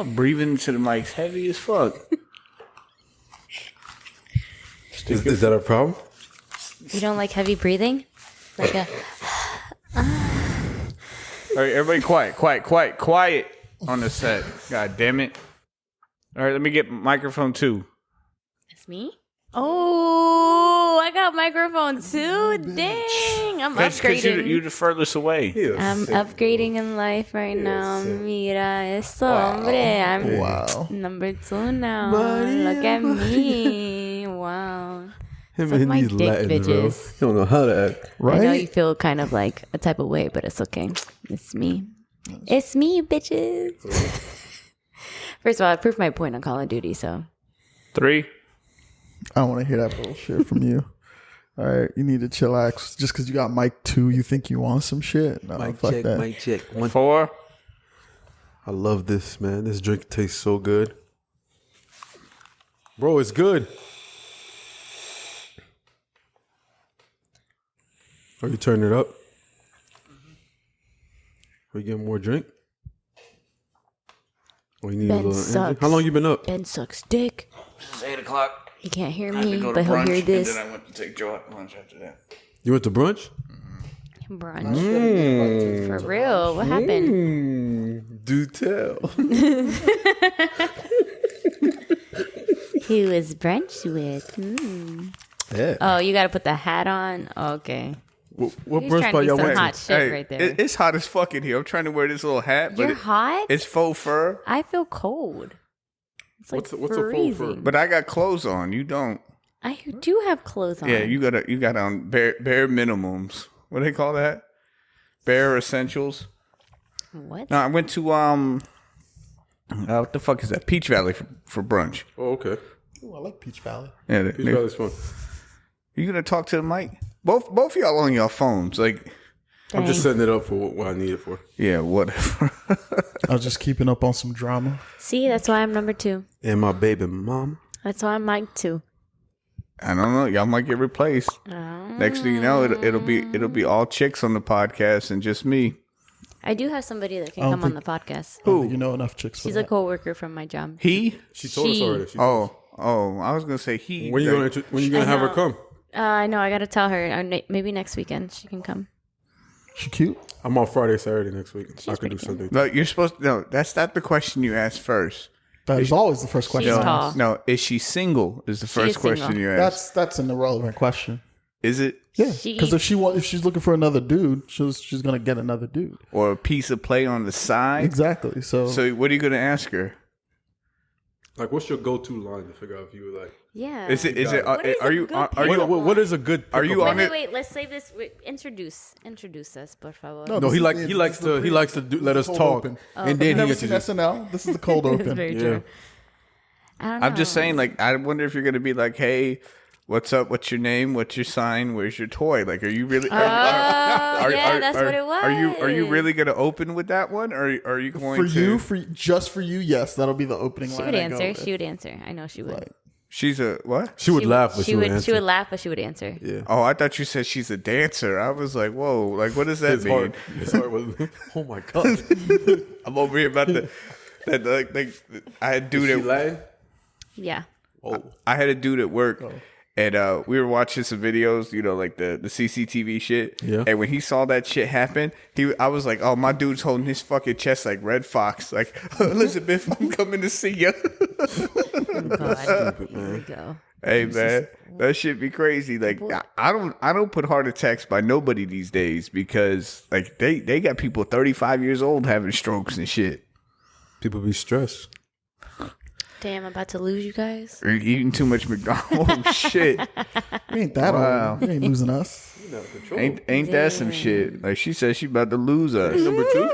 I'm breathing into the mic's heavy as fuck. Is that a problem? You don't like heavy breathing? Like a... All right, everybody quiet on the set. God damn it. All right, let me get microphone 2. It's me? Oh, I got microphone 2? Dang, I'm upgrading. You're the furthest away. I'm upgrading in life right now. Mira eso, hombre. I'm number 2 now. Look at me. Wow. Him Suck and my these dick, Latin, bro. bitches. You don't know how to act. I know you feel kind of like a type of way, but it's okay. It's me. It's me, bitches. First of all, I proved my point on Call of Duty, so. 3. I don't want to hear that bullshit from you. All right, you need to chillax. Just because you got mic 2, you think you want some shit? No, fuck that. Mic check. 4. I love this, man. This drink tastes so good. Bro, it's good. Are you turning it up? Are you getting more drink? Or you need a little energy? How long you been up? Ben sucks dick. It's 8 o'clock. He can't hear I had to me, go to but he'll brunch, hear this. And then I went to take Joe out to lunch after that. You went to brunch? Brunch. For real. What happened? Do tell. Who is brunch with? Yeah. Oh, you got to put the hat on? Okay. What He's brunch trying to spot be y'all some went hot to? shit right there. It's hot as fuck in here. I'm trying to wear this little hat, but You're hot? it's faux fur. I feel cold. It's like What's a faux freezing. fur? But I got clothes on. You don't. I do have clothes on. Yeah, you got on bare minimums. What do they call that? Bare essentials. What? No, I went to what the fuck is that? Peach Valley for brunch. Oh, okay. Ooh, I like Peach Valley. Yeah, Peach Valley's fun. you gonna talk to the mic? Both of y'all on your phones, like. I'm just setting it up for what I need it for. Yeah, whatever. I was just keeping up on some drama. See, that's why I'm number 2. And my baby mom. That's why I'm mic 2. I don't know. Y'all might get replaced. Next thing you know, it'll be all chicks on the podcast and just me. I do have somebody that can I don't come on the think- podcast. I don't think you know enough chicks for She's a that. coworker from my job. He? She told us She- already. She told us. Oh, I was gonna say he. When you gonna have her know. come? I know. I got to tell her. Maybe next weekend she can come. She cute? I'm on Friday, Saturday next week. I could do pretty good. Sunday. No, you're supposed to. No, that's not the question you asked first. That is always the first question. She's I tall. ask. No, is she single? Is the first is question single. you asked. That's an irrelevant question. Is it? Yeah, She- because if she's looking for another dude, she's gonna get another dude. Or a piece of play on the side? Exactly. So So what are you gonna ask her? Like, what's your go-to line to figure out if you were like? Yeah. Is it? What is Are a you? good Are you? pickup What is a good? Are you pickup on line? it? Wait. Let's save this. Wait, introduce us, por favor. No, he likes to let us cold talk, open. and Have then you he never seen introduces. SNL? This is the cold That's open. very Yeah. true. I don't know. I'm just saying. Like, I wonder if you're gonna be like, hey. What's up? What's your name? What's your sign? Where's your toy? Like, are you really? yeah, that's what it was. Are you really gonna open with that one, or are you going For to? you, just for you, yes, that'll be the opening She line. would I go answer. with. She would answer. I know she would. Like, She's a what? She would laugh, but she would answer. She would laugh, but she would answer. Yeah. Oh, I thought you said she's a dancer. I was like, whoa, like what does that It's mean? hard. It's hard. Oh my god. I'm over here about to. Like, I had a dude Is she at Latin? Yeah. Oh. I had a dude at work, and we were watching some videos, you know, like the CCTV shit. Yeah. And when he saw that shit happen, I was like, oh, my dude's holding his fucking chest like Red Fox, like Elizabeth, I'm coming to see you. Oh, God. Here we go. Hey man, that shit be crazy. Like I don't put heart attacks by nobody these days because like they got people 35 years old having strokes and shit. People be stressed. Damn, I'm about to lose you guys. Or eating too much McDonald's. Oh shit. we ain't that Wow. old. You ain't losing us. Ain't that some shit? Like she said she about to lose us. Number 2.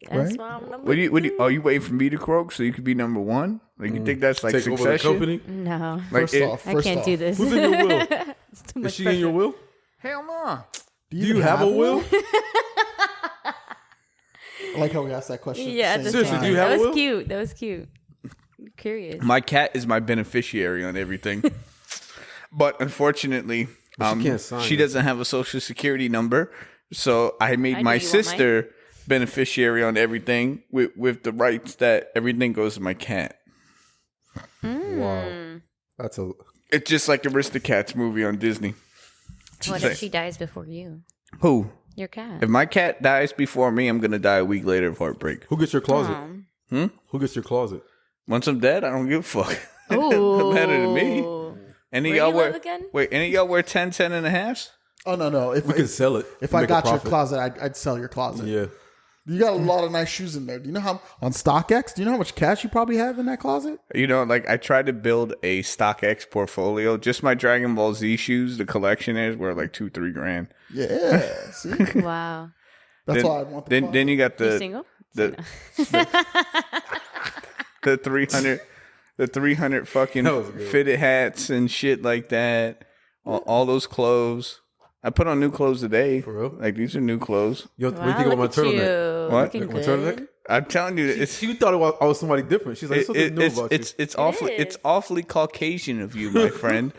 That's Right? why I'm number What do you are you waiting for me to croak so you could be number one? Like you think that's like Take over the succession? company. No. Like I can't do this. Who's in your will? It's too Is much she pressure. in your will? Hell no. Do you have a will? I like how we asked that question. Yeah, at the that's same Seriously, time. do you have that a was will? cute. That was cute. I'm curious. My cat is my beneficiary on everything. But unfortunately, But she can't sign she it. doesn't have a social security number. So I made I my know you want sister beneficiary on everything with the rights that everything goes to my cat. Wow. That's a... It's just like the Aristocats movie on Disney. What if she dies before you? Who? Your cat. If my cat dies before me, I'm going to die a week later of heartbreak. Who gets your closet? Who gets your closet? Once I'm dead, I don't give a fuck. Ooh. No matter to me. Any Where y'all you wear live again? Wait, any of y'all wear 10 and a halves? Oh no. We could sell it. If I Make a got your profit. closet, I'd sell your closet. Yeah. You got a lot of nice shoes in there. Do you know how on StockX? Do you know how much cash you probably have in that closet? You know, like I tried to build a StockX portfolio. Just my Dragon Ball Z shoes, the collection is were like $2-3 grand. Yeah. See, Wow. that's why I want the closet. Then you got You the single? the 300 fucking That was good. fitted hats and shit like that. All those clothes. I put on new clothes today. For real? Like these are new clothes. Yo, what do you Wow, think about my look at turtleneck? you. What? Looking Like my good. turtleneck? I'm telling you, it's She thought I was somebody different. She's like, something new about you. it's awfully is. it's awfully Caucasian of you, my friend.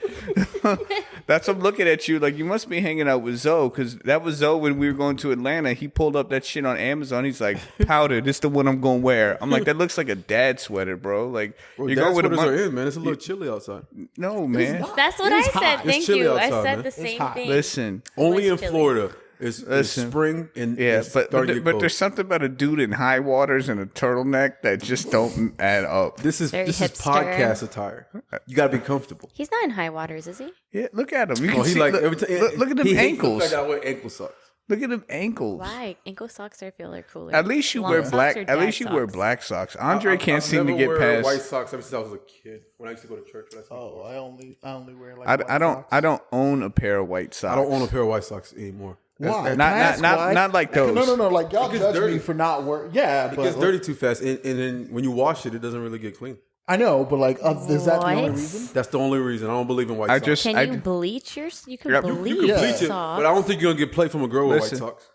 That's what I'm looking at you like. You must be hanging out with Zoe because that was Zoe when we were going to Atlanta. He pulled up that shit on Amazon. He's like, "Powder, this the one I'm gonna wear." I'm like, "That looks like a dad sweater, bro." Like Bro, you're dad going with a sweaters month. are in, man. It's a little chilly outside. No, man. That's what I said. Thank chilly you. I outside, said man. the It's same hot. thing. Listen. Only in It's chilly. Florida. It's Listen. spring and Yeah, it's but starting to get cold. there's something about a dude in high waters and a turtleneck that just don't add up. This is Very hipster. podcast attire. You got to be comfortable. He's not in high waters, is he? Yeah, look at him. You can Oh, he see, like look, every time. look at them he hates the ankles. fact that I wear ankle socks. Look at them ankles. Why? Ankle socks I feel are cooler. At least you Long wear socks black. or At dad least you wear socks? black socks. Andre can't I've seem to never get wear past. white socks ever since I was a kid. When I used to go to church. Oh, I only wear like. I don't own a pair of white socks. I don't own a pair of white socks anymore. Why? Not- Can I ask not- why? not like those. No. Like y'all It gets judge dirty. me for not wearing. Yeah, It but gets dirty too fast, and then when you wash it, it doesn't really get clean. I know, but like, is that the only What? reason? That's the only reason. I don't believe in white I socks. just. Can I, you bleach yours? You can Yep. bleach, You can Yeah. bleach it, socks. but I don't think you're gonna get play from a girl with Listen. white socks.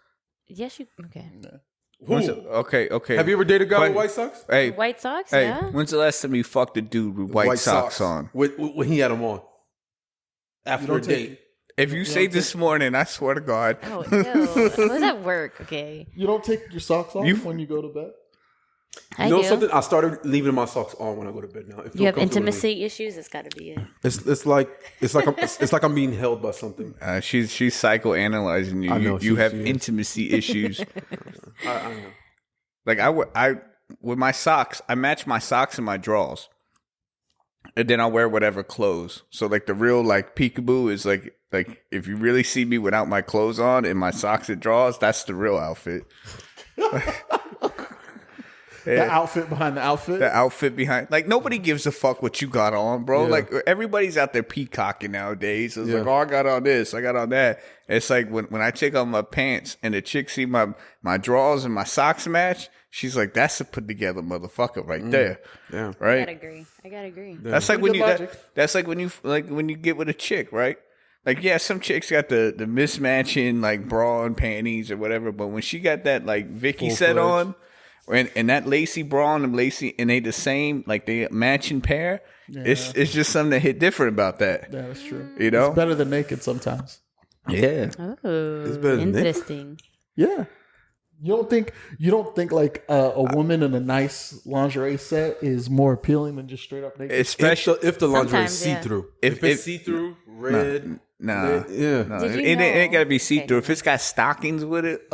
Yes, you. Okay. when's Who? the- okay. Have you ever dated a guy But- with white socks? Hey, White socks? hey. Yeah. When's the last time you fucked a dude with white socks on? When he had them on. After a don't take- date. If you say this morning, I swear to God. Oh, ew. It was at work. Okay. You don't take your socks off You- when you go to bed. I You know do. something? I started leaving my socks on when I go to bed now. It feels You have comfortable to me. intimacy issues. It's got to be it. It's like I'm being held by something. She's psychoanalyzing you. I know, you have she is. intimacy issues. I know. Like I with my socks, I match my socks and my drawers, and then I wear whatever clothes. So like the real like peekaboo is like if you really see me without my clothes on and my socks and drawers, that's the real outfit. The outfit behind the outfit. The outfit behind, like nobody gives a fuck what you got on, bro. Yeah. Like everybody's out there peacocking nowadays. It's like, Yeah. oh, I got on this, I got on that. It's like when I take off my pants and the chick see my drawers and my socks match, she's like, that's a put together motherfucker right there, Yeah. I right? gotta agree. I gotta agree. That's like Pretty when good you logic. that's like when you get with a chick, right? Like yeah, some chicks got the mismatching like bra and panties or whatever, but when she got that like Vicky set on, and that lacy bra and them lacy and they the same like they matching pair, it's just something that hit different about that. Yeah, that's true. You know? It's better than naked sometimes. Yeah. Oh, better than naked? interesting. Yeah. You don't think like a woman in a nice lingerie set is more appealing than just straight up naked? Especially If the lingerie is Sometimes, yeah. see-through. If- If it's if- see-through, red. nah. Yeah. No, Did you it ain't know- gotta be see through. Okay. If it's got stockings with it,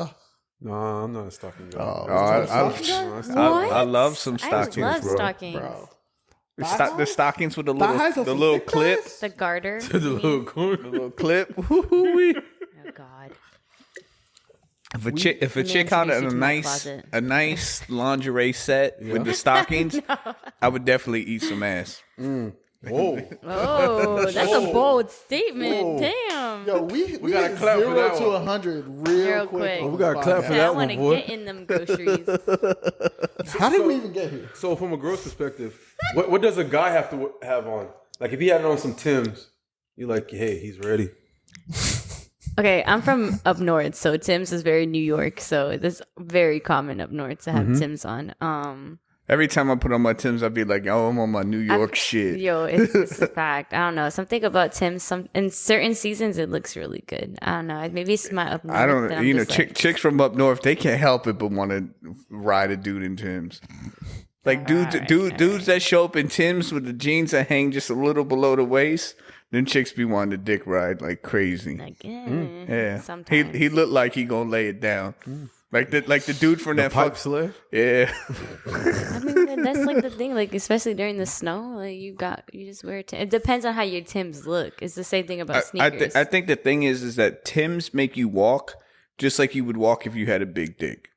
No, I'm not a stocking guy. I love some stockings, I love bro. stockings. Bro. The stockings with the Thighs little are some thick clip, thighs? The garter. The little corner. the little clip. Woo-hoo-wee. Oh God. If a chick me had introduce you to my a closet. nice lingerie set with the stockings, I would definitely eat some ass. Whoa. Oh, that's a bold statement. Damn. Yo, we gotta hit clap for 0 that to one. 100 real Real quick. quick. on We this gotta clap for podcast. that I one, want to boy. get in them groceries. How did we even get here? So from a girl's perspective, what does a guy have to have on? Like if he had on some Timbs, you're like, hey, he's ready. Okay, I'm from up north, so Tim's is very New York. So it's very common up north to have Tim's on. Every time I put on my Timbs, I'd be like, "Oh, I'm on my New York shit." Yo, it's a fact. I don't know. Something about Tim's. In certain seasons, it looks really good. I don't know. Maybe it's my up north. I don't. You know, chicks from up north, they can't help it but want to ride a dude in Timbs. Like dudes that show up in Timbs with the jeans that hang just a little below the waist. Then chicks be wanting to dick ride like crazy. Like, yeah. Sometimes He looked like he gonna lay it down. Like the dude from that pipe sled. Yeah. I mean, that's like the thing. Like, especially during the snow, like you just wear Timbs. It depends on how your Timbs look. It's the same thing about sneakers. I think the thing is that Timbs make you walk just like you would walk if you had a big dick.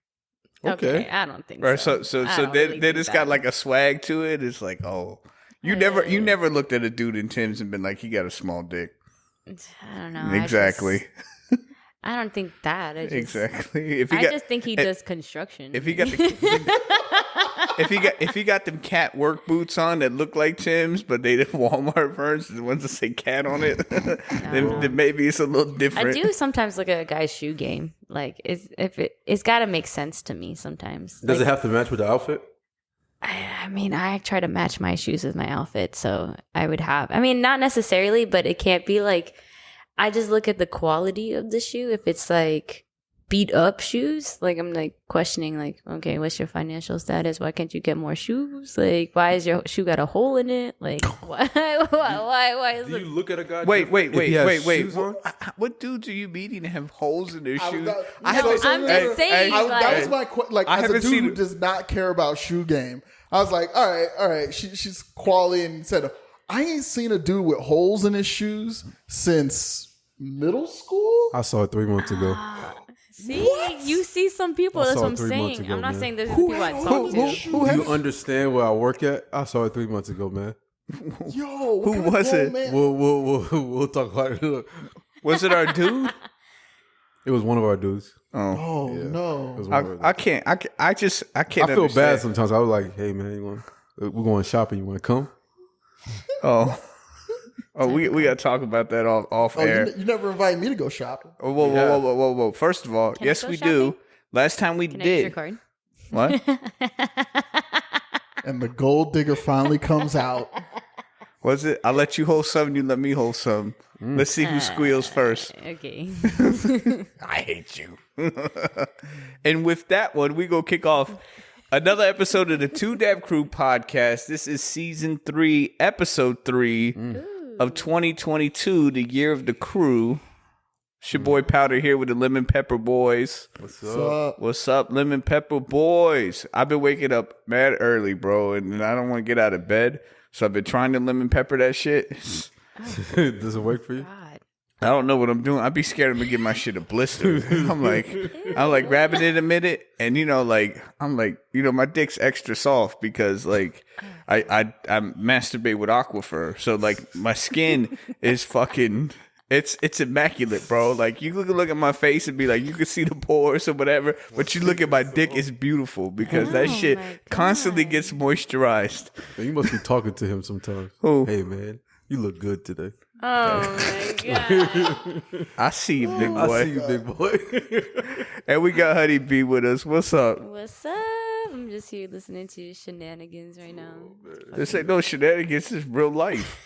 Okay, I don't think right. so. So they just got like a swag to it. It's like, oh, you never looked at a dude in Timbs and been like, he got a small dick. I don't know. Exactly. I don't think that. Exactly. I just think he does construction. If he got if he got them cat work boots on that look like Tim's, but they the Walmart versions, the ones that say cat on it, then maybe it's a little different. I do sometimes look at a guy's shoe game. Like, it's got to make sense to me sometimes. Does it have to match with the outfit? I mean, I try to match my shoes with my outfit, so I would have. I mean, not necessarily, but it can't be like. I just look at the quality of the shoe. If it's like beat up shoes, like I'm like questioning, like, okay, what's your financial status? Why can't you get more shoes? Like, why is your shoe got a hole in it? Like, why is Do you look at a guy? Wait. Shoes on? What dudes are you meeting to have holes in their shoes? I'm just saying. That was my question. Like, as a dude who it. does not care about shoe game, I was like, all right. She's quality and said, I ain't seen a dude with holes in his shoes since middle school. I saw it 3 months ago. See, you see some people. That's what I'm saying. I'm not saying there's people I talk to. Do you understand where I work at? I saw it 3 months ago, man. Yo, who was it? We'll talk about it. Was it our dude? It was one of our dudes. Oh Yeah. no! I can't. I can't. I feel understand. bad sometimes. I was like, "Hey, man, we're going shopping. You want to come?" Oh, we got to talk about that off air. You never invite me to go shopping. Oh, whoa. First of all, yes, we do. Last time we Can I use your did. card? What? And the gold digger finally comes out. Was it? I'll let you hold some. You let me hold some. Let's see who squeals first. Okay. I hate you. And with that one, we go kick off another episode of the Two Dab Crew podcast. This is season 3, episode 3 of 2022, the year of the crew. It's your boy Powder here with the Lemon Pepper Boys. What's up, Lemon Pepper Boys? I've been waking up mad early, bro, and I don't want to get out of bed, so I've been trying to lemon pepper that shit. Does it work for you? God. I don't know what I'm doing. I'd be scared to give my shit a blister. I'm like grabbing it a minute, and my dick's extra soft because like I masturbate with Aquifer, so like my skin is fucking. It's immaculate, bro. Like you can look at my face and be like, you can see the pores or whatever, but you look at my dick, it's beautiful because that shit constantly gets moisturized. Man, you must be talking to him sometimes. Who? Hey, man, you look good today. Oh my God. I see you, big boy. I see you, big boy. And we got Honey B with us. What's up? What's up? I'm just here listening to your shenanigans right now. This ain't no shenanigans. This is real life.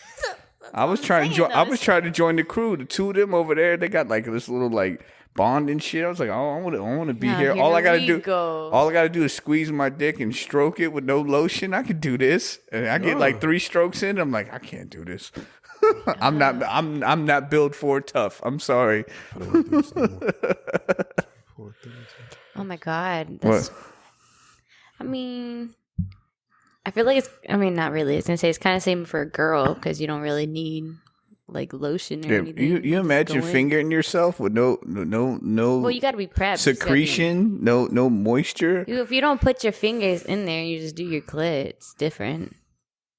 I was trying to join the crew. The two of them over there, they got like this little like bond and shit. I was like, oh, I want to be here. All I gotta do is squeeze my dick and stroke it with no lotion. I could do this, and I get like 3 strokes in. I'm like, I can't do this. I'm not built for it tough. I'm sorry. I don't want to do this no more. Oh my God. What? I mean, I feel like not really. I was going to say it's kind of same for a girl because you don't really need like lotion or anything. You imagine fingering yourself with no well, you got to be prepped. secretion, no moisture. If you don't put your fingers in there, you just do your clit. It's different.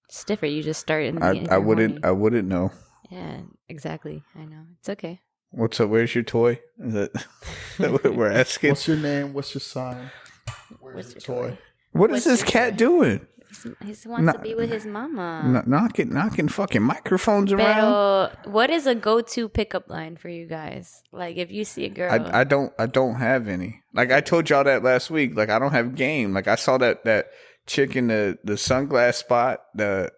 It's different. You just start in the I wouldn't know. Yeah, exactly. I know. It's okay. What's up? Where's your toy? Is that what we're asking? What's your name? What's your sign? Where's your toy? What is this cat doing? He wants to be with his mama. Knocking fucking microphones around. Pero, what is a go-to pickup line for you guys? Like, if you see a girl, I don't have any. Like I told y'all that last week. Like I don't have game. Like I saw that chick in the sunglass spot, the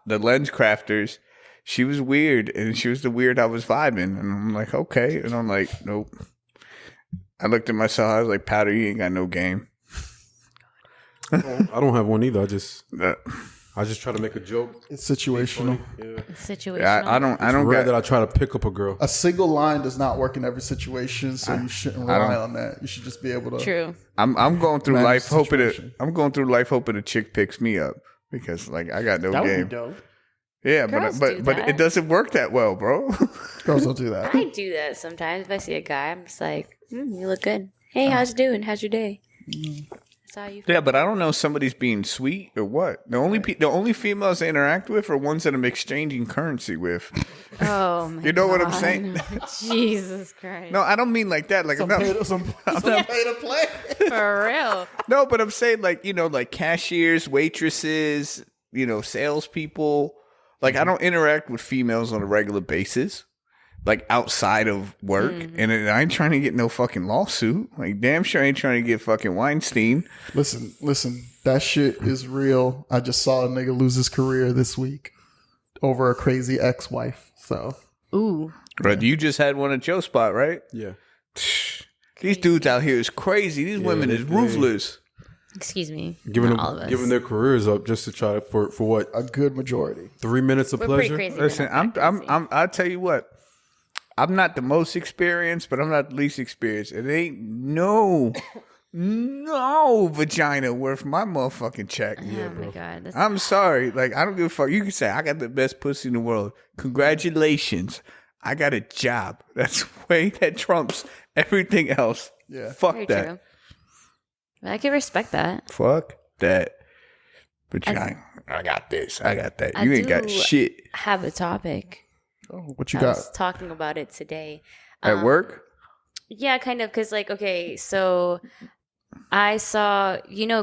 lens crafters. She was weird, and she was the weird I was vibing. And I'm like, okay. And I'm like, nope. I looked at myself. I was like, Powder, you ain't got no game. I don't have one either. I just try to make a joke. It's situational. Yeah. Situational. Yeah, I don't Rare get that I try to pick up a girl. A single line does not work in every situation, so you shouldn't rely on that. You should just be able to. True. I'm going through manage life the hoping situation. I'm going through life hoping a chick picks me up because like I got no That would game. be dope. Yeah, Girls but do but that. it doesn't work that well, bro. Girls don't do that. I do that sometimes. If I see a guy, I'm just like, you look good. Hey, how's it doing? How's your day? That's how you feel. Yeah, but I don't know if somebody's being sweet or what. The only females I interact with are ones that I'm exchanging currency with. Oh, my You know what I'm God. saying? Jesus Christ. No, I don't mean like that. Like Some I'm pay not, to, pay to play. For real. no, but I'm saying like like cashiers, waitresses, salespeople. Like I don't interact with females on a regular basis, like outside of work, and I ain't trying to get no fucking lawsuit. Like damn sure I ain't trying to get fucking Weinstein. Listen. That shit is real. I just saw a nigga lose his career this week over a crazy ex-wife. So Ooh. But you just had one at your spot, right? Yeah. These dudes out here is crazy. These women is ruthless. Excuse me. Giving Not all of us. giving their careers up just to try to, for what? a good majority. 3 minutes of We're pretty pleasure. crazy. Listen, We're not crazy. I'll tell you what. I'm not the most experienced, but I'm not the least experienced. It ain't no vagina worth my motherfucking check. Oh my God. That's I'm sorry. Like, I don't give a fuck. You can say, I got the best pussy in the world. Congratulations. I got a job. That's way that trumps everything else. Yeah. Fuck very that. true. But I can respect that. Fuck that. Vagina. I got this. I got that. You ain't got do shit. Have a topic. Oh, what you I got? was talking about it today. At work? Yeah, kind of. Because, like, okay, so I saw,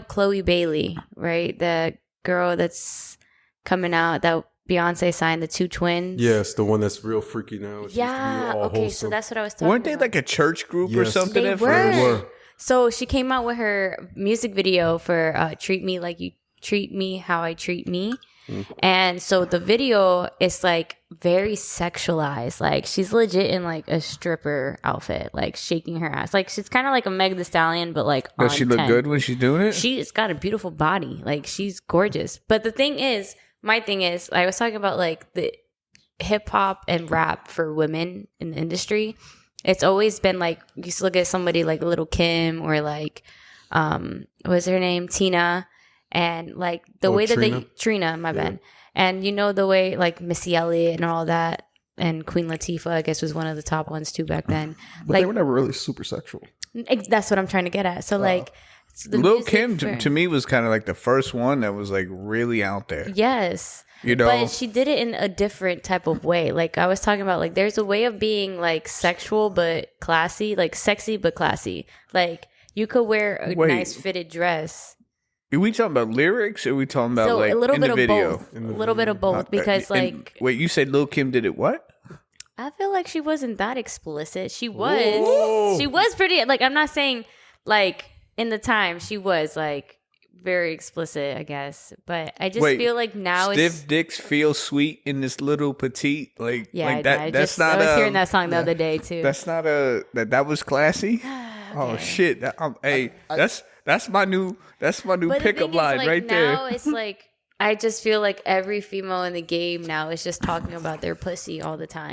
Chloe Bailey, right? The girl that's coming out that Beyonce signed, the two twins. Yes, the one that's real freaky now. She used to be Yeah. all Okay, so wholesome. that's what I was talking Weren't they about. like a church group or Yes. something They at were. first? They were. So she came out with her music video for Treat Me Like You Treat Me How I Treat Me. And so the video is like very sexualized. Like she's legit in like a stripper outfit, like shaking her ass. Like she's kind of like a Meg Thee Stallion, but like Does on she look 10. good when she's doing it? She's got a beautiful body. Like she's gorgeous. But the thing is, my thing is, I was talking about like the hip hop and rap for women in the industry. It's always been like, you used to look at somebody like Little Kim or like, what's her name? Tina. And like the way that Trina, my bad. And the way like Missy Elliott and all that. And Queen Latifah, I guess, was one of the top ones too back then. But they were never really super sexual. That's what I'm trying to get at. So like, the Lil music Kim for- to me was kind of like the first one that was like really out there. Yes. But she did it in a different type of way. Like I was talking about, like there's a way of being like sexual but classy, like sexy but classy. Like you could wear a nice fitted dress. Are we talking about lyrics or are we talking about So like a little in bit the of video? both. A little bit of both because like wait, you said Lil Kim did it what? I feel like she wasn't that explicit. She was. She was pretty like I'm not saying like in the time she was like very explicit, I guess. But I just feel like now stiff dicks feel sweet in this little petite like yeah, like that. I That's not. I was hearing that song the other day too. That's not that was classy. Oh shit! That's my new But the pickup thing is, line like, right now there. it's like I just feel like every female in the game now is just talking about their pussy all the time.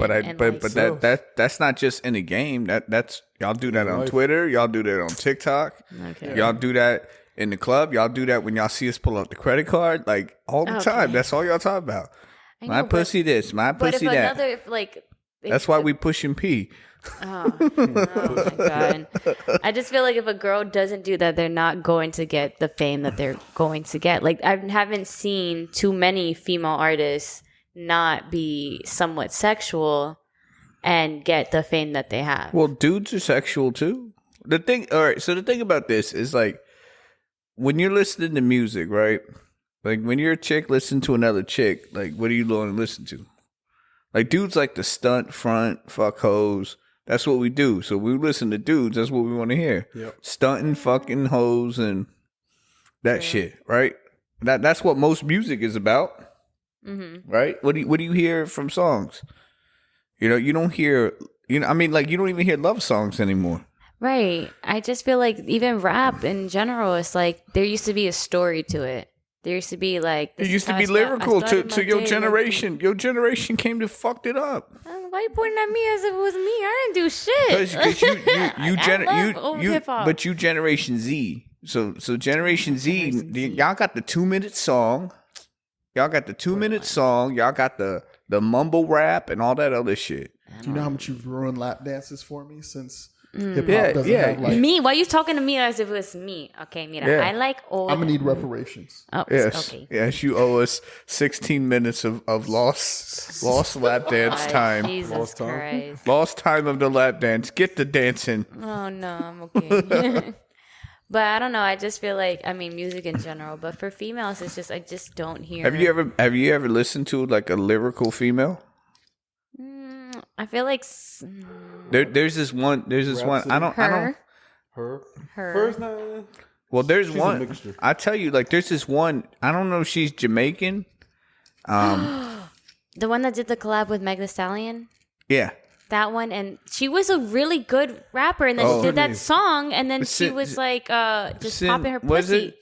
That's not just in the game. That's y'all do that on Twitter. Y'all do that on TikTok. Okay. Y'all do that in the club. Y'all do that when y'all see us pull out the credit card. Like all the time. That's all y'all talk about. I My know, pussy this. My but pussy if that. another like That's why we pushing P. oh my god! I just feel like if a girl doesn't do that, they're not going to get the fame that they're going to get. Like I haven't seen too many female artists not be somewhat sexual and get the fame that they have. Well, dudes are sexual too. The thing about this is like when you're listening to music, right? Like when you're a chick listening to another chick, like what are you going to listen to? Like dudes like to stunt, front, fuck hoes. That's what we do. So we listen to dudes. That's what we want to hear. Yep. Stunting, fucking hoes, and that shit, right? That's what most music is about, right? What do you hear from songs? You don't hear. I mean, like you don't even hear love songs anymore. Right. I just feel like even rap in general, it's like there used to be a story to it. There used to be like It used to be lyrical to your generation. Your generation came to fucked it up. Why you pointing at me as if it was me? I didn't do shit. But you Generation Z. So Generation Z, y'all got the 2-minute song. Y'all got the 2-minute song. Y'all got the mumble rap and all that other shit. Do you know how much you've ruined lap dances for me since hip hop doesn't have like me? Why you talking to me as if it was me? Okay, mira, I like old. I'm gonna need reparations. Oh, yes. Okay. Yes, you owe us 16 minutes of lost lap dance time. Jesus Christ. Lost time of the lap dance. Get the dancing. Oh no, I'm okay. But I don't know. I just feel like music in general. But for females, it's just I just don't hear. Have you ever listened to like a lyrical female? I feel like There's this one. I don't. Her's not. Well, there's She's a one. mixture. I tell you, like, there's this one. I don't know if she's Jamaican. the one that did the collab with Meg Thee Stallion. Yeah. That one, and she was a really good rapper, and then she did that song, and then she was like, just popping her pussy.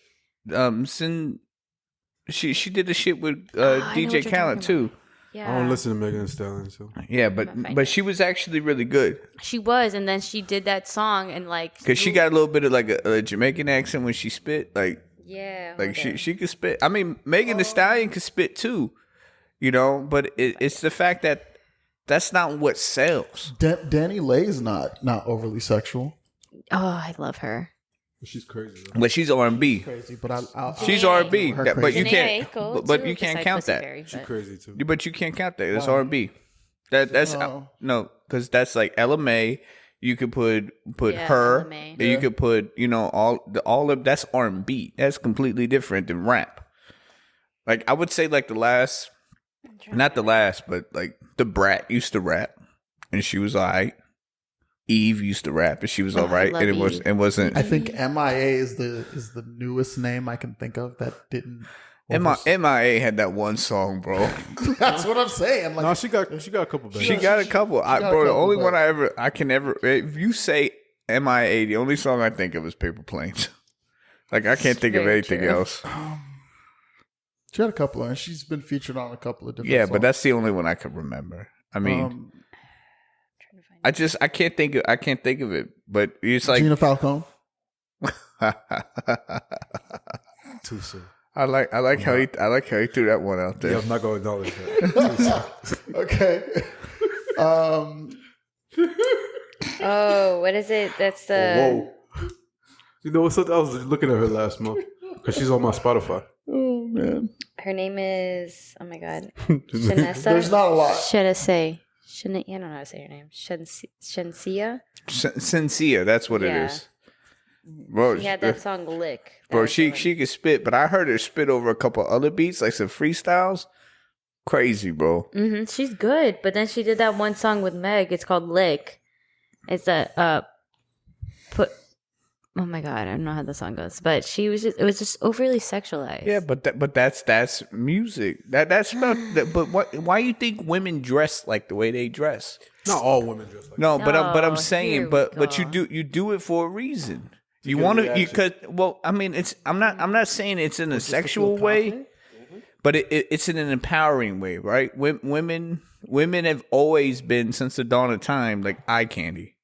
She did the shit with DJ Khaled too. Yeah. I don't listen to Megan Thee Stallion, so Yeah, but she was actually really good. She was, and then she did that song, and like, Because she got a little bit of like a Jamaican accent when she spit, like she could spit. I mean, Megan Thee Stallion could spit too, but it's the fact that that's not what sells. Danny Lay's not overly sexual. Oh, I love her. she's crazy. Though. But she's R&B. Crazy, but She's R&B, Her but you Janae can't. Aiko, But too, you can't besides count Pussy that. Fairy, She's but- crazy too. But you can't count that. That's R&B. That's no, because that's like LMA. You could put her. LMA. And you could put all of that's R&B. That's completely different than rap. Like I would say, like not the last, but like the Brat used to rap, and she was alright. Eve used to rap, and she was alright, and it wasn't. I think MIA is the newest name I can think of that didn't. MIA had that one song, bro. That's what I'm saying. Like, No, she got a couple. She got a couple. The only one I can ever. If you say MIA, the only song I think of is Paper Planes. Like I can't think of Very anything true. else. she had a couple, and she's been featured on a couple of different. Yeah, songs. but that's the only one I can remember. I mean, I can't think of it. But it's like Gina Falcone. Too soon. I like how he threw that one out there. Yeah, I'm not going to acknowledge that. Okay. Oh, what is it? That's the. Whoa. You know what's something? I was looking at her last month because she's on my Spotify. Oh man. Her name is. Oh my god. Shanessa. There's not a lot. Should I say? I don't know how to say her name. Shansia. Sincere, that's what it Yeah. is. Bro, She had that song "Lick." bro, she could spit, but I heard her spit over a couple other beats, like some freestyles. Crazy, bro. She's good, but then she did that one song with Meg. It's called "Lick." It's put. Oh my god, I don't know how the song goes, but it was just overly sexualized. Yeah, but that's music. That's about. But why you think women dress like the way they dress? Not all women dress like No, but I'm here saying, we but you go. do it for a reason. You get want to reaction. because I'm not saying it's in a sexual way, but it's in an empowering way, right? Women have always been, since the dawn of time, like eye candy,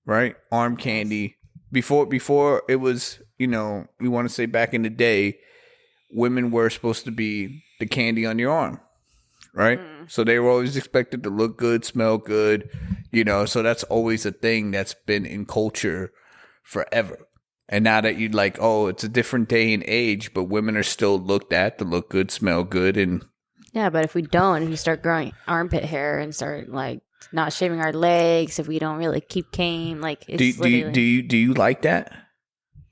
right? Arm candy. Before it was, you want to say back in the day, women were supposed to be the candy on your arm, right? So they were always expected to look good, smell good, so that's always a thing that's been in culture forever. And now that you'd like, oh, it's a different day and age, but women are still looked at to look good, smell good, and Yeah, but if we don't, if we start growing armpit hair and start like not shaving our legs, if we don't really keep cane, like it's do you like that?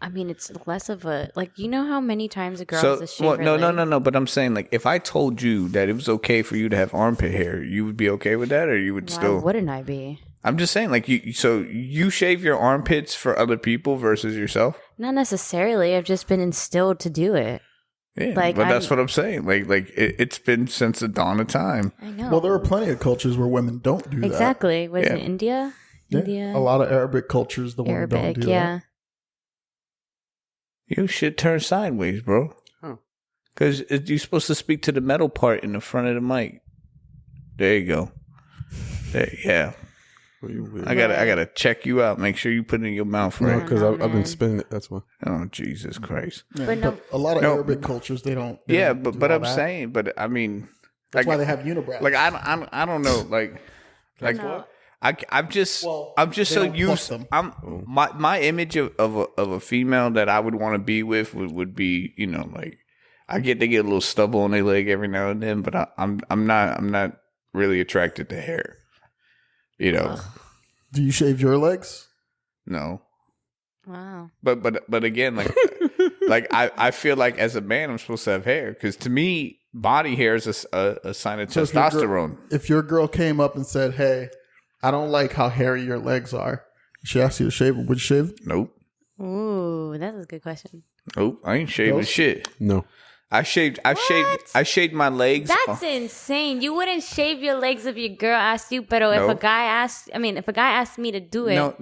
I mean, it's less of a like. You know how many times a girl has to shave her no. leg? But I'm saying, like, if I told you that it was okay for you to have armpit hair, you would be okay with that, or you would Why still? wouldn't I be? I'm just saying, like, you shave your armpits for other people versus yourself. Not necessarily. I've just been instilled to do it. Yeah, Like, but that's what I'm saying. Like it's been since the dawn of time. I know. Well, there are plenty of cultures where women don't do that. exactly. Was Yeah. it India? Yeah. India. A lot of Arabic cultures, the women Arabic. don't do Yeah. Your shit turned sideways, bro. Huh. Because you're supposed to speak to the metal part in the front of the mic. There you go. Yeah. Well, you weird. I gotta check you out. Make sure you put it in your mouth No, right. because No, I've been man. spinning it. That's why. Oh Jesus Christ. that. Yeah, But no- a lot of No. Arabic cultures, they don't. they Yeah, don't do but all I'm that. saying, but I mean, That's like, why they have unibrows. like I don't know, like No. I'm just Well, I'm just they so don't pluck used. them. I'm my image of a female that I would want to be with would be, you know, like I get a little stubble on their leg every now and then, but I'm not really attracted to hair. You know, Do you shave your legs? no. Wow. But again, like like I feel like as a man I'm supposed to have hair because to me body hair is a sign of So if your girl- testosterone. If your girl came up and said, "Hey, I don't like how hairy your legs are," she asked you to shave, would you shave? Nope. Ooh, that's a good question. Nope. I ain't shaving Nope. shit. No. I shaved my legs. That's insane. You wouldn't shave your legs if your girl asked you, but if No. a guy asked me to do it, No.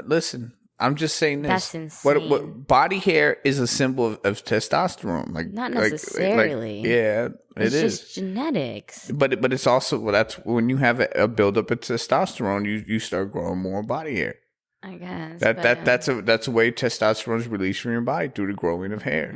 Listen, I'm just saying this. That's insane. What body hair is a symbol of testosterone. Like Not like- necessarily. yeah, it's it is. just genetics. But it's also that's when you have a buildup of testosterone, you start growing more body hair. I guess That's a way testosterone is released from your body through the growing of hair.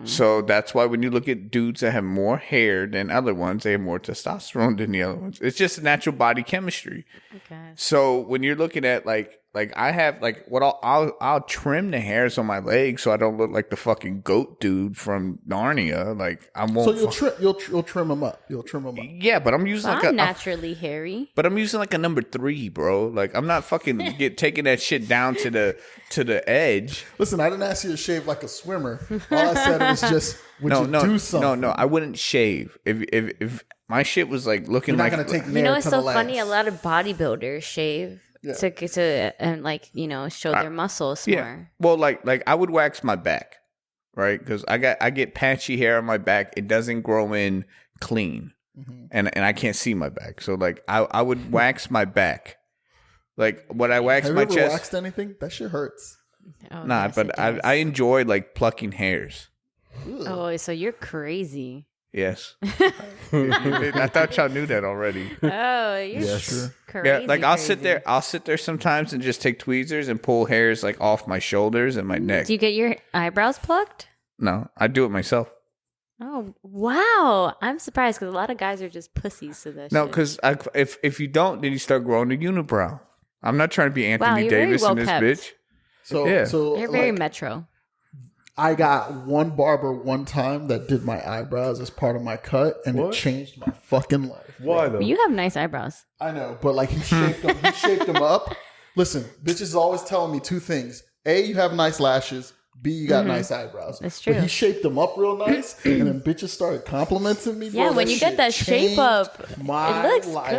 So that's why when you look at dudes that have more hair than other ones, they have more testosterone than the other ones. It's just natural body chemistry. Okay. So when you're looking at like I have like what I'll trim the hairs on my legs so I don't look like the fucking goat dude from Narnia. Like I won't. So you'll trim them up. You'll trim them up. Yeah, but I'm using Well, like I'm naturally hairy. but I'm using like a number 3, bro. Like I'm not fucking taking that shit down to the edge. Listen, I didn't ask you to shave like a swimmer. All I said was just, would you do something? No, I wouldn't shave. If my shit was like looking You're not like gonna take You know, nair it's to so the funny. A legs. lot of bodybuilders shave to get to and like show their muscles yeah. more. Well, like I would wax my back, right? Because I get patchy hair on my back. It doesn't grow in clean, and I can't see my back. So like I would wax my back. Like when I wax Have my you ever chest, waxed anything? That shit hurts. Oh, nah. yes, But it does. I enjoy like plucking hairs. Oh, so you're crazy. Yes, I thought y'all knew that already. Oh, you're Yeah, sure. crazy. Yeah, like I'll sit crazy. there. I'll sit there sometimes and just take tweezers and pull hairs like off my shoulders and my neck. Do you get your eyebrows plucked? No, I do it myself. Oh wow! I'm surprised because a lot of guys are just pussies to that. No, shit. because if you don't, then you start growing a unibrow. I'm not trying to be Anthony you're very Davis well in this kept. bitch. So Yeah. so you're very like, metro. I got one barber one time that did my eyebrows as part of my cut, and What? it changed my fucking life. Why though? You have nice eyebrows. I know, but like he shaped them. He shaped them up. Listen, bitches always telling me two things: A, you have nice lashes. B, you got nice eyebrows. That's But true. he shaped them up real nice, and then bitches started complimenting me. Bro. Yeah, when you get shit that shape changed up, my it looks life,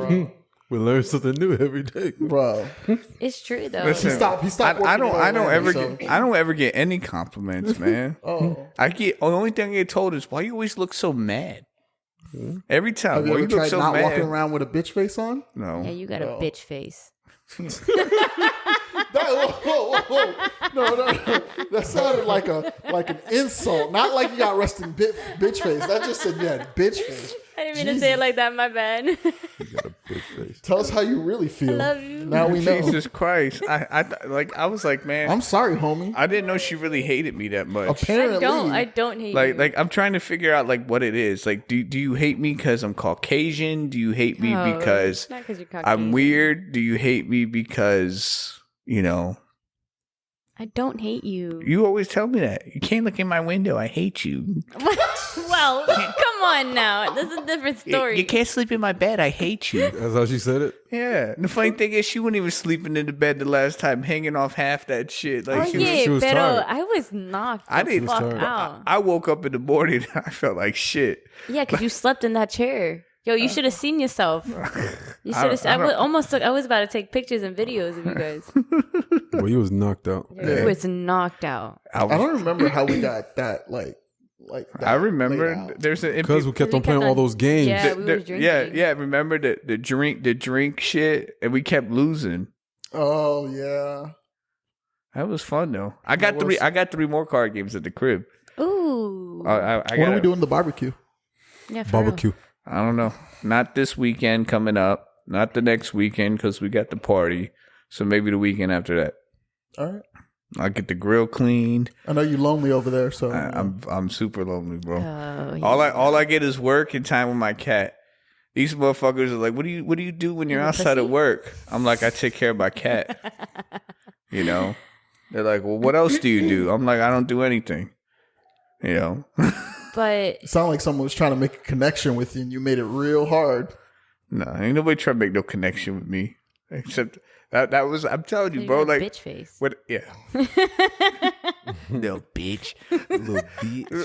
good. We learn something new every day. bro. It's true though. Listen, He stopped I working don't. in I don't Orlando, ever. so- I don't ever get any compliments, man. Oh, I get the only thing I get told is why you always look so mad. Every time, have you why ever you look tried so not mad? walking around with a bitch face on? No, Yeah, you got a No. bitch face. No. That sounded like an insult. Not like you got resting bitch face. That just said you had bitch face. I didn't mean to say it like that. My bad. You got a big face. Tell us how you really feel. I love you. Now we know. Jesus Christ! I was like, man, I'm sorry, homie. I didn't know she really hated me that much. Apparently, I don't hate you. Like I'm trying to figure out like what it is. Like, do you hate me because I'm Caucasian? Do you hate me No, because not 'cause you're I'm Caucasian. weird? Do you hate me because I don't hate you. you always tell me that you can't look in my window? I hate you. Well, come on now. This is a different story. You can't sleep in my bed. I hate you. That's how she said it. Yeah. And the funny thing is, she wasn't even sleeping in the bed the last time, hanging off half that shit. Like Oh she was. yeah, she was pero tired. I was knocked I the didn't. fuck tired. out. I woke up in the morning. And I felt like shit. Yeah, because you slept in that chair. Yo, you should have seen yourself. You should have. I don't- I was about to take pictures and videos of you guys. Well, you was knocked out. You was knocked out. I don't remember how we got that like that I laid remember out. there's an Because we kept on playing all those games. Yeah, we were drinking. yeah. Remember the drink shit, and we kept losing. Oh yeah. That was fun though. I got three more card games at the crib. Ooh. I When are we doing the barbecue? Yeah, for Barbecue. I don't know. Not this weekend coming up. Not the next weekend because we got the party. So maybe the weekend after that. All right. I'll get the grill cleaned. I know you're lonely over there, so I'm super lonely, bro. Oh, All I get is work and time with my cat. These motherfuckers are like, what do you do when you're outside of work? I'm like, I take care of my cat. You know? They're like, well, what else do you do? I'm like, I don't do anything. You know? But it sounded like someone was trying to make a connection with you, and you made it real hard. No, ain't nobody trying to make no connection with me. Except that was, I'm telling you, bro, like bitch face. what? Yeah, little bitch,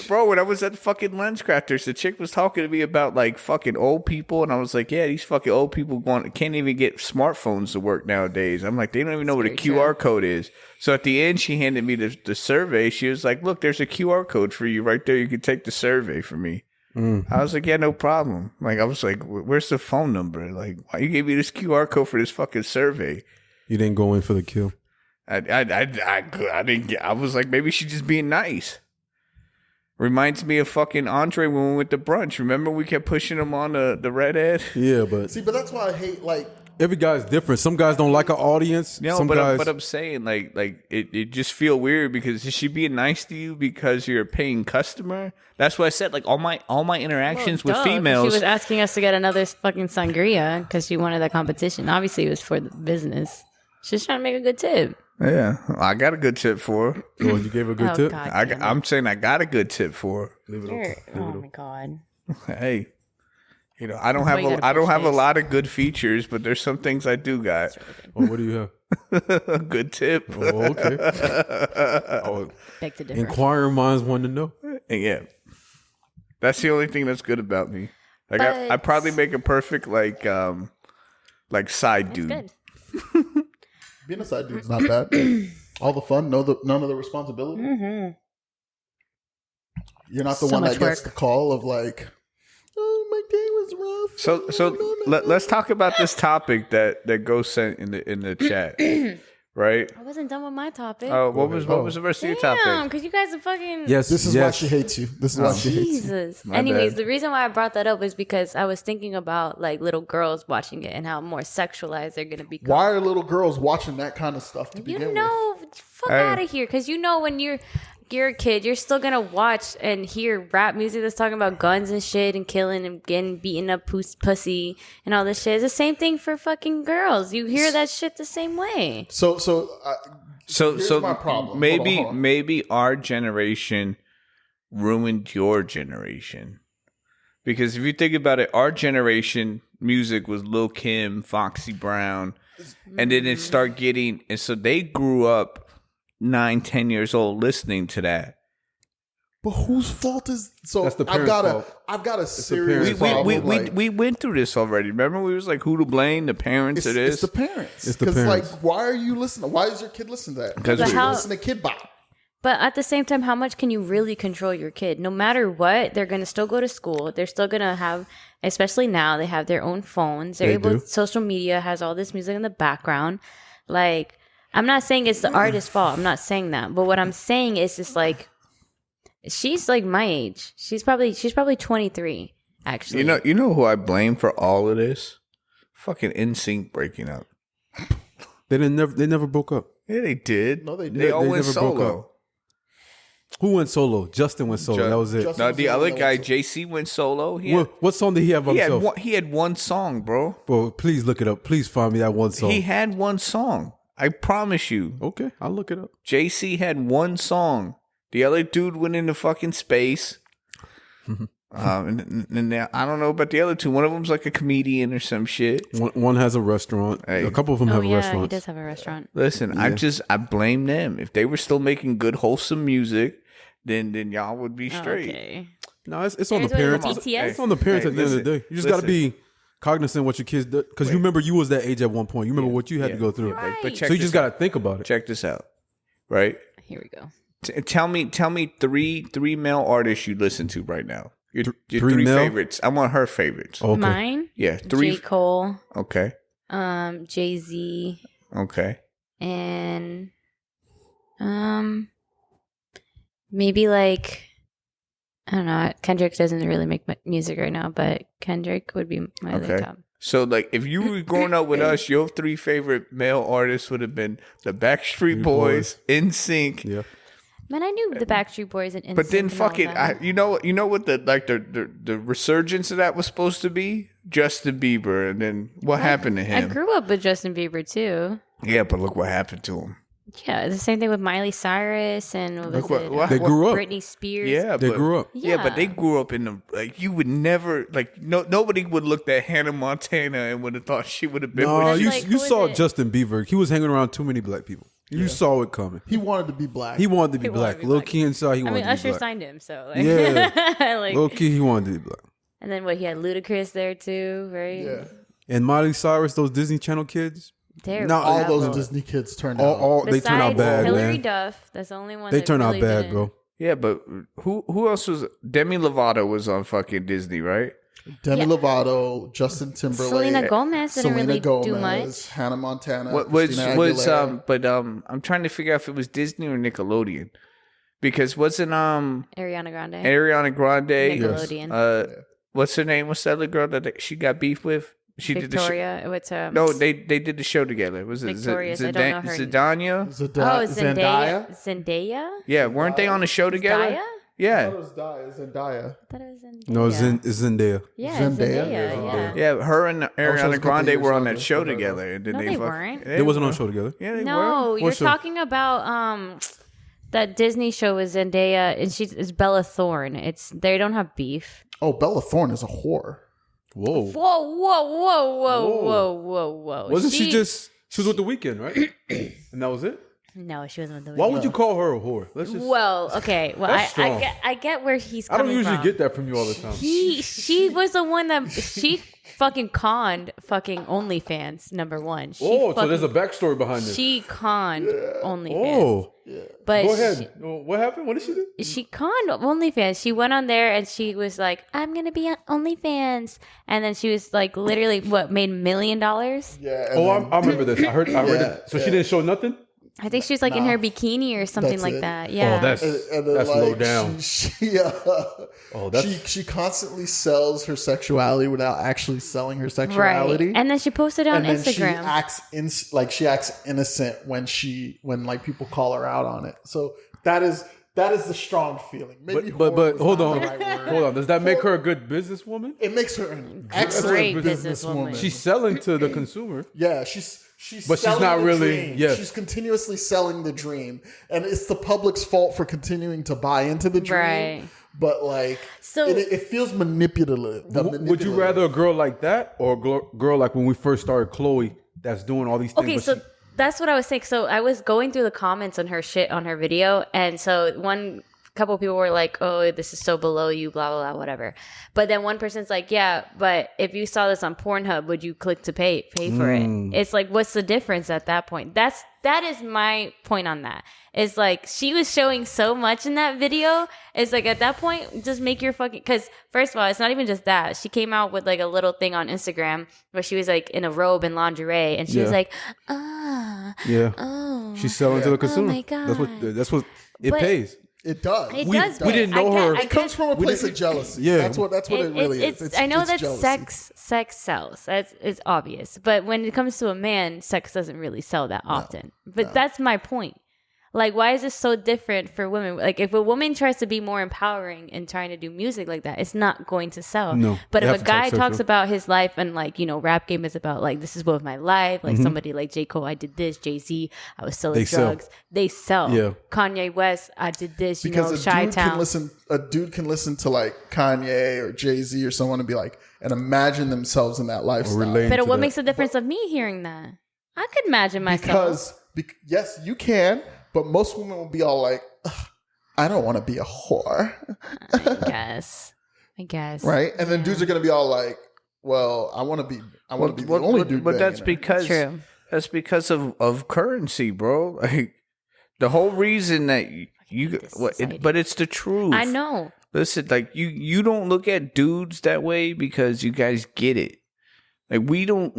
bro. When I was at the fucking LensCrafters, the chick was talking to me about like fucking old people, and I was like, yeah, these fucking old people can't even get smartphones to work nowadays. I'm like, they don't even know what a QR code is. So at the end, she handed me the survey. She was like, look, there's a QR code for you right there. You can take the survey for me. I was like, yeah, no problem. Like, I was like, where's the phone number? Like, why you gave me this QR code for this fucking survey? You didn't go in for the kill. I didn't get. I was like, maybe she's just being nice. Reminds me of fucking Andre when we went to brunch. Remember we kept pushing him on the redhead? Yeah, but See, but that's why I hate like. every guy's different. Some guys don't like an audience. No, Some but guys, but I'm saying like it just feel weird because is she being nice to you because you're a paying customer? That's what I said. Like all my interactions with females. She was asking us to get another fucking sangria because she wanted that competition. Obviously, it was for the business. She's trying to make a good tip. Yeah, I got a good tip for her. oh, you gave her a good tip. God, I'm saying I got a good tip for her. Leave it open. Oh my god. Hey, you know I don't Why have you got a I don't bitch have a face? lot of good features, but there's some things I do got. Oh, what do you have? A good tip. Oh, okay. Oh, Beg to differ. inquiring minds want to know. And yeah, that's the only thing that's good about me. Like I But- probably make a perfect like side That's dude. good. Being a side dude's not bad. All the fun, none of the responsibility. Mm-hmm. You're not the So one that much gets work. the call of like, "Oh, my day was rough." So let's talk about this topic that Ghost sent in the chat, right? I wasn't done with my topic. Oh, what was the rest of your Damn, topic? because you guys are fucking. Yes, This is yes. why she hates you. This is why she hates you. Jesus. My Anyways, bad. the reason why I brought that up is because I was thinking about like little girls watching it and how more sexualized they're gonna become. Why are little girls watching that kind of stuff to You begin with? know, fuck Hey. out of here. Because you know when you're a kid, you're still gonna watch and hear rap music that's talking about guns and shit and killing and getting beaten up pussy and all this shit. It's the same thing for fucking girls. You hear that shit the same way. So So Here's my problem. maybe Hold on. maybe our generation ruined your generation. Because if you think about it, our generation music was Lil Kim, Foxy Brown, and then it started getting, and so they grew up 9-10 years old listening to that. but whose fault is so? That's the I've parents' got fault. I've got a the serious parents' problem. We went through this already. Remember, we was like, who to blame? The parents of it's this? the parents. It's the Because like, parents. why are you listening? Why is your kid listening to that? 'Cause Because we- you How- listen to Kid Bop. But at the same time, how much can you really control your kid? No matter what, they're going to still go to school. They're still going to have, especially now, they have their own phones. They're They able, do. social media has all this music in the background. Like, I'm not saying it's the artist's fault. I'm not saying that. But what I'm saying is just like, she's like my age. She's probably 23, actually. You know who I blame for all of this? Fucking NSYNC breaking up. They never broke up. Yeah, they did. No, they did. They all They went never broke solo. up. Who went solo? Justin went solo. That was it. Justin- No, the other Someone guy, else. JC, went solo. He had, What song did he have by himself? he had one song, bro. Bro, please look it up. Please find me that one song. He had one song. I promise you. Okay, I'll look it up. JC had one song. The other dude went into fucking space. And I don't know about the other two. One of them's like a comedian or some shit. One has a restaurant. Hey. A couple of them Oh, have yeah, he restaurants. does have a restaurant. Listen, I blame them. If they were still making good, wholesome music, then y'all would be straight. Okay. No, it's on the Here's what parents. the TTS? It's on the parents Hey, at the end of the listen, day. You just got to listen. be cognizant of what your kids do. Because you remember you was that age at one point. You remember what you had to go through. Right. But check So you this just got to think about it. Check this out, right? Here we go. Tell me three male artists you listen to right now. Your three male? favorites. I want her favorites. Okay. Mine? Yeah, three. J. Cole, Okay. Jay-Z, Okay. and maybe like, I don't know. Kendrick doesn't really make music right now, but Kendrick would be my other top. So, like, if you were growing up with us, your three favorite male artists would have been the Backstreet Boys, NSYNC. Yeah. Man, I knew the Backstreet Boys and But then, NSYNC and fuck all it, that. you know what the resurgence of that was supposed to be? Justin Bieber, and then what happened to I him? grew up with Justin Bieber too. Yeah, but look what happened to him. Yeah, the same thing with Miley Cyrus and what was Look it? what- They grew up. Britney Spears. Yeah, They but, grew up. Yeah, but they grew up in the like. You would never like. Nobody would look at Hannah Montana and would have thought she would have been. No, what she- you Like, who you is saw it? Justin Bieber. He was hanging around too many black people. You saw it coming. He wanted to be black. He wanted to be He wanted black. to be Lil black. Key inside, he I wanted mean, to be Usher black. signed him, so like, Yeah. like, Lil Key, he wanted to be black. and then what? He had Ludacris there too, right? Yeah. And Miley Cyrus, those Disney Channel kids, They're No, All terrible. those Disney kids turned out. all they turn out Besides bad, Hillary man. Duff, that's the only one. They that turn out really bad, didn't. bro. Yeah, but who else was Demi Lovato was on fucking Disney, right? Demi Yeah. Lovato, Justin Timberlake, Selena Gomez didn't Selena really Gomez, do much. Hannah Montana. What was Christina Aguilera. I'm trying to figure out if it was Disney or Nickelodeon, because wasn't Ariana Grande, Ariana Grande Nickelodeon, what's her name? What's the other girl that she got beef with? She did the show. Victoria. What's No, they did the show together. Was it Victorious, I don't know her Zidania? Oh, Zendaya. Zendaya. Yeah, weren't they on the show together? Zendaya? Yeah, Zendaya. I thought it was Zendaya. No, it's Zendaya. Yeah, Zendaya? Zendaya. Yeah, Yeah. yeah. Her and she was a Ariana couple Grande years were on younger. that show Okay. together, and then No, they they fuck- weren't. They wasn't on a show together. Yeah, they No, were. you're What show? talking about that Disney show with Zendaya, and it's Bella Thorne. They don't have beef. Oh, Bella Thorne is a whore. Whoa. Whoa. Wasn't she was with The Weeknd, right? And that was it? No, she wasn't with the. Why would you call her a whore? Let's just. Well, okay. Well, That's strong. I get where he's I coming don't usually from. get that from you all the time. She was the one that she fucking conned fucking OnlyFans number 1. So there's a backstory behind this. She conned OnlyFans. Oh, But go ahead. What happened? What did she do? She conned OnlyFans. She went on there and she was like, "I'm gonna be on OnlyFans," and then she was like, literally, made $1 million? Yeah. Oh, I remember this. I heard Yeah, it. So she didn't show nothing? I think she was like in her bikini or something That's like it. that. Yeah. Oh, that's And then, low down. That's she constantly sells her sexuality without actually selling her right. sexuality. And then she posted it on And then Instagram. she acts innocent when like people call her out on it. So that is the strong feeling. Maybe but whore was hold not on. the right word. Hold on. Does that make her a good businesswoman? It makes her an Great excellent businesswoman. businesswoman. She's selling to the consumer. Yeah, she's But she's selling not the really- dream. yes. She's continuously selling the dream, and it's the public's fault for continuing to buy into the dream. Right. But like, So- it feels manipulative. Would you rather a girl like that or a girl like when we first started, Chloe, that's doing all these things? Okay, but so she- that's what I was saying. So I was going through the comments on her shit on her video, and so couple people were like, "Oh, this is so below you," blah blah blah, whatever. But then one person's like, "Yeah, but if you saw this on Pornhub, would you click to pay for it?" It's like, what's the difference at that point? That is my point on that. It's like she was showing so much in that video. It's like at that point, just make your fucking. Because first of all, it's not even just that. She came out with like a little thing on Instagram where she was like in a robe and lingerie, and she was Yeah. like, yeah, oh, she's selling to the consumer. my God. That's what it But- pays. It does. It We- does. we but didn't know I get- her. I It comes get- from a place of jealousy. Yeah. That's what it really is. I know that jealousy. sex sells. It's obvious. But when it comes to a man, sex doesn't really sell that often. But that's my point. Like, why is this so different for women? Like, if a woman tries to be more empowering and trying to do music like that, it's not going to sell. No, But they if have a to talk guy talks sexual. about his life and, like, you know, rap game is about, like, this is what my life, like somebody like J. Cole, I did this, Jay-Z, I was selling They sell. drugs. They sell. Yeah. Kanye West, I did this, you Because know, a dude Chi-Town. can listen to like Kanye or Jay-Z or someone and be like, and imagine themselves in that lifestyle. relate. But to what that. makes the difference of me hearing that? I could imagine myself. Yes, you can, but most women will be all like, "Ugh, I don't want to be a whore." I guess. Right? And then dudes are going to be all like, well, I want to be the only dude. But that's banging her. because True. that's because of currency, bro. Like the whole reason that but it's the truth. I know. Listen, like you don't look at dudes that way because you guys get it. Like we don't.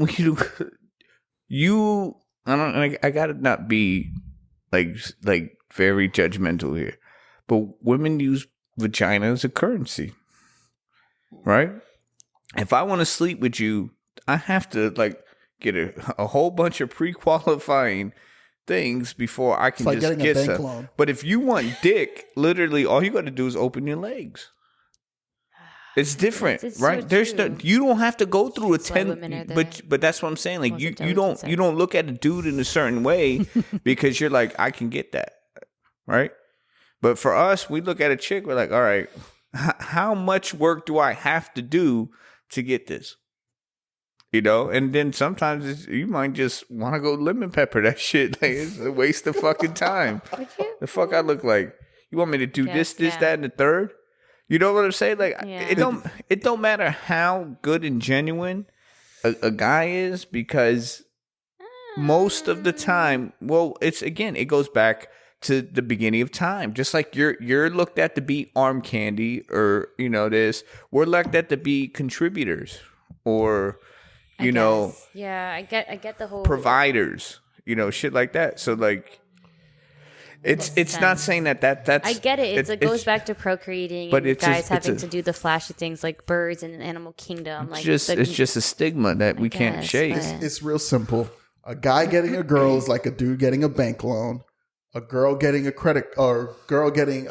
You, I don't. Like, I gotta not be like very judgmental here, but women use vagina as a currency, right? If I want to sleep with you, I have to like get a whole bunch of pre-qualifying things before I can just get some. But if you want dick, literally all you got to do is open your legs. It's different, it's right? So There's true. you don't have to go through That's why women are but that's what I'm saying. Like you don't sex. you don't look at a dude in a certain way because you're like, I can get that, right? But for us, we look at a chick, we're like, all right, how much work do I have to do to get this? You know, and then sometimes you might just want to go lemon pepper that shit. Like it's a waste of fucking time. The fuck I look like? You want me to do this, that, and the third? You know what I'm saying? Like it don't matter how good and genuine a guy is because most of the time, well, it goes back to the beginning of time. Just like you're looked at to be arm candy or we're looked at to be contributors or yeah, I get the whole providers, shit like that. So like it's not saying that's I get it. It goes back to procreating but and guys having to do the flashy things like birds in an animal kingdom. Like it's just a stigma that we can't shake. It's real simple. A guy getting a girl is like a dude getting a bank loan. A girl getting a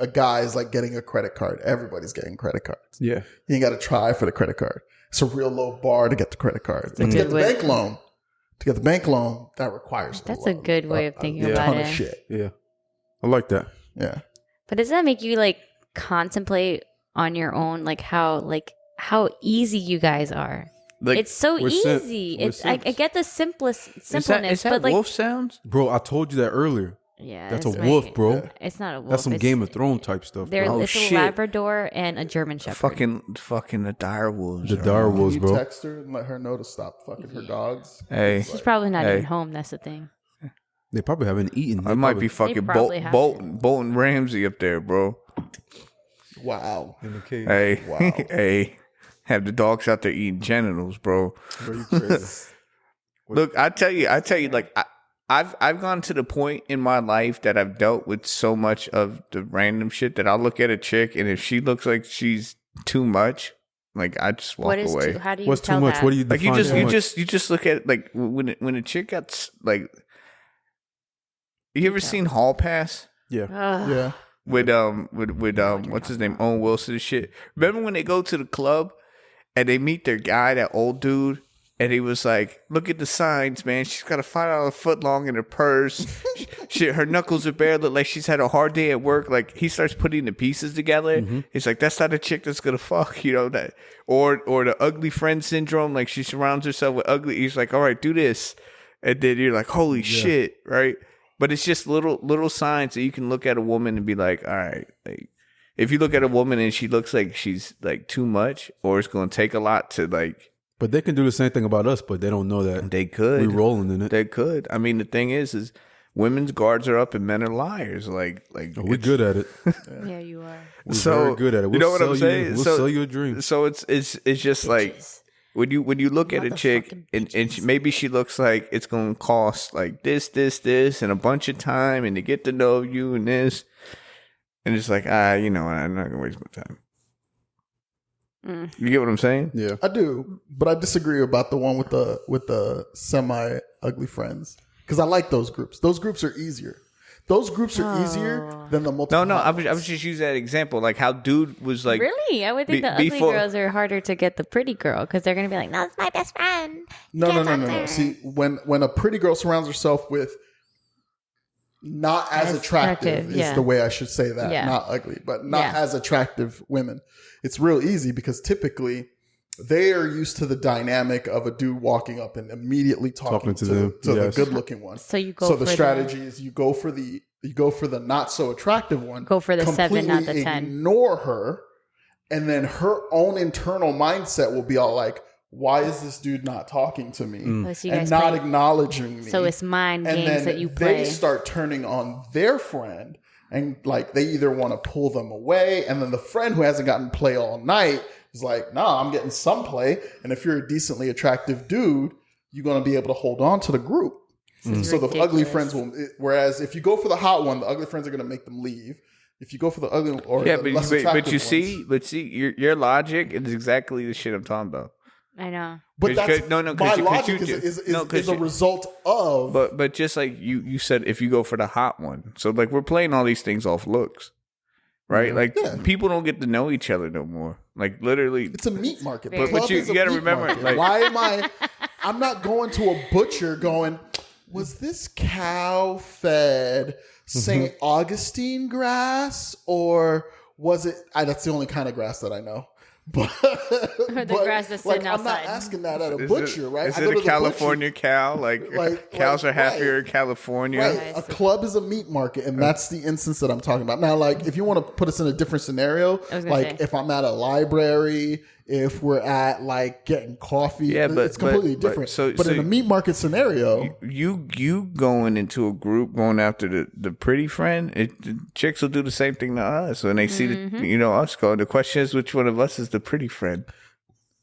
guy is like getting a credit card. Everybody's getting credit cards. Yeah. You ain't got to try for the credit card. It's a real low bar to get the credit card. To get the bank loan, that requires that's a good way of thinking about it. Of shit. Yeah. I like that. Yeah. But does that make you like contemplate on your own like how easy you guys are? Like, it's so easy. I get the simpleness. Is that but like wolf sounds? Bro, I told you that earlier. Yeah. That's a wolf, bro. Yeah. It's not a wolf. That's some Game of Thrones type stuff. It's a Labrador and a German Shepherd. Fucking the dire wolves. The dire wolves, bro. You text her and let her know to stop fucking her dogs. Hey. She's probably not even home. That's the thing. They probably haven't eaten. I might be fucking Bolton Ramsey up there, bro. Wow. In the cage. Hey. Wow. Hey. Have the dogs out there eating genitals, bro. Bro, you crazy. Look, I tell you, like I've gone to the point in my life that I've dealt with so much of the random shit that I'll look at a chick and if she looks like she's too much, like I just walk away. How do you What's tell too much? that? What do you like? define You just look at it, like when a chick gets like. You ever seen Hall Pass? Yeah. Yeah. With what's his name? Owen Wilson and shit. Remember when they go to the club and they meet their guy, that old dude, and he was like, "Look at the signs, man. She's got a $5 foot long in her purse. Her knuckles are bare. Look like she's had a hard day at work." Like he starts putting the pieces together. Mm-hmm. He's like, "That's not a chick that's gonna fuck," that, or the ugly friend syndrome. Like she surrounds herself with ugly. He's like, "All right, do this," and then you're like, "Holy shit!" Right? But it's just little signs that you can look at a woman and be like, all right, like if you look at a woman and she looks like she's like too much or it's going to take a lot to like. But they can do the same thing about us, but they don't know that. They could. We're rolling in it. They could. I mean, the thing is women's guards are up and men are liars. Like we're good at it. Yeah, you are. We're very good at it. You know what I'm saying? We'll sell you a dream. So it's just like. When you look at a chick and maybe she looks like it's going to cost like this, and a bunch of time and to get to know you and this. And it's like, I'm not going to waste my time. You get what I'm saying? Yeah. I do, but I disagree about the one with the semi-ugly friends. Because I like those groups. Those groups are easier. Those groups are easier than the multiple. No, I was just using that example, like how dude was like. Really, I would think the ugly girls are harder to get the pretty girl because they're gonna be like, "No, it's my best friend." No. See, when a pretty girl surrounds herself with not as attractive is the way I should say that. Yeah. Not ugly, but not as attractive women. It's real easy because typically they are used to the dynamic of a dude walking up and immediately talking to the good looking one. So you go. So the strategy is you go for the not so attractive one. Go for the 7, not the 10. Ignore her, and then her own internal mindset will be all like, "Why is this dude not talking to me and not acknowledging me?" So it's mind games that you play. They start turning on their friend, and like they either want to pull them away, and then the friend who hasn't gotten play all night is like, nah, I'm getting some play. And if you're a decently attractive dude, you're going to be able to hold on to the group. So the ugly friends will, whereas if you go for the hot one, the ugly friends are going to make them leave. If you go for the ugly or the less attractive but your logic is exactly the shit I'm talking about. I know, but that's my logic is a result of. But just like you said, if you go for the hot one, so like we're playing all these things off looks, right? Like people don't get to know each other no more. Like literally, it's a meat market. But you got to remember, like, why am I? I'm not going to a butcher going, was this cow fed St. Augustine grass, or was it? That's the only kind of grass that I know. But the grass that's sitting outside. I'm not asking that at a butcher, right? Is it a California cow? Like cows are happier in California. Right. A club is a meat market, and that's the instance that I'm talking about. Now, like, if you want to put us in a different scenario, like if I'm at a library, if we're at like getting coffee, it's completely different. But in a meat market scenario, you going into a group going after the pretty friend, the chicks will do the same thing to us when they see us going. The question is, which one of us is the pretty friend?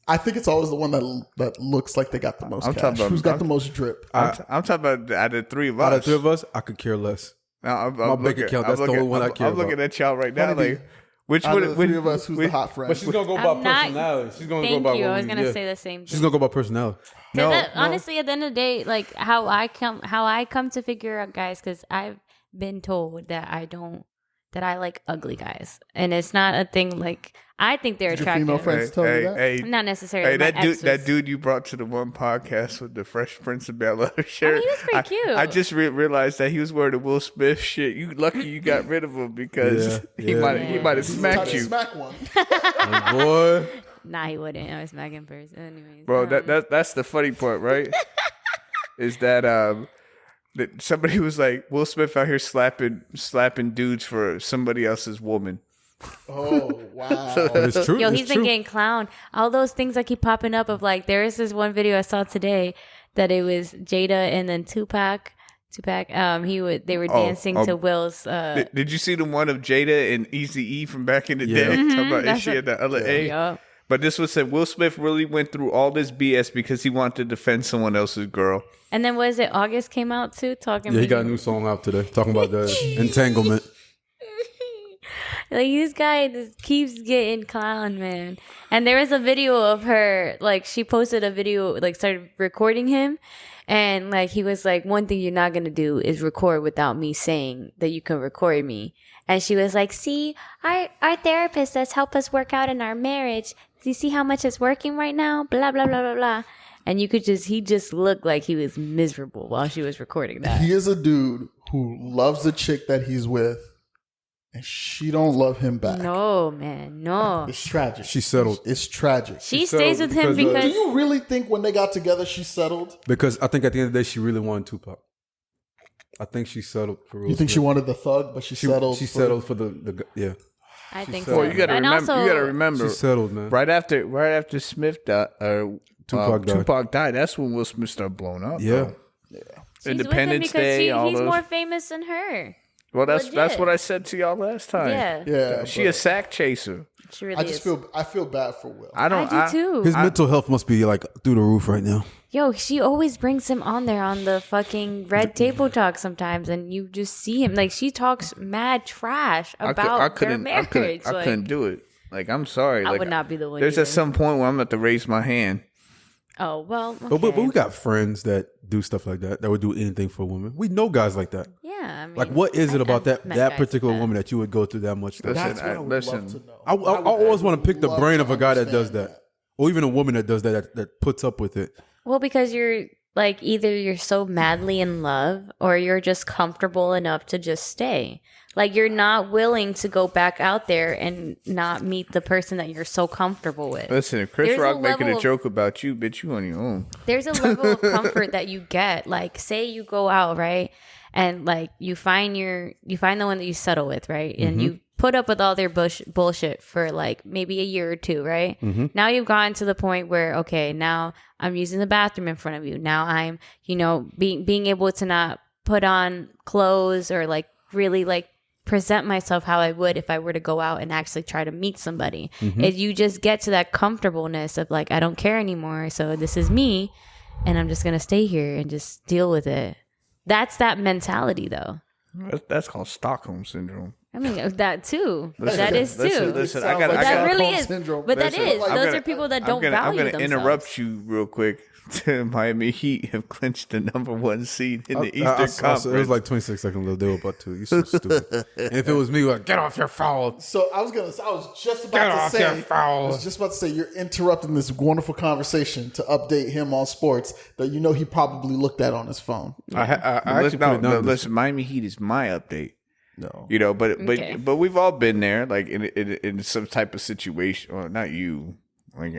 I think it's always the one that looks like they got the most cash. Who's got the most drip? I'm talking about out of the three of us. Out of the three of us, I could care less. My bank account, that's the only one I care about. I'm looking at y'all right now, like. Which one of the three of us who's the hot friend? But she's gonna go by personality. She's gonna go by. Thank you. I was gonna say the same thing. She's gonna go by personality. Honestly, at the end of the day, like how I come to figure out guys, because I've been told that I like ugly guys, and it's not a thing. Like I think they're attractive. Your female friends tell you that? Not necessarily. That dude you brought to the one podcast with the Fresh Prince of Bel-Air shirt. He was pretty cute. I just realized that he was wearing the Will Smith shit. You lucky you got rid of him because he might have smacked you. Smack one. Oh, boy. Nah, he wouldn't. I was smacking first. Anyways, bro, that's the funny part, right? Is that that somebody was like, Will Smith out here slapping dudes for somebody else's woman. Oh, wow. It's true. Yo, he's been getting clowned. All those things that keep popping up of like, there is this one video I saw today that it was Jada and then Tupac. They were dancing to Will's. Did you see the one of Jada and Eazy-E from back in the day? Talking about she had the other A. Yeah. But this was said Will Smith really went through all this BS because he wanted to defend someone else's girl. And then was it August came out too? He got a new song out today talking about the entanglement. Like this guy just keeps getting clowned, man. And there was a video of her, like she posted a video, like started recording him, and like he was like, one thing you're not gonna do is record without me saying that you can record me. And she was like, see, our therapist has helped us work out in our marriage. Do you see how much it's working right now? Blah blah blah blah blah. And he just looked like he was miserable while she was recording that. He is a dude who loves the chick that he's with. And she don't love him back. No, man, no. It's tragic. She settled. It's tragic. She stays with him because... Do you really think when they got together she settled? Because I think at the end of the day she really wanted Tupac. I think she settled for real. You think she wanted the thug, but she settled? She settled for the yeah. I think so. Well, you gotta remember. She settled, man. Right after Smith died, Tupac died. That's when Will Smith started blowing up. Yeah. Independence Day. He's more famous than her. Well, that's what I said to y'all last time. Yeah. She a sack chaser. She really is. I feel bad for Will. I do too. His mental health must be like through the roof right now. Yo, she always brings him on there on the fucking Red Table Talk sometimes, and you just see him like she talks mad trash about their marriage. I couldn't do it. Like, I'm sorry. I like, would not be the one. There's at some point where I'm going to have to raise my hand. Oh, well, okay. But we got friends that do stuff like that would do anything for a woman. We know guys like that. Yeah, I mean, like, what is it about that particular woman that you would go through that much stuff? That's what I would love to know. I always want to pick the brain of a guy that does that. Or even a woman that does that puts up with it. Well, because you're like, either you're so madly in love or you're just comfortable enough to just stay. Like, you're not willing to go back out there and not meet the person that you're so comfortable with. Listen, if Chris Rock making a joke about you, bitch, you on your own. There's a level of comfort that you get. Like, say you go out, right? And like you find the one that you settle with, right? And you put up with all their bullshit for like maybe a year or two, right? Now you've gotten to the point where, okay, now I'm using the bathroom in front of you. Now I'm, being able to not put on clothes or like really like present myself how I would if I were to go out and actually try to meet somebody. If you just get to that comfortableness of like, I don't care anymore, so this is me, and I'm just gonna stay here and just deal with it. That's that mentality, though. That's called Stockholm syndrome. I mean, that too. That is too. Listen, that really is. Syndrome. But that is. Those are people that don't value themselves. I'm going to interrupt you real quick. The Miami Heat have clinched the #1 seed in the Eastern Conference. It was like 26 seconds. They were about to. You're so stupid. And if it was me, like, get off your foul. So I was just about to say, you're interrupting this wonderful conversation to update him on sports that you know he probably looked at on his phone. Listen, Miami Heat is my update. No, you know, but we've all been there, like in some type of situation. Well, not you. Like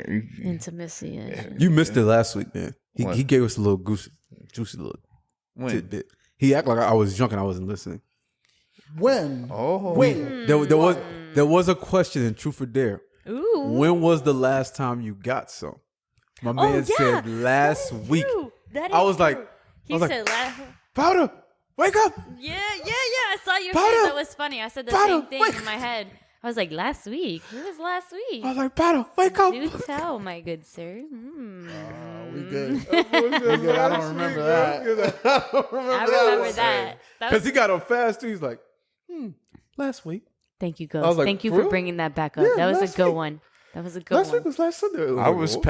intimacy. You missed it last week, man. He gave us a little juicy little tidbit. He acted like I was drunk and I wasn't listening. When? Oh, wait. There was a question in Truth or Dare. Ooh. When was the last time you got some? My man said last week. I was like, said last. Powder, wake up. Yeah. I saw your Powder, face. That was funny. I said the same thing in my head. I was like, last week? Who was last week? I was like, Powder, wake up. Do tell, my good sir. We good. I don't remember that. I remember that. Because he got on fast, too. He's like, last week. Thank you, Ghost. Like, thank you for bringing that back up. Yeah, that was a good one. That was a good one. Last week was last Sunday.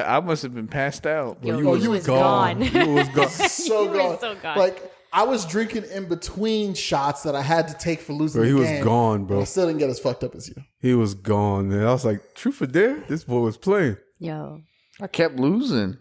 I must have been passed out. Yo, you was gone. You was gone. So gone. Like, I was drinking in between shots that I had to take for losing the game. He was gone, bro. I still didn't get as fucked up as you. He was gone, man. I was like, Truth or Dare? This boy was playing. Yo. I kept losing.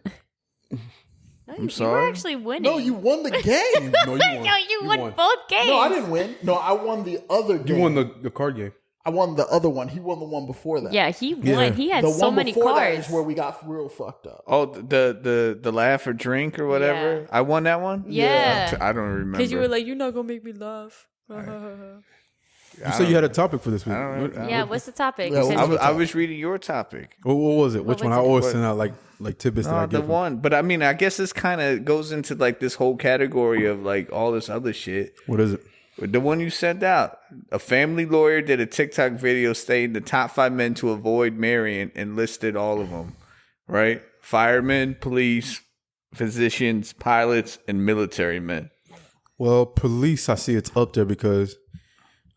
I'm sorry. You were actually winning. No, you won the game. No, you won. No, you won both games. No, I didn't win. No, I won the other game. You won the card game. I won the other one. He won the one before that. Yeah, he won. Yeah. He had The so one many before that cards. is where we got real fucked up. Oh, the laugh or drink or whatever. Yeah. I won that one. Yeah. I don't remember. Because you were like, you're not gonna make me laugh. You said you had a topic for this week. Yeah, what's the topic? Yeah, I was reading your topic. What was it? Which What one? was I it? always send out like tidbits that I The give him. one, but I mean, I guess this kind of goes into like this whole category of like all this other shit. What is it? The one you sent out, a family lawyer did a TikTok video stating the top 5 men to avoid marrying and listed all of them, right? Firemen, police, physicians, pilots, and military men. Well, police, I see it's up there because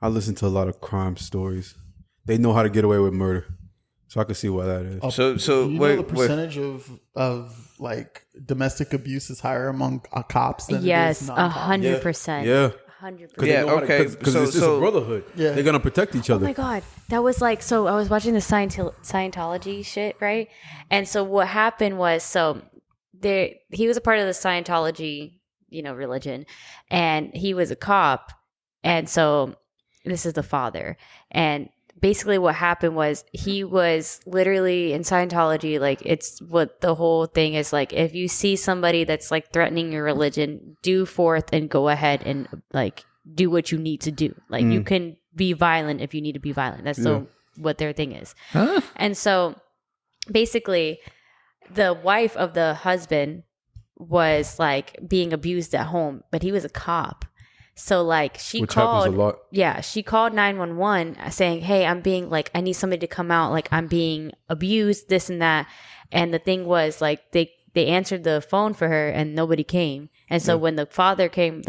I listen to a lot of crime stories. They know how to get away with murder. So I can see why that is. So Do you know the percentage of like domestic abuse is higher among cops than Yes, it is non-cops? 100%. Yeah. 100%. Yeah, okay. Because So- it's so- a brotherhood. Yeah. They're going to protect each Oh other. my God. That was like, so I was watching the Scientology shit, right? And so what happened was, he was a part of the Scientology, religion, and he was a cop. And so this is the father. And basically what happened was he was literally in Scientology, like it's what the whole thing is like, if you see somebody that's like threatening your religion, do forth and go ahead and like do what you need to do. Like you can be violent if you need to be violent. That's what their thing is. Huh? And so basically the wife of the husband was like being abused at home, but he was a cop. So like she Which called, happens a lot. yeah, she called 911 saying, hey, I'm being like, I need somebody to come out. Like I'm being abused, this and that. And the thing was like, they answered the phone for her and nobody came. And so when the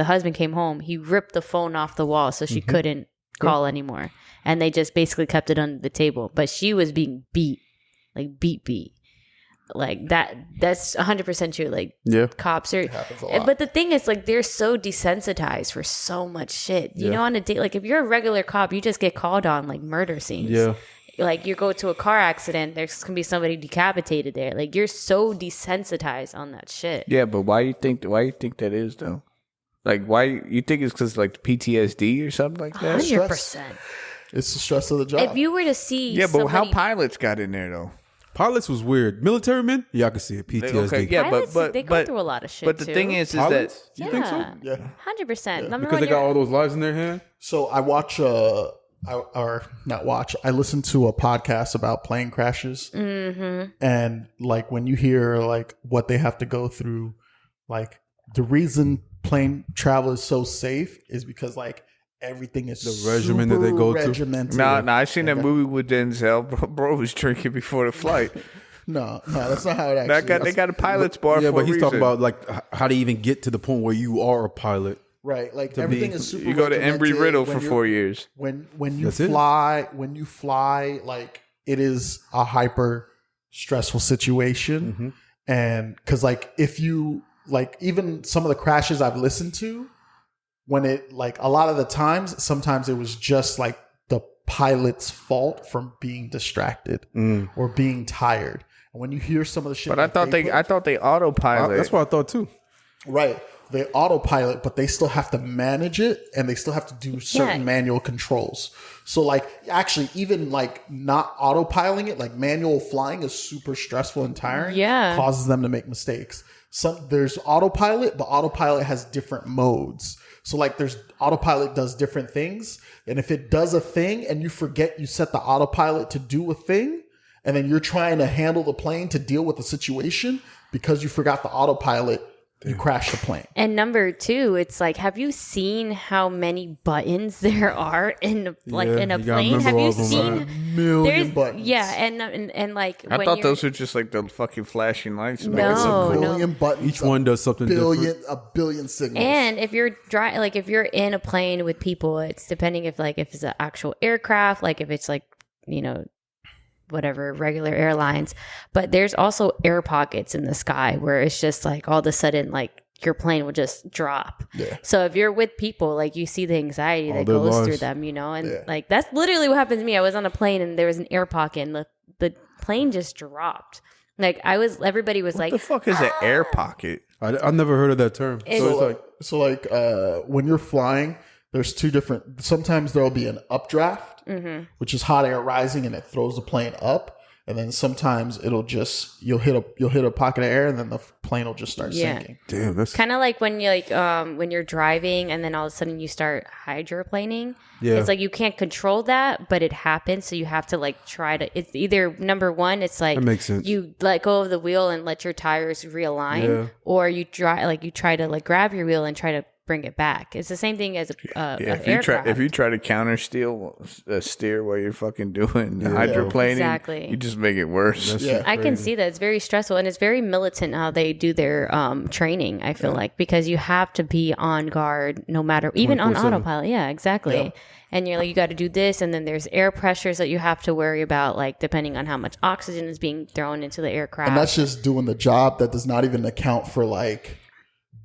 husband came home, he ripped the phone off the wall so she couldn't call anymore. And they just basically kept it under the table. But she was being beat, like beat. Like that's 100% true. Like cops are, happens a lot. but the thing is like they're so desensitized for so much shit. You know, on a day, like if you're a regular cop, you just get called on like murder scenes. Yeah. Like you go to a car accident, there's gonna be somebody decapitated there. Like you're so desensitized on that shit. Yeah, but why you think that is though? Like why you think it's because like PTSD or something like that? 100%. It's the stress of the job. If you were to see, Yeah, but how somebody- pilots got in there though? Pilots was weird. Military men, yeah, I can see it. PTSD. Okay, yeah, Pilots, but they go through a lot of shit. But the too. thing is Pilots? that You think so? Yeah. 100%. Number Because one, they got all those lives in their hand. So I watch I listen to a podcast about plane crashes. And like when you hear like what they have to go through, like the reason plane travel is so safe is because like everything is the regimen that they go regimented. to. Nah, I seen that movie with Denzel. Bro was drinking before the flight. No, that's not how it actually. They got a pilot's bar. Yeah, for but a he's talking reason. about like how to even get to the point where you are a pilot. Right, like everything is super. You go to Embry-Riddle for 4 years. When you fly, like it is a hyper stressful situation, and because like if you like even some of the crashes I've listened to, when it like a lot of the times, sometimes it was just like the pilot's fault from being distracted or being tired. And when you hear some of the shit, But I thought they autopilot. That's what I thought too. right. They autopilot, but they still have to manage it and they still have to do certain manual controls. So like actually even like not autopiloting it, like manual flying is super stressful and tiring. Yeah. Causes them to make mistakes. There's autopilot, but autopilot has different modes. So like there's autopilot does different things. And if it does a thing and you forget you set the autopilot to do a thing, and then you're trying to handle the plane to deal with the situation because you forgot the autopilot, you crash the plane. And number two, it's like, have you seen how many buttons there are in a plane? Have you seen million buttons? Yeah, and like I thought those were just like the fucking flashing lights. No, a billion buttons. Each one does something different. A billion signals. And if you're if you're in a plane with people, it's depending if it's an actual aircraft, like if it's like, whatever, regular airlines. But there's also air pockets in the sky where it's just like all of a sudden, like your plane will just drop. Yeah. So if you're with people, like you see the anxiety that goes through them, and like that's literally what happened to me. I was on a plane and there was an air pocket and the plane just dropped. Like everybody was like, "What the fuck is an air pocket?" I've never heard of that term. When you're flying, there's two different. Sometimes there'll be an updraft, which is hot air rising and it throws the plane up, and then sometimes you'll hit a pocket of air and then the plane will just start sinking. Damn, that's kind of like when you when you're driving and then all of a sudden you start hydroplaning. Yeah, it's like you can't control that, but it happens. So you have to like try to. It's either number one, it's like that makes sense. You let go of the wheel and let your tires realign, or you try to like grab your wheel and try to bring it back. It's the same thing as if you try to counter steer while you're fucking doing hydroplaning, exactly. You just make it worse. I can see that. It's very stressful and it's very militant how they do their training, I feel like, because you have to be on guard no matter, even on autopilot. Yeah, exactly. Yeah. And you're like, you got to do this, and then there's air pressures that you have to worry about, like depending on how much oxygen is being thrown into the aircraft. And that's just doing the job. That does not even account for like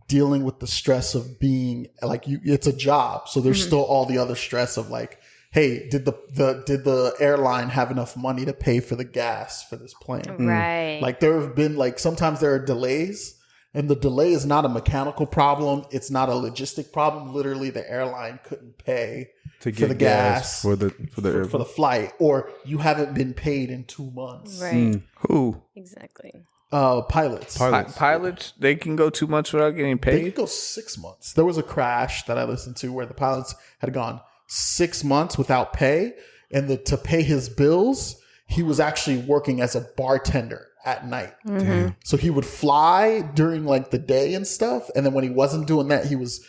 dealing with the stress of being like it's a job. So there's still all the other stress of like, hey, did the airline have enough money to pay for the gas for this plane? Right. Like there have been like sometimes there are delays, and the delay is not a mechanical problem. It's not a logistic problem. Literally, the airline couldn't pay to get for the gas for the flight, or you haven't been paid in 2 months. Right. Who? Exactly. Pilots. Pilots, they can go 2 months without getting paid? They can go 6 months. There was a crash that I listened to where the pilots had gone 6 months without pay, and to pay his bills, he was actually working as a bartender at night. Mm-hmm. So he would fly during like the day and stuff, and then when he wasn't doing that, he was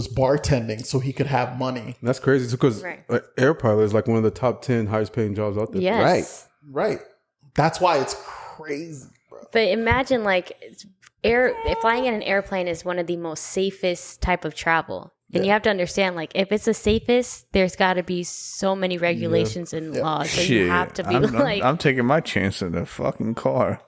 bartending so he could have money. That's crazy because air pilot is like one of the top 10 highest paying jobs out there. Yes. Right. That's why it's crazy. But imagine like flying in an airplane is one of the most safest type of travel. And you have to understand, like, if it's the safest, there's got to be so many regulations and laws. So you have to be I'm taking my chance in the fucking car.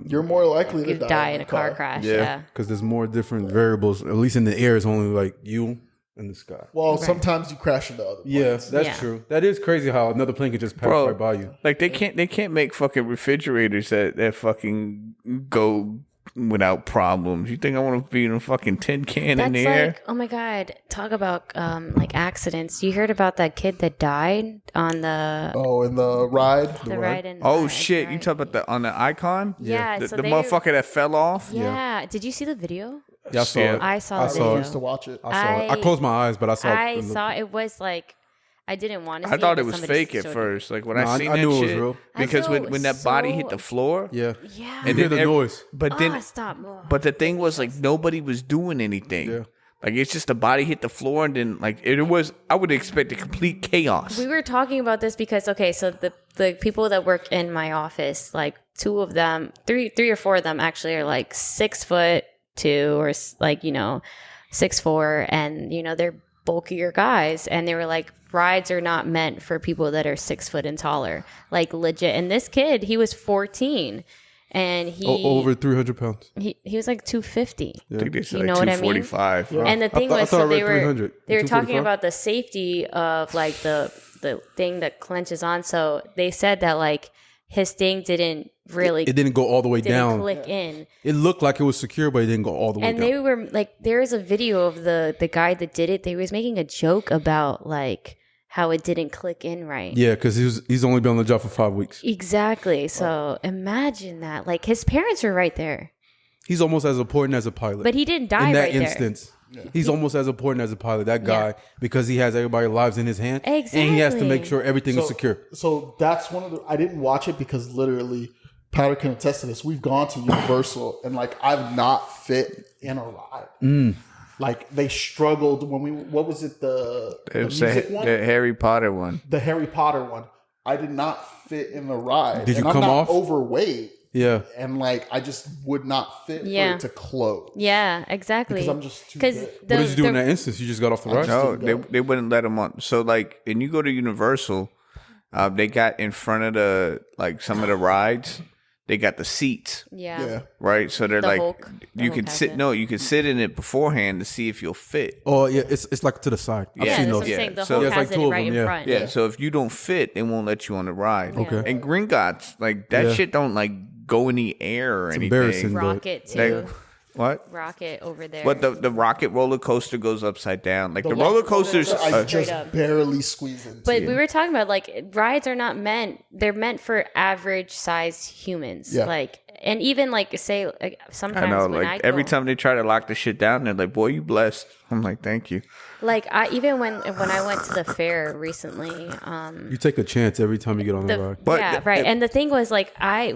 You're more likely to die in a car crash. Yeah. Because there's more different variables. At least in the air, it's only like you and the sky. Well, sometimes you crash into other planes. Yeah, that's true. That is crazy how another plane could just pass right by you. Like, they can't make fucking refrigerators that fucking go without problems. You think I want to be in a fucking tin can in the air? Oh my god! Talk about like accidents. You heard about that kid that died on the in the ride. Shit! Right. You talk about on the Icon? Yeah, the motherfucker that fell off. Yeah. Did you see the video? Yeah, I saw it. I saw the video. I used to watch it. I saw it. I closed my eyes, but I saw it. I saw it was like. I didn't want to see it. I thought it was fake at first. Like when I seen that knew shit. It was real. Because when that body hit the floor. Yeah. Yeah. And hear the noise. But then stop. But the thing was like nobody was doing anything. Yeah. Like, it's just the body hit the floor, and then, like, I would expect a complete chaos. We were talking about this because, okay, so the people that work in my office, like, 2 of them, three or 4 of them actually are, like, 6'2", or, like, 6'4", and, they're bulkier guys. And they were like, rides are not meant for people that are 6 foot and taller. Like, legit. And this kid, he was 14. And he over 300 pounds. He was like 250. I think they said You know like what I mean? 245. Yeah. And the thing was, so they were 245? talking about the safety of like the thing that clenches on. So they said that like his thing didn't really, it didn't go all the way down. Click in. It looked like it was secure, but it didn't go all the way down. And they were like, there is a video of the guy that did it. They was making a joke about like how it didn't click in right. Yeah, because he's only been on the job for 5 weeks. Exactly. So imagine that. Like, his parents were right there. He's almost as important as a pilot. But he didn't die in that right instance. There. Yeah. He's almost as important as a pilot. That guy, because he has everybody's lives in his hand. Exactly. And he has to make sure everything is secure. So that's one of the... I didn't watch it because literally, Powder can attest to this. We've gone to Universal and like I've not fit in a ride. Like, they struggled when we... What was it? The music one? The Harry Potter one. The Harry Potter one. I did not fit in the ride. Did you and come I'm not off? Overweight. Yeah. And, like, I just would not fit for it to close. Yeah, exactly. Because I'm just too big. What did you do in that instance? You just got off the ride? No, they wouldn't let them on. So, like, when you go to Universal, they got in front of some of the rides, they got the seats. Yeah. Right? So they're Hulk. You can sit in it beforehand to see if you'll fit. Oh, yeah. It's like to the side. I've Yeah, seen that's those. what I'm saying. The So- Hulk Yeah, it's has like it 2 of right them, in yeah. front. Yeah, so if you don't fit, they won't let you on the ride. Okay. And Gringotts, like, that shit don't, like, go in the air or anything. embarrassing. Rocket, too. Like, what? Rocket over there. But the rocket roller coaster goes upside down. Like, the roller roller coasters... I just Straight up. barely squeeze into. But we were talking about, like, rides are not meant... They're meant for average-sized humans. Yeah. Like, and even, like, say, like, sometimes I know, when like, I every go- time they try to lock the shit down, they're like, boy, you blessed. I'm like, thank you. Like, even when I went to the fair recently... You take a chance every time you get on the ride. But- yeah, right. And the thing was, like,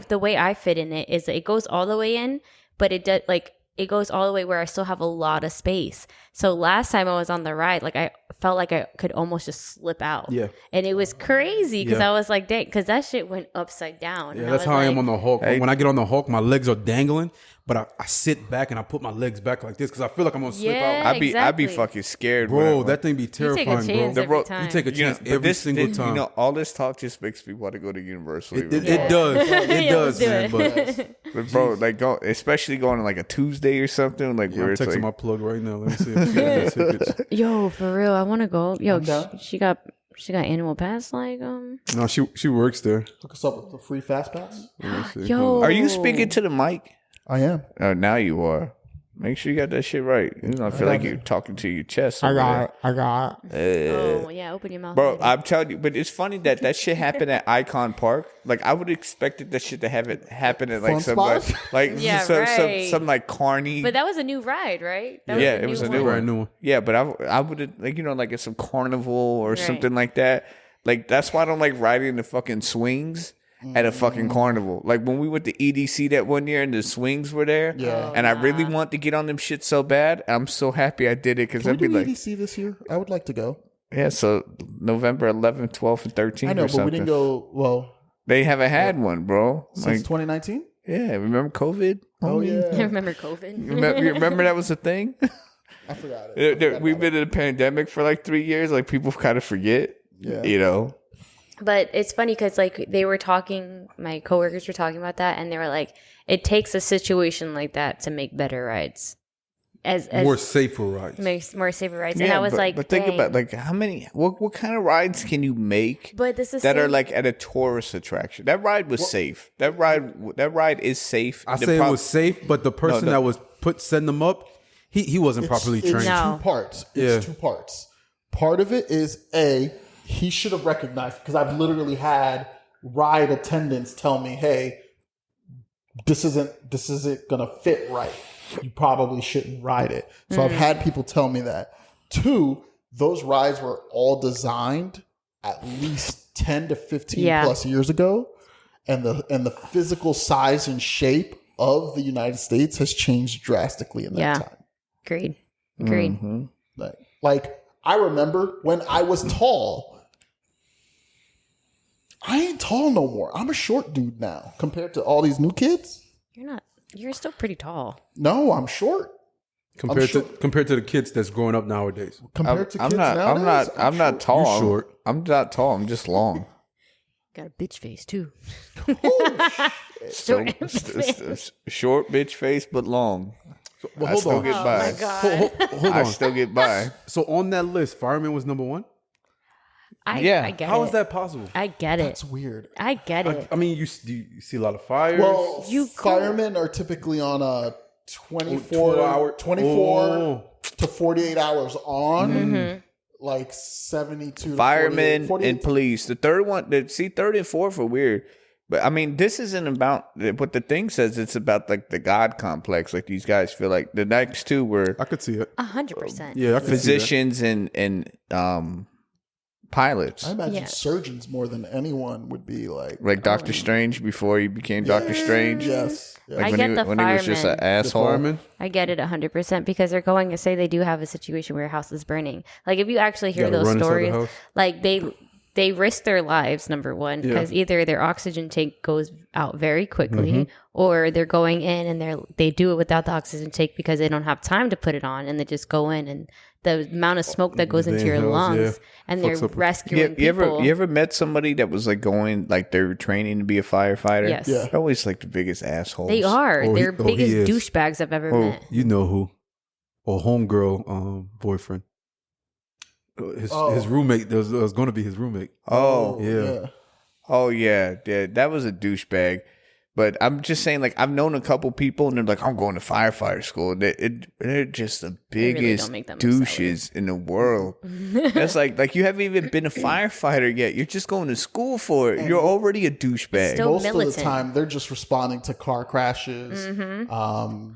the way I fit in it is that it goes all the way in, but it does, like, it goes all the way where I still have a lot of space. So last time I was on the ride, like, I felt like I could almost just slip out. Yeah. And it was crazy because Yeah. I was like, dang, because that shit went upside down. Yeah, And that's was how I am like- on the Hulk. Hey. When I get on the Hulk, my legs are dangling, but I sit back and I put my legs back like this because I feel like I'm gonna slip Yeah. out. I'd be exactly. fucking scared. Bro, when I- that thing be You take terrifying, a chance bro. every time. You take a chance but every single time. all this talk just makes me want to go to Universal. It even more. does. It Yeah, does, let's do man. it. But But bro, like especially going on like a Tuesday or something, like where I'm it's texting like, my plug right now. Let me see if she has tickets. Yo, for real, I want to go. Yo, I'm down. she got annual pass, like No, she works there. Hook us up with the free fast pass. Let me see. Yo, are you speaking to the mic? I am. Oh, now you are. Make sure you got that shit right. You know, I feel like you're talking to your chest. I got it. Oh yeah, open your mouth, Bro, baby. I'm telling you, but it's funny that shit happened at Icon Park. Like, I would have expected that shit to have it happen at like Fun some spot? like Yeah, some right. like carny. But that was a new ride, right? That Yeah, it was a new one. one. Brand new one. Yeah, but I would have like like at some carnival or Right. something like that. Like, that's why I don't like riding the fucking swings at a fucking carnival. Like when we went to EDC that one year and the swings were there. Yeah. And I really want to get on them shit so bad. I'm so happy I did it because Can we I'd be do like, EDC this year? I would like to go. yeah. So November 11th, 12th, and 13th. I know, or but something. we didn't go, well, They haven't had one, bro. since Like, 2019? yeah, remember COVID? Oh, homie? I yeah. remember COVID. You remember that was a thing? I forgot it. We've been in a pandemic for like 3 years. Like, people kind of forget. Yeah. You know? But it's funny because like they were talking, my coworkers were talking about that, and they were like, it takes a situation like that to make better rides, as More safer rides. makes more safer rides. And I was like, but think dang. about like how many, what kind of rides can you make But this is that are like at a tourist attraction? That ride was safe. That ride is safe. I The say it prob- was safe, but the person no. that was setting them up, he wasn't properly It's trained. No. two parts. Yeah. It's two parts. Part of it is he should have recognized, because I've literally had ride attendants tell me, "Hey, this isn't gonna fit right. You probably shouldn't ride it." So I've had people tell me that. 2, those rides were all designed at least 10 to 15 Yeah. plus years ago, and the physical size and shape of the United States has changed drastically in that Yeah. time. Agreed. Agreed. Mm-hmm. Like I remember when I was tall. I ain't tall no more. I'm a short dude now compared to all these new kids. You're not. You're still pretty tall. No, I'm short. Compared to the kids that's growing up nowadays. Compared to kids nowadays, I'm not tall. You're short. I'm not tall. I'm just long. Got a bitch face too. Short bitch face, but long. Well, I hold still on. get by. Oh my god. Hold I on. still get by. So on that list, fireman was number one. I get it. How is that possible? I get it. That's weird. I get it. I mean, you see a lot of fires. Well, firemen are typically on a 24 to 48 hours on, like 72 to Firemen 48 and police. The third one, third and fourth are weird. But I mean, this isn't about what the thing says. It's about like the God complex. Like these guys feel like the next two were I could see it. 100%. Yeah, I could physicians and pilots. I imagine surgeons more than anyone would be like Doctor Strange before he became Doctor Strange. Yes. Like I when get he, the when he was just an firemen. asshole. Fireman. I get it 100% because they're going to say they do have a situation where a house is burning. Like if you actually hear Gotta those run inside the stories, house. like they risk their lives, number one, because either their oxygen tank goes out very quickly or they're going in and they do it without the oxygen tank because they don't have time to put it on and they just go in and the amount of smoke that goes into your lungs and they're rescuing people. You ever met somebody that was like going, like they were training to be a firefighter? Yes. Yeah. They're always like the biggest assholes. They are. Oh, They're he biggest is. douchebags I've ever met. You know who? Or homegirl boyfriend. His roommate. There was going to be his roommate. Oh, Yeah. Oh, yeah. That was a douchebag. But I'm just saying, like, I've known a couple people, and they're like, I'm going to firefighter school. They're just the biggest make them douches in the world. It's like you haven't even been a firefighter yet. You're just going to school for it. You're already a douchebag. Still most of militant. the time they're just responding to car crashes,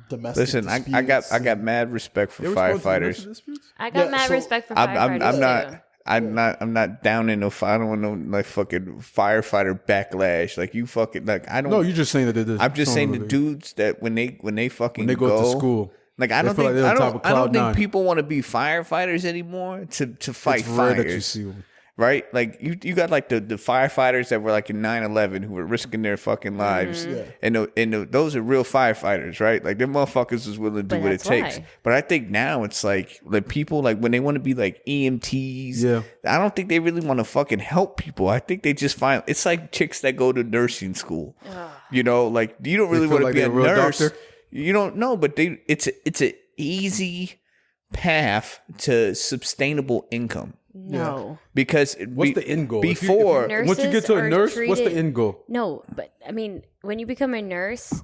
domestic Listen, I got mad respect for They respond to firefighters. domestic disputes? I got Yeah, mad so respect for I'm firefighters too. I'm not down in no. I don't want no like fucking firefighter backlash. Like you fucking like I don't. No, you're just saying that they did. I'm just saying the dudes that when they fucking when they go to school. Like I they don't feel think like they're on top of I don't cloud think nine. people want to be firefighters anymore to fight It's rare fires. that you see one. Right? Like you got like the firefighters that were like in 9/11 who were risking their fucking lives. And those are real firefighters, right? Like them motherfuckers is willing to do But what it that's takes. why. But I think now it's like people like when they want to be like EMTs, Yeah. I don't think they really want to fucking help people. I think they just find it's like chicks that go to nursing school. You know, like you don't really feel want to like be a they're a real nurse. doctor? You don't know, but it's an easy path to sustainable income. No. Because What's the end goal? Before Nurses Once you get to a are nurse, what's the treated- end goal? No, but I mean, when you become a nurse,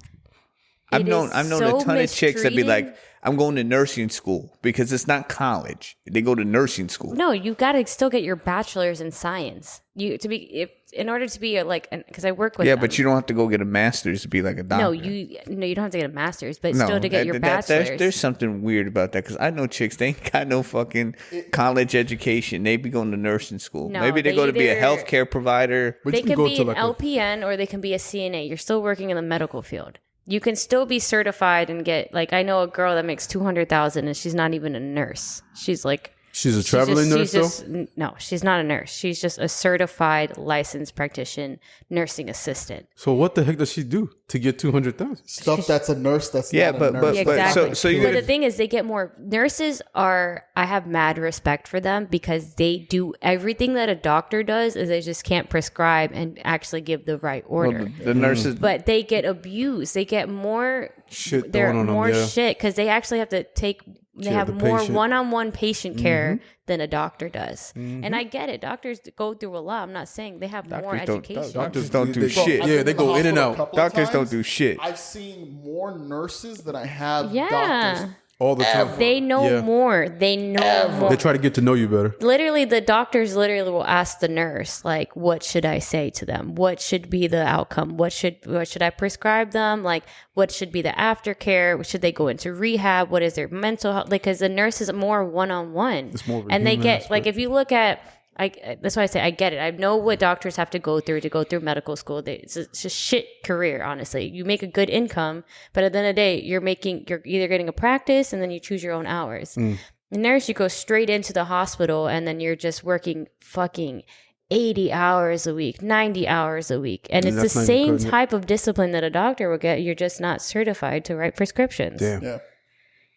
I've known so a ton of chicks that be like, mistreated. I'm going to nursing school because it's not college. They go to nursing school. No, you got to still get your bachelor's in science. In order to be because I work with Yeah, them. but you don't have to go get a master's to be like a doctor. No, you don't have to get a master's, but still to get your bachelor's. There's something weird about that because I know chicks, they ain't got no fucking college education. They be going to nursing school. No, Maybe they they go to be a either- healthcare provider. But They you can go be to an like LPN or they can be a CNA. You're still working in the medical field. You can still be certified and get like I know a girl that makes $200,000 and she's not even a nurse. She's like she's a traveling nurse though. No, she's not a nurse. She's just a certified licensed practitioner nursing assistant. So what the heck does she do to get 200,000? stuff that's a nurse that's Yeah, not but- a nurse. but- Exactly. so you're but gonna- the thing is, they get more. Nurses are. I have mad respect for them because they do everything that a doctor does. Is they just can't prescribe and actually give the right order. The nurses, But they get abused. They get more Shit They're thrown on them, more yeah. shit because they actually have to take. They Yeah, have the more patient. one-on-one patient care than a doctor does. And I get it. Doctors go through a lot. I'm not saying they have more education. doctors don't do They- shit. I've Yeah, been they in the go in and hospital a out. couple of Doctors don't times. do shit. I've seen more nurses than I have Yeah. doctors. All the time. They know Yeah. more. They know more. They try to get to know you better. Literally, the doctors literally will ask the nurse, like, what should I say to them? What should be the outcome? What should I prescribe them? Like, what should be the aftercare? Should they go into rehab? What is their mental health? Like, because the nurse is more one-on-one. It's more of a and they human get, aspect. like, if you look at That's why I say I get it. I know what doctors have to go through medical school. It's a shit career, honestly. You make a good income, but at the end of the day, you're either getting a practice and then you choose your own hours. The nurse, you go straight into the hospital and then you're just working fucking 80 hours a week, 90 hours a week. And it's the same type of discipline that a doctor will get. You're just not certified to write prescriptions. Damn. Yeah.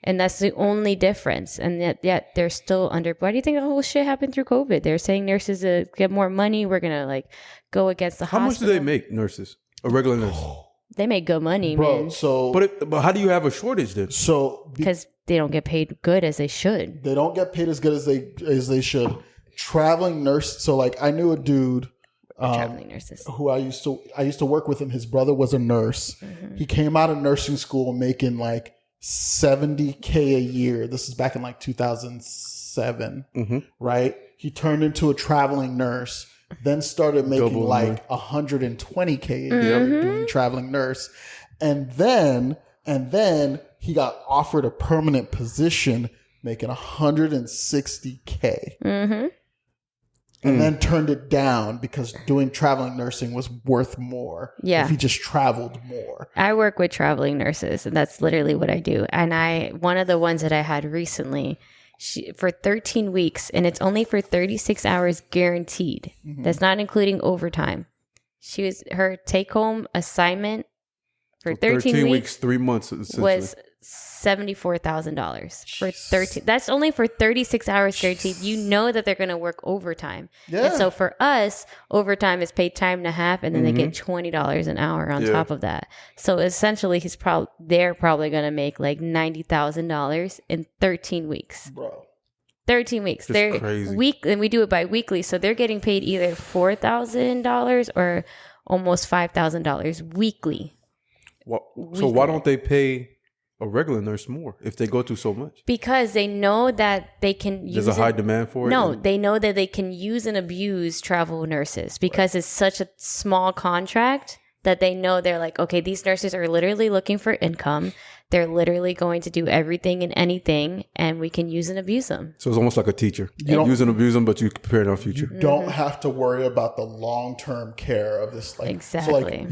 And that's the only difference. And yet they're still under. Why do you think the whole shit happened through COVID? They're saying nurses to get more money. We're going to like go against the hospital. How much do they make, nurses? A regular nurse? They make good money, Bro, man. so But how do you have a shortage then? So because they don't get paid good as they should. They don't get paid as good as they should. Traveling nurse. So like I knew a dude. Traveling nurses. Who I used to work with him. His brother was a nurse. Mm-hmm. He came out of nursing school making like $70K a year. This is back in like 2007, right? He turned into a traveling nurse, then started making like $120K a year doing traveling nurse. And then he got offered a permanent position making $160K. And then turned it down because doing traveling nursing was worth more. Yeah. If he just traveled more. I work with traveling nurses, and that's literally what I do. And one of the ones that I had recently, for 13 weeks, and it's only for 36 hours guaranteed. That's not including overtime. Her take-home assignment for 13 weeks, 3 months was $74,000 for 13. That's only for 36 hours guaranteed. You know that they're going to work overtime. Yeah. And so for us, overtime is paid time and a half, and then they get $20 an hour on top of that. So essentially, they're probably going to make like $90,000 in 13 weeks. Bro. 13 weeks. They're crazy. And we do it bi-weekly. So they're getting paid either $4,000 or almost $5,000 weekly. So why don't they pay a regular nurse more if they go through so much? Because they know that they can use There's a high demand for it? No, they know that they can use and abuse travel nurses because it's such a small contract that they know they're like, okay, these nurses are literally looking for income. They're literally going to do everything and anything, and we can use and abuse them. So it's almost like a teacher. You use and abuse them, but you prepare their future. You don't have to worry about the long-term care of this. Like, exactly.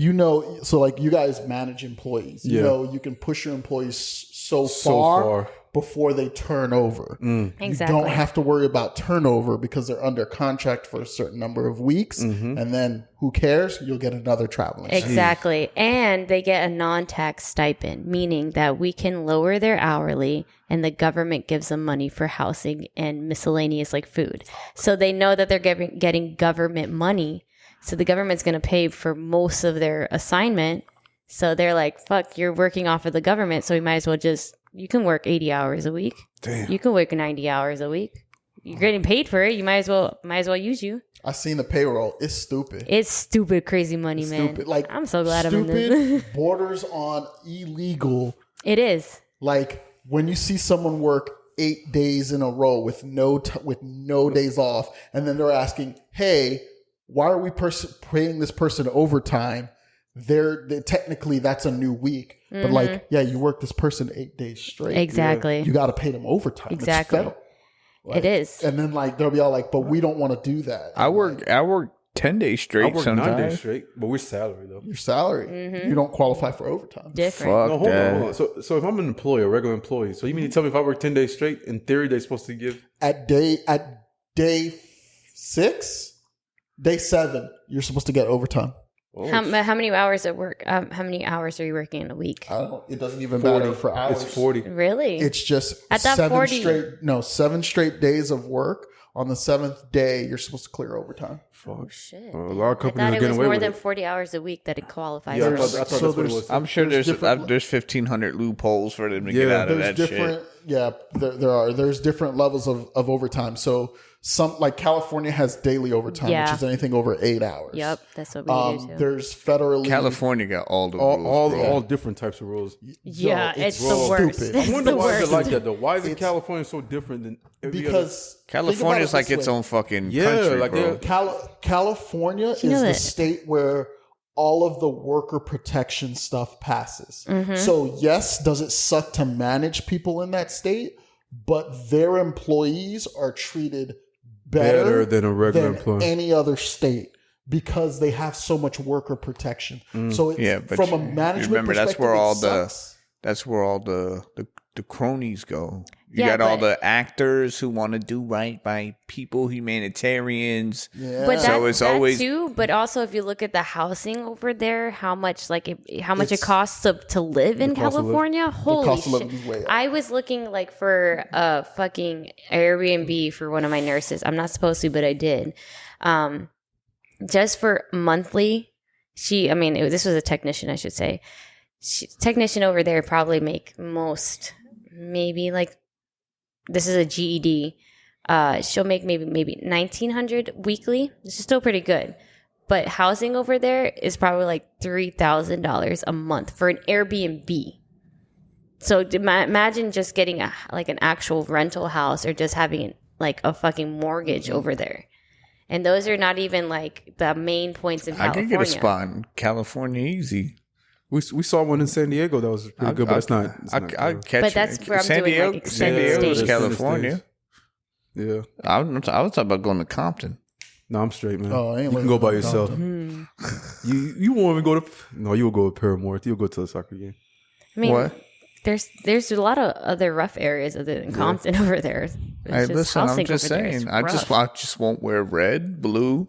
So like, you guys manage employees. You know, you can push your employees so far before they turn over. Exactly. You don't have to worry about turnover because they're under contract for a certain number of weeks. And then who cares? You'll get another traveling. Exactly. And they get a non-tax stipend, meaning that we can lower their hourly and the government gives them money for housing and miscellaneous like food. So they know that they're getting government money. So the government's going to pay for most of their assignment. So they're like, fuck, you're working off of the government. So we might as well you can work 80 hours a week. Damn. You can work 90 hours a week. You're getting paid for it. You might as well use you. I seen the payroll. It's stupid. It's stupid, crazy money, man. Stupid. Like, I'm so glad I'm in this. Borders on illegal. It is. Like when you see someone work 8 days in a row with no days off, and then they're asking, "Hey, why are we paying this person overtime?" They're technically that's a new week, but like, yeah, you work this person 8 days straight. Exactly. You got to pay them overtime. Exactly. It's federal. Like, it is. And then like they'll be all like, "But we don't want to do that." I work 10 days straight. I work sometimes. 9 days straight, but we're salary though. Your salary, you don't qualify for overtime. Different. Fuck No, hold that. on. So if I'm an employee, a regular employee, so you mean to tell me if I work 10 days straight, in theory they're supposed to give At day 6, day 7, you're supposed to get overtime. Oh, How many hours at work? How many hours are you working in a week? I don't know. It doesn't even matter for hours. It's 40. Really? It's just At that 7 straight days of work. On the 7th day, you're supposed to clear overtime. Oh shit! A lot of I companies thought are it getting was away more with than it. 40 hours a week that it qualifies. Yeah, I for. thought that's what it was. I'm sure there's different- 1,500 loopholes for them to get out of There's that different, shit. yeah. There's different levels of overtime. So some like California has daily overtime, Yeah. which is anything over 8 hours. Yep, that's what we do too. There's federally California got all the rules. All different types of rules. Yeah, it's the stupid. worst. I It's I wonder the why is worst. it like that though? Why is California so different than every because California's think about like it its this way. own fucking Yeah, country, like bro. California is know the that- state where all of the worker protection stuff passes. Mm-hmm. So yes, does it suck to manage people in that state? But their employees are treated better than a regular than employer. any other state because they have so much worker protection. So it's, from a management perspective, that's where all the cronies go. You got all the actors who want to do right by people, humanitarians. Yeah. But so it's always too. But also, if you look at the housing over there, how much it costs to live in California? Holy shit! I was looking like for a fucking Airbnb for one of my nurses. I'm not supposed to, but I did. Just for monthly, this was a technician, I should say. Technician over there probably make maybe like. This is a GED. She'll make maybe $1,900 weekly. This is still pretty good. But housing over there is probably like $3,000 a month for an Airbnb. So imagine just getting an actual rental house or just having like a fucking mortgage over there. And those are not even like the main points in California. I could get a spot in California easy. We saw one in San Diego that was pretty good, but it's not. I catch but that's where I'm doing like extended San Diego's California. Yeah, I was talking about going to Compton. No, I'm straight, man. Oh, you can go by yourself. You won't even go to. No, you will go to Paramore. You'll go to the soccer game. I mean, what? There's a lot of other rough areas other than Compton over there. Hey, listen, I'm just saying. I just won't wear red, blue,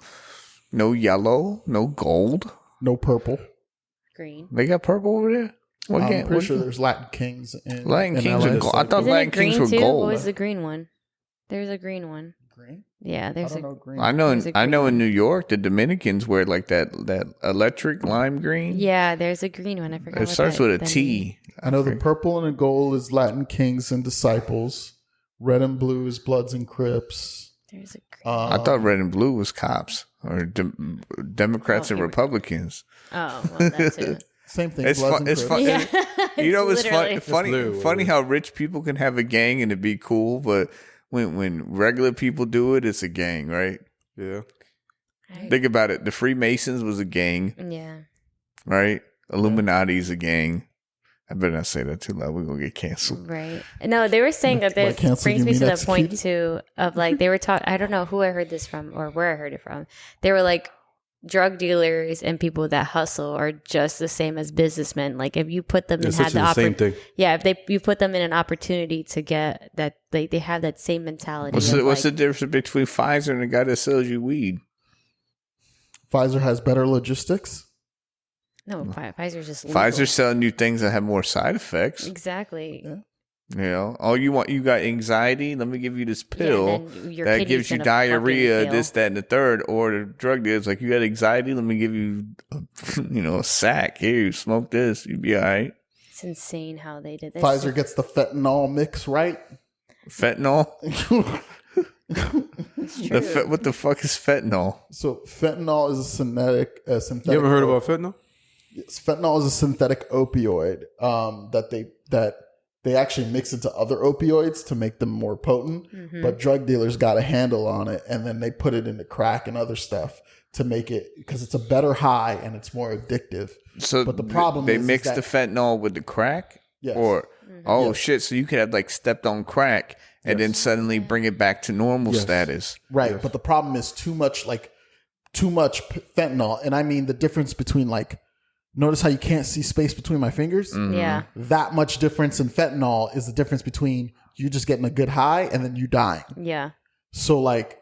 no yellow, no gold, no purple. Green. They got purple over there? I'm pretty sure there's Latin Kings. Latin Kings are gold. I thought Latin Kings were too? gold. What was the green one? There's a green one. Green? Yeah, there's green. I know in New York, the Dominicans wear like that electric lime green. Yeah, there's a green one. I forgot. It starts with a T. I know the purple and the gold is Latin Kings and Disciples. Red and blue is Bloods and Crips. There's a green. I thought red and blue was cops or Democrats and Republicans. Oh, well, that too. Same thing. It's fun. It's fun. Yeah, You know, it's funny how rich people can have a gang and it be cool, but when regular people do it, it's a gang, right? Yeah. Think about it. The Freemasons was a gang. Yeah. Right? Illuminati's a gang. I better not say that too loud. We're going to get canceled. Right. No, they were saying that this brings me to the point too of like, they were talking, I don't know who I heard this from or where I heard it from. They were like, drug dealers and people that hustle are just the same as businessmen. Like if you put them in you put them in an opportunity to get that, they have that same mentality. What's the difference between Pfizer and the guy that sells you weed? Pfizer has better logistics. No, Pfizer's just legal. Pfizer's selling you things that have more side effects. Exactly. Yeah. You know, you got anxiety. Let me give you this pill that gives you diarrhea, this, that, and the third. Or the drug dealers like, you got anxiety. Let me give you, a sack. Here, you smoke this. You'll be all right. It's insane how they did this. Pfizer gets the fentanyl mix right. Fentanyl. It's true. What the fuck is fentanyl? So fentanyl is a synthetic. You ever heard about fentanyl? Yes, fentanyl is a synthetic opioid that they actually mix into other opioids to make them more potent, but drug dealers got a handle on it, and then they put it into crack and other stuff to make it, because it's a better high and it's more addictive. So, but the problem they is mix that the fentanyl with the crack, yes. Or shit, so you could have like stepped on crack and then suddenly bring it back to normal status, right? Yes. But the problem is too much fentanyl, and I mean the difference between like. Notice how you can't see space between my fingers? Mm-hmm. Yeah. That much difference in fentanyl is the difference between you just getting a good high and then you dying. Yeah. So like,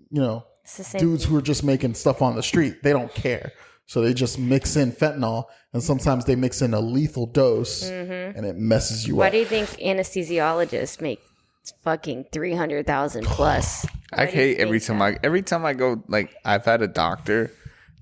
dudes who are just making stuff on the street, they don't care. So they just mix in fentanyl, and sometimes they mix in a lethal dose and it messes you up. Why do you think anesthesiologists make fucking 300,000 plus? I hate every time I go, like, I've had a doctor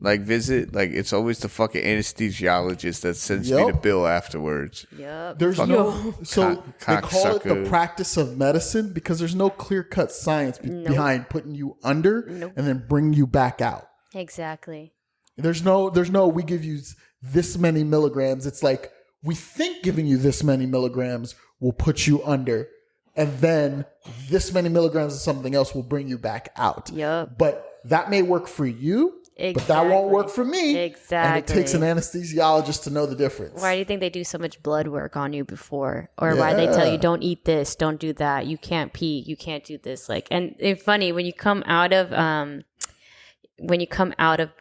like visit, like it's always the fucking anesthesiologist that sends me the bill afterwards. Yep. There's no they call it the practice of medicine because there's no clear-cut science behind putting you under and then bring you back out. Exactly. There's no we give you this many milligrams. It's like we think giving you this many milligrams will put you under, and then this many milligrams of something else will bring you back out. Yep. But that may work for you. But that won't work for me. Exactly. And it takes an anesthesiologist to know the difference. Why do you think they do so much blood work on you before? Or why they tell you, don't eat this, don't do that, you can't pee, you can't do this. Like, and it's funny, when you come out of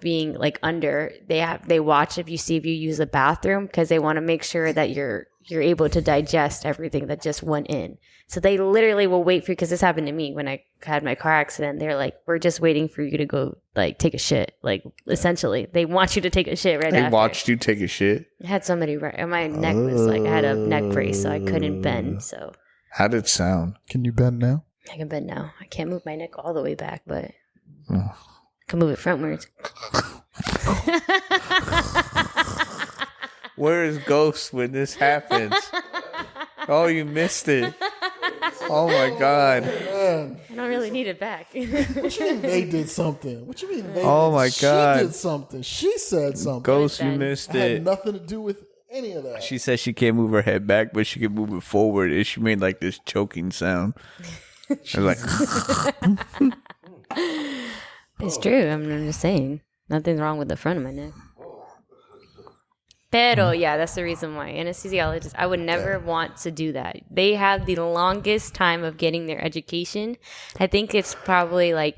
being like under, they watch if you use a bathroom, because they want to make sure that you're able to digest everything that just went in. So they literally will wait for you, because this happened to me when I had my car accident. They're like, we're just waiting for you to go like take a shit. Like, essentially, they want you to take a shit right after. They watched you take a shit? I had somebody right, and my neck was like, I had a neck brace, so I couldn't bend. So how did it sound? Can you bend now? I can bend now. I can't move my neck all the way back, but I can move it frontwards. Where is Ghost when this happens? Oh, you missed it. Oh my God. Man. I don't really need it back. What you mean they did something? What you mean they Oh my God. She did something. She said something. Ghost, you missed It had it. nothing to do with any of that. She said she can't move her head back, but she can move it forward. And she made like this choking sound. I was like, It's true. I'm just saying. Nothing's wrong with the front of my neck. Pero, yeah, that's the reason why. Anesthesiologists, I would never want to do that. They have the longest time of getting their education. I think it's probably like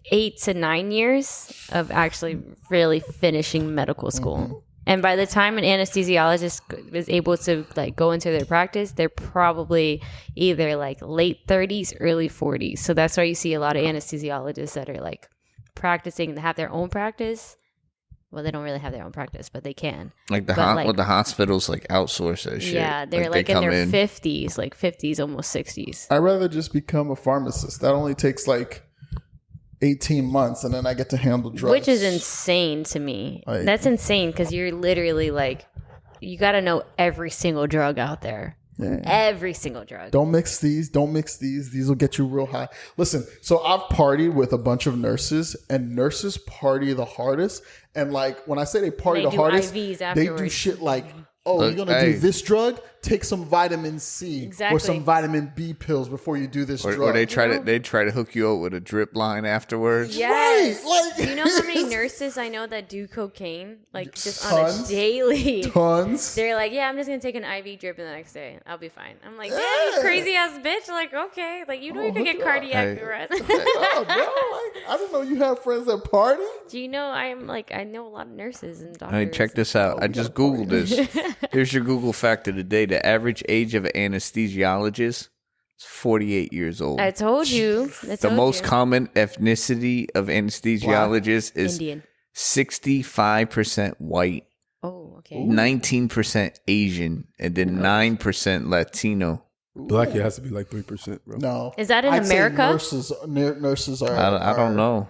8 to 9 years of actually really finishing medical school. Mm-hmm. And by the time an anesthesiologist is able to like go into their practice, they're probably either like late 30s, early 40s. So that's why you see a lot of anesthesiologists that are like practicing, they have their own practice. Well, they don't really have their own practice, but they can. Like the hospitals like outsource that shit. Yeah, they're like in their 50s, like 50s, almost 60s. I'd rather just become a pharmacist. That only takes like 18 months, and then I get to handle drugs. Which is insane to me. That's insane, because you're literally like, you got to know every single drug out there. Yeah. Every single drug. Don't mix these. Don't mix these. These will get you real high. Listen, so I've partied with a bunch of nurses, and nurses party the hardest. And like when I say they party the hardest, they do shit like, oh, you're going to do this drug? Take some vitamin C or some vitamin B pills before you do this drug. Or they try to hook you up with a drip line afterwards. Yes. Right. Do you know how many nurses I know that do cocaine? Like just on a daily. Tons. They're like, yeah, I'm just going to take an IV drip the next day. I'll be fine. I'm like, yeah, you crazy ass bitch. Like, okay. Like, you know you can get cardiac arrest. Oh, bro, I didn't know you have friends that party. Do you know I know a lot of nurses and doctors. I mean, check this out. I just Googled this. Here's your Google fact of the day. The average age of an anesthesiologist is 48 years old. I told you. The most common ethnicity of anesthesiologists is Indian. 65% white. Oh, okay. 19% Asian, and then 9% Latino. Black has to be like 3%, bro. No. Is that in America? Nurses are. I don't know.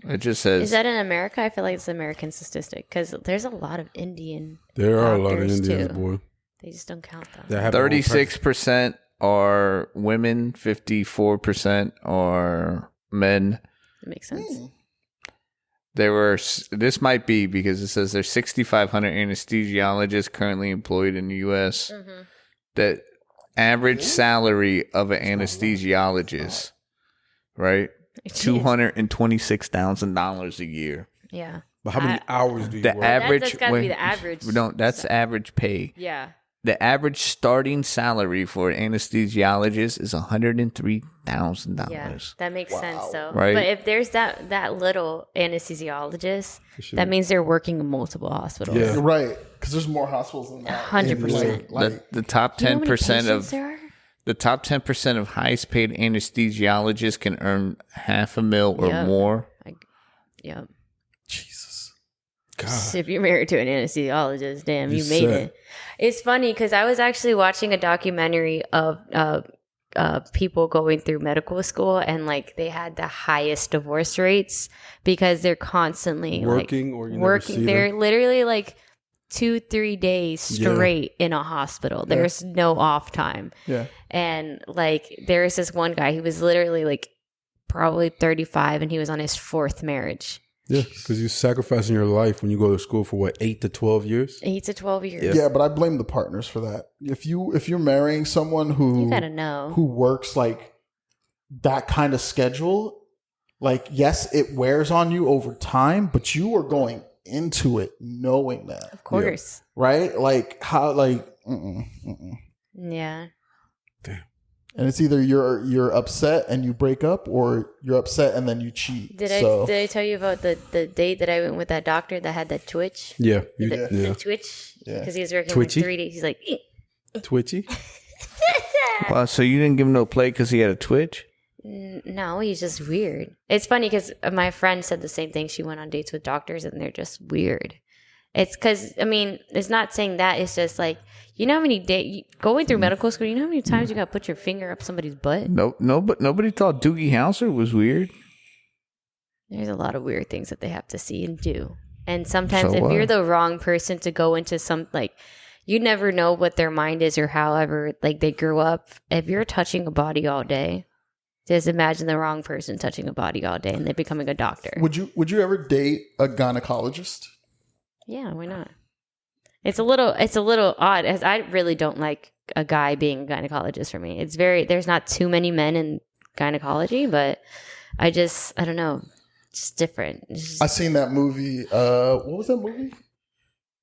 It just says. Is that in America? I feel like it's an American statistic, because there's a lot of Indian. There are a lot of Indians, too. boy. They just don't count them. 36% are women, 54% are men. That makes sense. This might be because it says there's 6,500 anesthesiologists currently employed in the U.S. Mm-hmm. The average salary of an anesthesiologist, right? $226,000 a year. Yeah. But how many hours do you work? That's got to be the average. No, that's average pay. Yeah. The average starting salary for an anesthesiologist is $103,000. Yeah, that makes sense, though. Right? But if there's that little anesthesiologist, that means they're working in multiple hospitals. Yeah. Right, because there's more hospitals than that. 100%. The top 10% of highest paid anesthesiologists can earn $500,000 or more. Yep. Jesus. God. If you're married to an anesthesiologist, damn, you made it. It's funny because I was actually watching a documentary of people going through medical school, and like they had the highest divorce rates because they're constantly working. They're literally like 2-3 days straight in a hospital. Yeah. There's no off time. Yeah. And like there's this one guy, he was literally like probably 35, and he was on his 4th marriage. Yeah, because you're sacrificing your life when you go to school for 8 to 12 years. 8 to 12 years. Yeah, but I blame the partners for that. If you're marrying someone who you gotta know who works like that kind of schedule, like, yes, it wears on you over time, but you are going into it knowing that. Of course. Yeah. Right? Like, how, like, Yeah. Damn. And it's either you're upset and you break up, or you're upset and then you cheat. Did I tell you about the date that I went with that doctor that had that twitch? Yeah. The twitch? Yeah. Because he was working Twitchy? like 3 days. He's like, Twitchy? Wow, so you didn't give him no play because he had a twitch? no, he's just weird. It's funny because my friend said the same thing. She went on dates with doctors and they're just weird. It's because, I mean, it's not saying that. It's just like, you know how many going through medical school, you know how many times you got to put your finger up somebody's butt? No, but nobody thought Doogie Howser was weird. There's a lot of weird things that they have to see and do. And sometimes So if what? you're the wrong person to go into some, like, you never know what their mind is or however, like, they grew up. If you're touching a body all day, just imagine the wrong person touching a body all day and they're becoming a doctor. Would you ever date a gynecologist? Yeah, why not? It's a little odd, as I really don't like a guy being a gynecologist for me. There's not too many men in gynecology, but I don't know. It's just different. I seen that movie. What was that movie?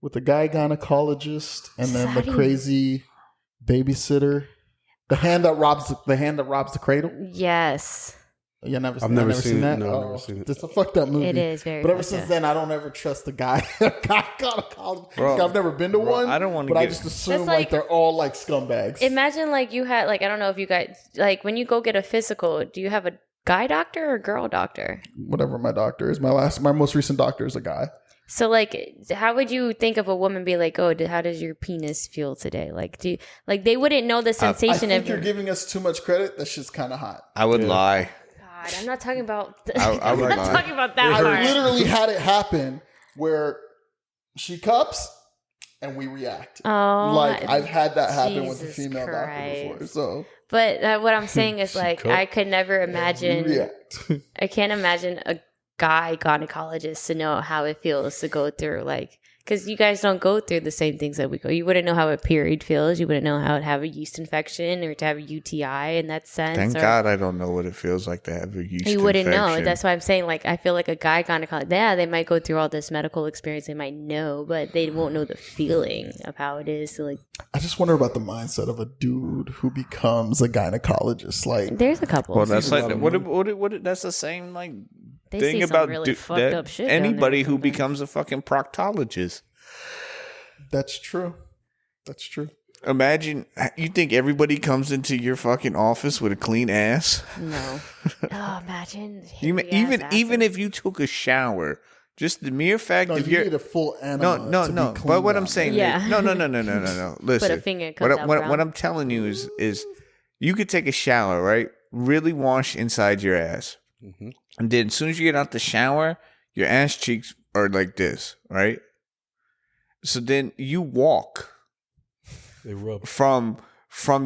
With the guy gynecologist and then the crazy babysitter. The hand that robs the cradle. Yes. You never I've never seen that? it. No, Oh, I've never seen it. It's a fucked up movie. It is very But ever fucked since up. then, I don't ever trust a guy gynecologist. Bro, I've never been to one. I don't want to But I get... just assume That's like like- they're all like scumbags. Imagine like you had, like, I don't know if you guys, like, when you go get a physical, do you have a guy doctor or a girl doctor? Whatever my doctor is. My most recent doctor is a guy. So, like, how would you think of a woman be like, oh, how does your penis feel today? Like, they wouldn't know the I sensation think of. you're giving us too much credit. That shit's kind of hot. I would lie. God, I'm not talking about. I I'm would not lie. talking about that I part. literally had it happen where she cups and we react. Oh, Like I've had that happen with a Jesus female doctor before. Christ. So But what I'm saying is, like, cup. I could never imagine. react. I can't imagine a guy gynecologist to know how it feels to go through, like, because you guys don't go through the same things that we go. You wouldn't know how a period feels. You wouldn't know how to have a yeast infection or to have a UTI in that sense. Thank or, God I don't know what it feels like to have a yeast you wouldn't know. infection. That's why I'm saying, like, I feel like a guy gynecologist, yeah, they might go through all this medical experience. They might know, but they won't know the feeling of how it is to, like. I just wonder about the mindset of a dude who becomes a gynecologist. Like There's a couple. Well, that's a lot like of what that's the same like They thing see some about really fucked up shit down there anybody who sometimes. becomes a fucking proctologist. that's true. That's true. Imagine you think everybody comes into your fucking office with a clean ass. No. Oh, imagine. Even if you took a shower, just the mere fact No, if you you're need a full animal. no. But what I'm saying, Yeah. is, no. Listen, Put a finger, it comes out what brown. I'm telling you is you could take a shower, right? Really wash inside your ass, and then as soon as you get out the shower, your ass cheeks are like this, right? So then you walk They rub. from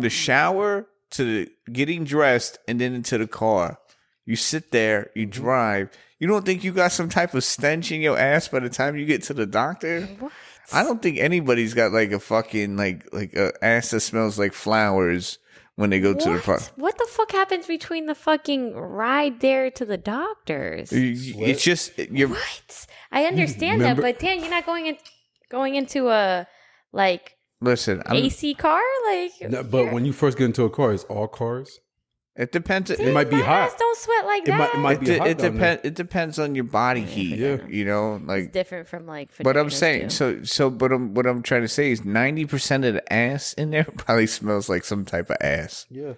the shower to the getting dressed and then into the car. You sit there, you drive. You don't think you got some type of stench in your ass by the time you get to the doctor? What? I don't think anybody's got like a fucking like a ass that smells like flowers when they go to the park. What the fuck happens between the fucking ride there to the doctors? It's just you're What? I understand Remember- that, but Dan, you're not going into a like listen. AC car, like. No, but when you first get into a car, it's all cars. It depends. It might be my hot. ass don't sweat like It that. might be hot It down there. depends. It depends on your body heat. Yeah. You know, It's like. different from like. But I'm vaginas, saying, too. what I'm trying to say is 90% of the ass in there probably smells like some type of ass. Yeah.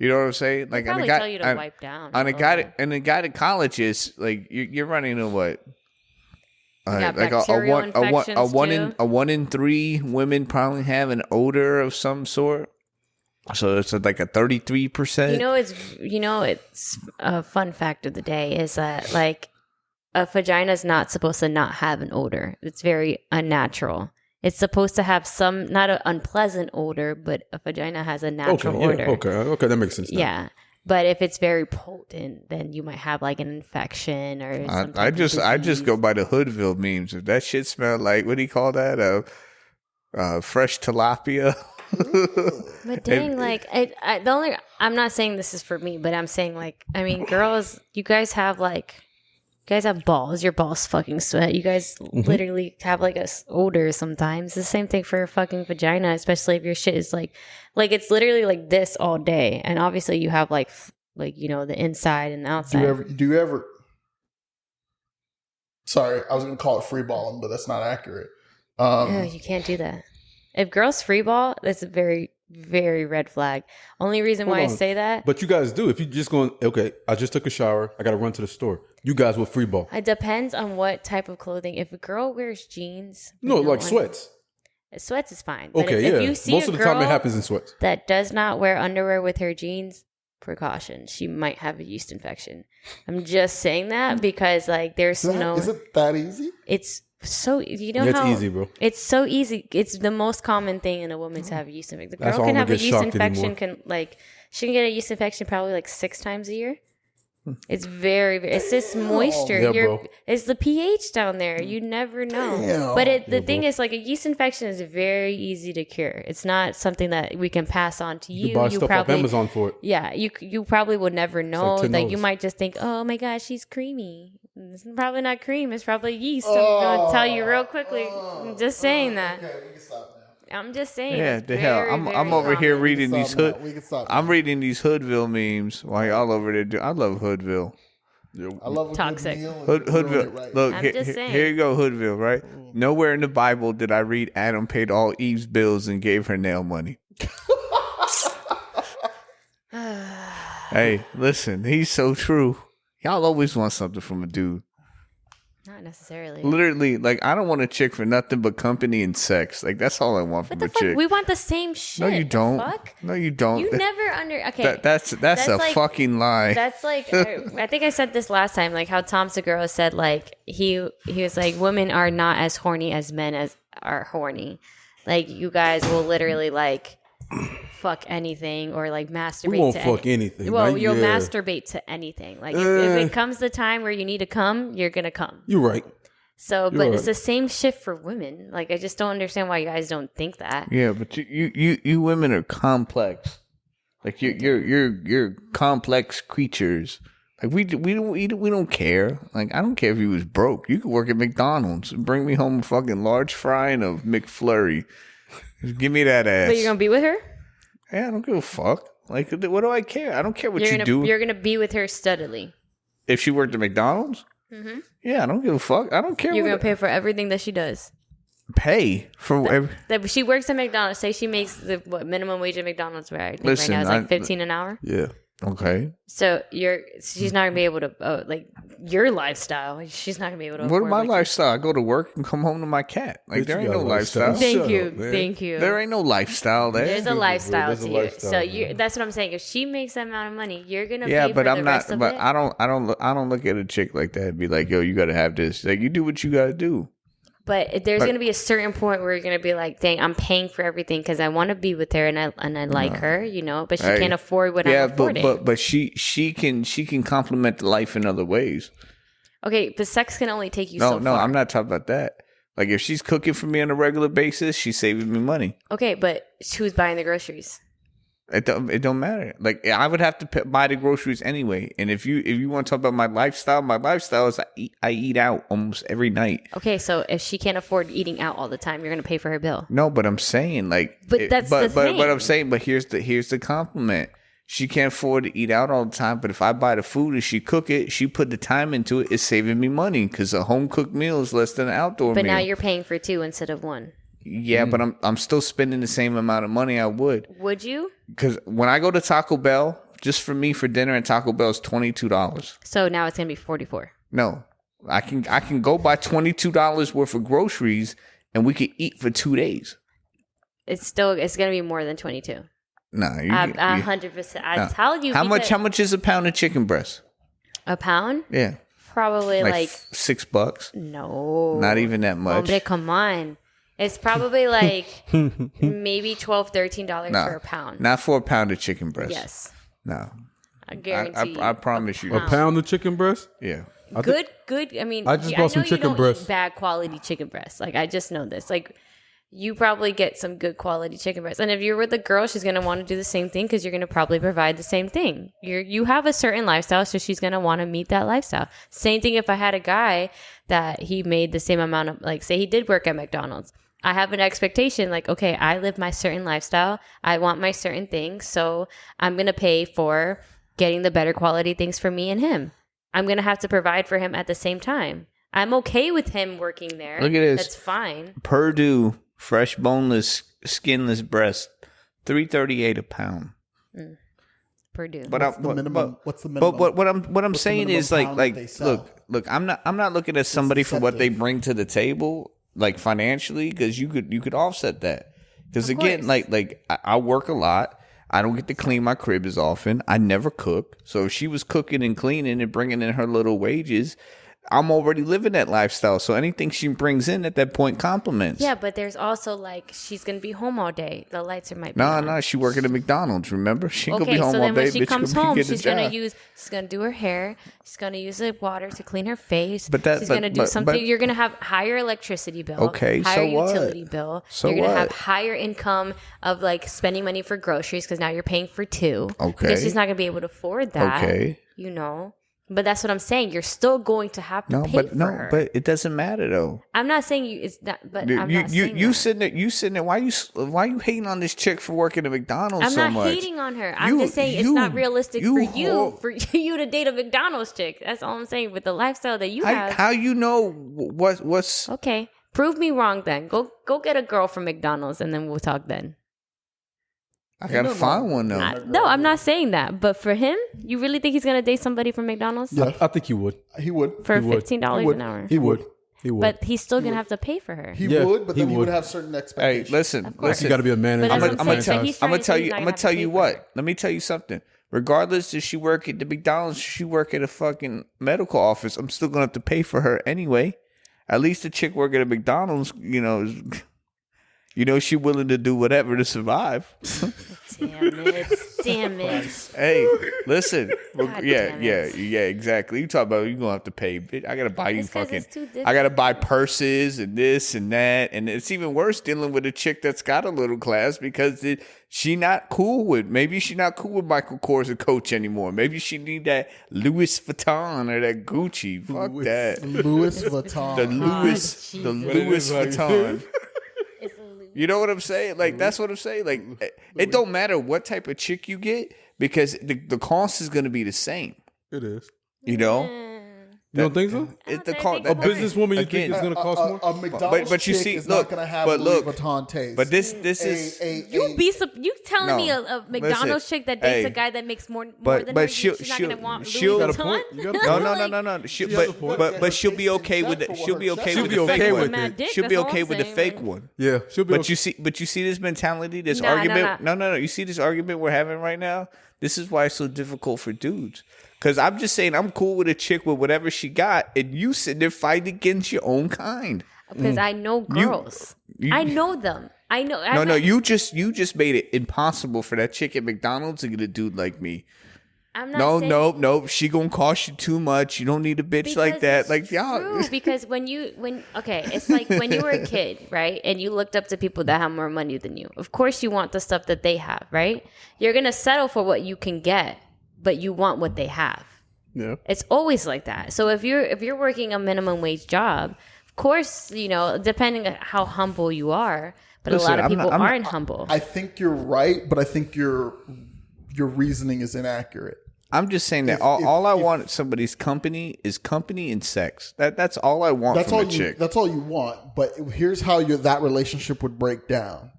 You know what I'm saying? Like, They probably tell you to wipe down. on a a guy, little. and a guy at college is like you're running a what? got Like bacterial infections, too. a 1 in 3 women probably have an odor of some sort. So it's like a 33%. It's a fun fact of the day is that like a vagina is not supposed to not have an odor. It's very unnatural. It's supposed to have some, not an unpleasant odor, but a vagina has a natural odor. Okay, that makes sense. Now. Yeah. But if it's very potent, then you might have like an infection or some I type of just disease. go by the Hoodville memes. If that shit smelled like, what do you call that? Fresh tilapia. But dang, like, I'm not saying this is for me, but I'm saying, like, I mean, girls, you guys have balls. Your balls fucking sweat. You guys literally have like a odor sometimes. The same thing for a fucking vagina, especially if your shit is like it's literally like this all day. And obviously you have like you know, the inside and the outside. Do you ever? Sorry, I was gonna call it free balling, but that's not accurate. You can't do that. If girls free ball, that's a very, very red flag. Only reason why I say that. But you guys do. If you just going, okay, I just took a shower. I got to run to the store. You guys will free ball. It depends on what type of clothing. If a girl wears jeans. No, like sweats. Sweats is fine. Okay, if you see most of the time it happens in sweats. That does not wear underwear with her jeans, precaution. She might have a yeast infection. I'm just saying that because like there's no. Is it that easy? It's so you know it's how easy, bro. It's so easy. It's the most common thing in a woman to have a yeast infection. The girl can have a yeast infection. She can get a yeast infection probably like 6 times a year. It's it's this moisture. Bro. It's the pH down there. You never know. Damn. But the thing is, like, a yeast infection is very easy to cure. It's not something that we can pass on to you. You buy stuff off Amazon for it. Yeah, you probably would never know. Like you $10. might just think, oh my gosh, she's creamy. It's probably not cream. It's probably yeast. I'm gonna tell you real quickly. I'm just saying that. Okay, we can stop now. I'm just saying. Yeah, the hell. I'm over here reading these hood. We can stop. I'm reading these Hoodville memes while y'all over there. I love Hoodville. I love a Toxic. good meal. Hoodville. Right. Look, I'm just saying. here you go, Hoodville. Right? Nowhere in the Bible did I read Adam paid all Eve's bills and gave her nail money. Hey, listen, he's so true. Y'all always want something from a dude. Not necessarily. Literally, like, I don't want a chick for nothing but company and sex. Like, that's all I want from a chick. We want the same shit. No, you don't. Fuck? No, you don't. You never Okay. That's a like, fucking lie. That's like I think I said this last time. Like how Tom Segura said, like he was like, women are not as horny as men are horny. Like you guys will literally like fuck anything or like masturbate. We won't fuck anything. Well, right? you'll masturbate to anything. Like if it comes the time where you need to come, you're gonna come. You're right. So, but it's the same shit for women. Like I just don't understand why you guys don't think that. Yeah, but you women are complex. Like you're complex creatures. Like we don't care. Like I don't care if you was broke. You could work at McDonald's and bring me home a fucking large fry and a McFlurry. Just give me that ass. But you're gonna be with her? Yeah, I don't give a fuck. Like, what do I care? I don't care what you do. You're gonna be with her steadily. If she worked at McDonald's? Mm-hmm. Yeah, I don't give a fuck. I don't care. You're gonna pay for everything that she does. Pay for that she works at McDonald's. Say she makes the minimum wage at McDonald's right now is like $15 an hour. Yeah. Okay. So she's not gonna be able to like your lifestyle. She's not gonna be able to. What my lifestyle? I go to work and come home to my cat. Like there ain't no lifestyle. Thank you. There ain't no lifestyle there. There's a lifestyle to you. So that's what I'm saying. If she makes that amount of money, you're gonna pay for the rest of it. I don't look at a chick like that and be like, yo, you gotta have this. Like you do what you gotta do. But there's going to be a certain point where you're going to be like, dang, I'm paying for everything because I want to be with her and I like her, you know, but she can't afford what I'm affording. But she can complement the life in other ways. Okay, but sex can only take you so far. No, I'm not talking about that. Like if she's cooking for me on a regular basis, she's saving me money. Okay, but who's buying the groceries? It don't matter. Like I would have to buy the groceries anyway. And if you want to talk about my lifestyle is I eat out almost every night. Okay, so if she can't afford eating out all the time, you're gonna pay for her bill. No, but I'm saying like, but I'm saying, but here's the compliment. She can't afford to eat out all the time, but if I buy the food and she cook it, she put the time into it, it's saving me money because a home cooked meal is less than an outdoor meal. But now you're paying for 2 instead of 1. Yeah, but I'm still spending the same amount of money I would. Would you? Because when I go to Taco Bell, just for me for dinner at Taco Bell is $22. So now it's gonna be $44. No, I can go buy $22 worth of groceries and we could eat for 2 days. It's gonna be more than 22. Nah, 100%. I tell you. How much is a pound of chicken breast? A pound? Yeah. Probably like $6. No. Not even that much. Hombre, come on. It's probably like maybe $12, $13 for a pound. Not for a pound of chicken breast. Yes. No. I guarantee I promise you. A pound of chicken breast? Yeah. Good. I mean, I just bought some chicken breast. Bad quality chicken breast. Like I just know this. Like you probably get some good quality chicken breast. And if you're with a girl, she's going to want to do the same thing because you're going to probably provide the same thing. You have a certain lifestyle, so she's going to want to meet that lifestyle. Same thing if I had a guy that he made the same amount of, like, say he did work at McDonald's. I have an expectation, like, okay, I live my certain lifestyle. I want my certain things, so I'm going to pay for getting the better quality things for me and him. I'm going to have to provide for him at the same time. I'm okay with him working there. Look at this. That's fine. Purdue fresh boneless skinless breast, $3.38 a pound. Purdue. But what's the minimum? But what I'm saying is like look, I'm not looking at somebody for what they bring to the table, like financially, because you could offset that. Because again, like I work a lot. I don't get to clean my crib as often. I never cook. So if she was cooking and cleaning and bringing in her little wages, I'm already living that lifestyle. So anything she brings in at that point compliments. Yeah, but there's also like she's gonna be home all day. The lights might be on. No, she working at McDonald's. Remember, she gonna be home so all then day. when she comes home, she's gonna do her hair. She's gonna use the water to clean her face. She's gonna do something. You're gonna have higher electricity bill. Okay, higher so utility what? bill. So you're gonna what? have higher income of like spending money for groceries because now you're paying for two. Okay, because she's not gonna be able to afford that. Okay, you know. But that's what I'm saying. You're still going to have to pay for her. But it doesn't matter though. I'm not saying you. It's not. But I'm not saying you that. sitting there. Why you hating on this chick for working at McDonald's so much? I'm not hating on her. I'm just saying it's not realistic for you to date a McDonald's chick. That's all I'm saying. With the lifestyle that you have, how you know what's okay? Prove me wrong. Then go get a girl from McDonald's, and then we'll talk then. I gotta find one though. No, I'm not saying that. But for him, you really think he's gonna date somebody from McDonald's? Yeah, I think he would. He would. For $15 an hour. He would. But he's still gonna have to pay for her. He would, but then he would have certain expectations. Hey, listen. You got to be a manager. I'm gonna tell you what. Let me tell you something. Regardless if she work at the McDonald's, she work at a fucking medical office, I'm still gonna have to pay for her anyway. At least the chick working at McDonald's, she willing to do whatever to survive. Damn it. Hey, listen. Yeah, exactly. You talk about you're going to have to pay. I got to buy you I got to buy purses and this and that. And it's even worse dealing with a chick that's got a little class because she not cool with Michael Kors and Coach anymore. Maybe she need that Louis Vuitton or that Gucci. Fuck that. Louis Vuitton. The Louis Vuitton. You know what I'm saying? Like, that's what I'm saying. Like, it don't matter what type of chick you get because the cost is going to be the same. It is. You know? You don't think so? It's the cost. A businesswoman, you think is going to cost more? A McDonald's but you chick see, is look, not going to have but Louis look, Vuitton taste. But this is You telling me a McDonald's chick that dates a guy that makes more than her? She's not going to want Louis Vuitton? No. But she'll be okay with it. She'll be okay with the fake one. She'll be okay with the fake one. Yeah, she'll be. But you see this mentality, this argument. No. You see this argument we're having right now. This is why it's so difficult for dudes. Because I'm just saying I'm cool with a chick with whatever she got, and you sitting there fighting against your own kind. Because I know girls. I know them. I know. No. You just made it impossible for that chick at McDonald's to get a dude like me. I'm not saying, no. She gonna cost you too much. You don't need a bitch like that. Like y'all. True, because it's like when you were a kid, right? And you looked up to people that have more money than you. Of course, you want the stuff that they have, right? You're gonna settle for what you can get, but you want what they have. Yeah. It's always like that. So if you're working a minimum wage job, of course, depending on how humble you are, but listen, a lot of people aren't humble. I think you're right, but I think your reasoning is inaccurate. I'm just saying that all I want at somebody's company is company and sex. That's all I want from a chick. That's all you want. But here's how that relationship would break down.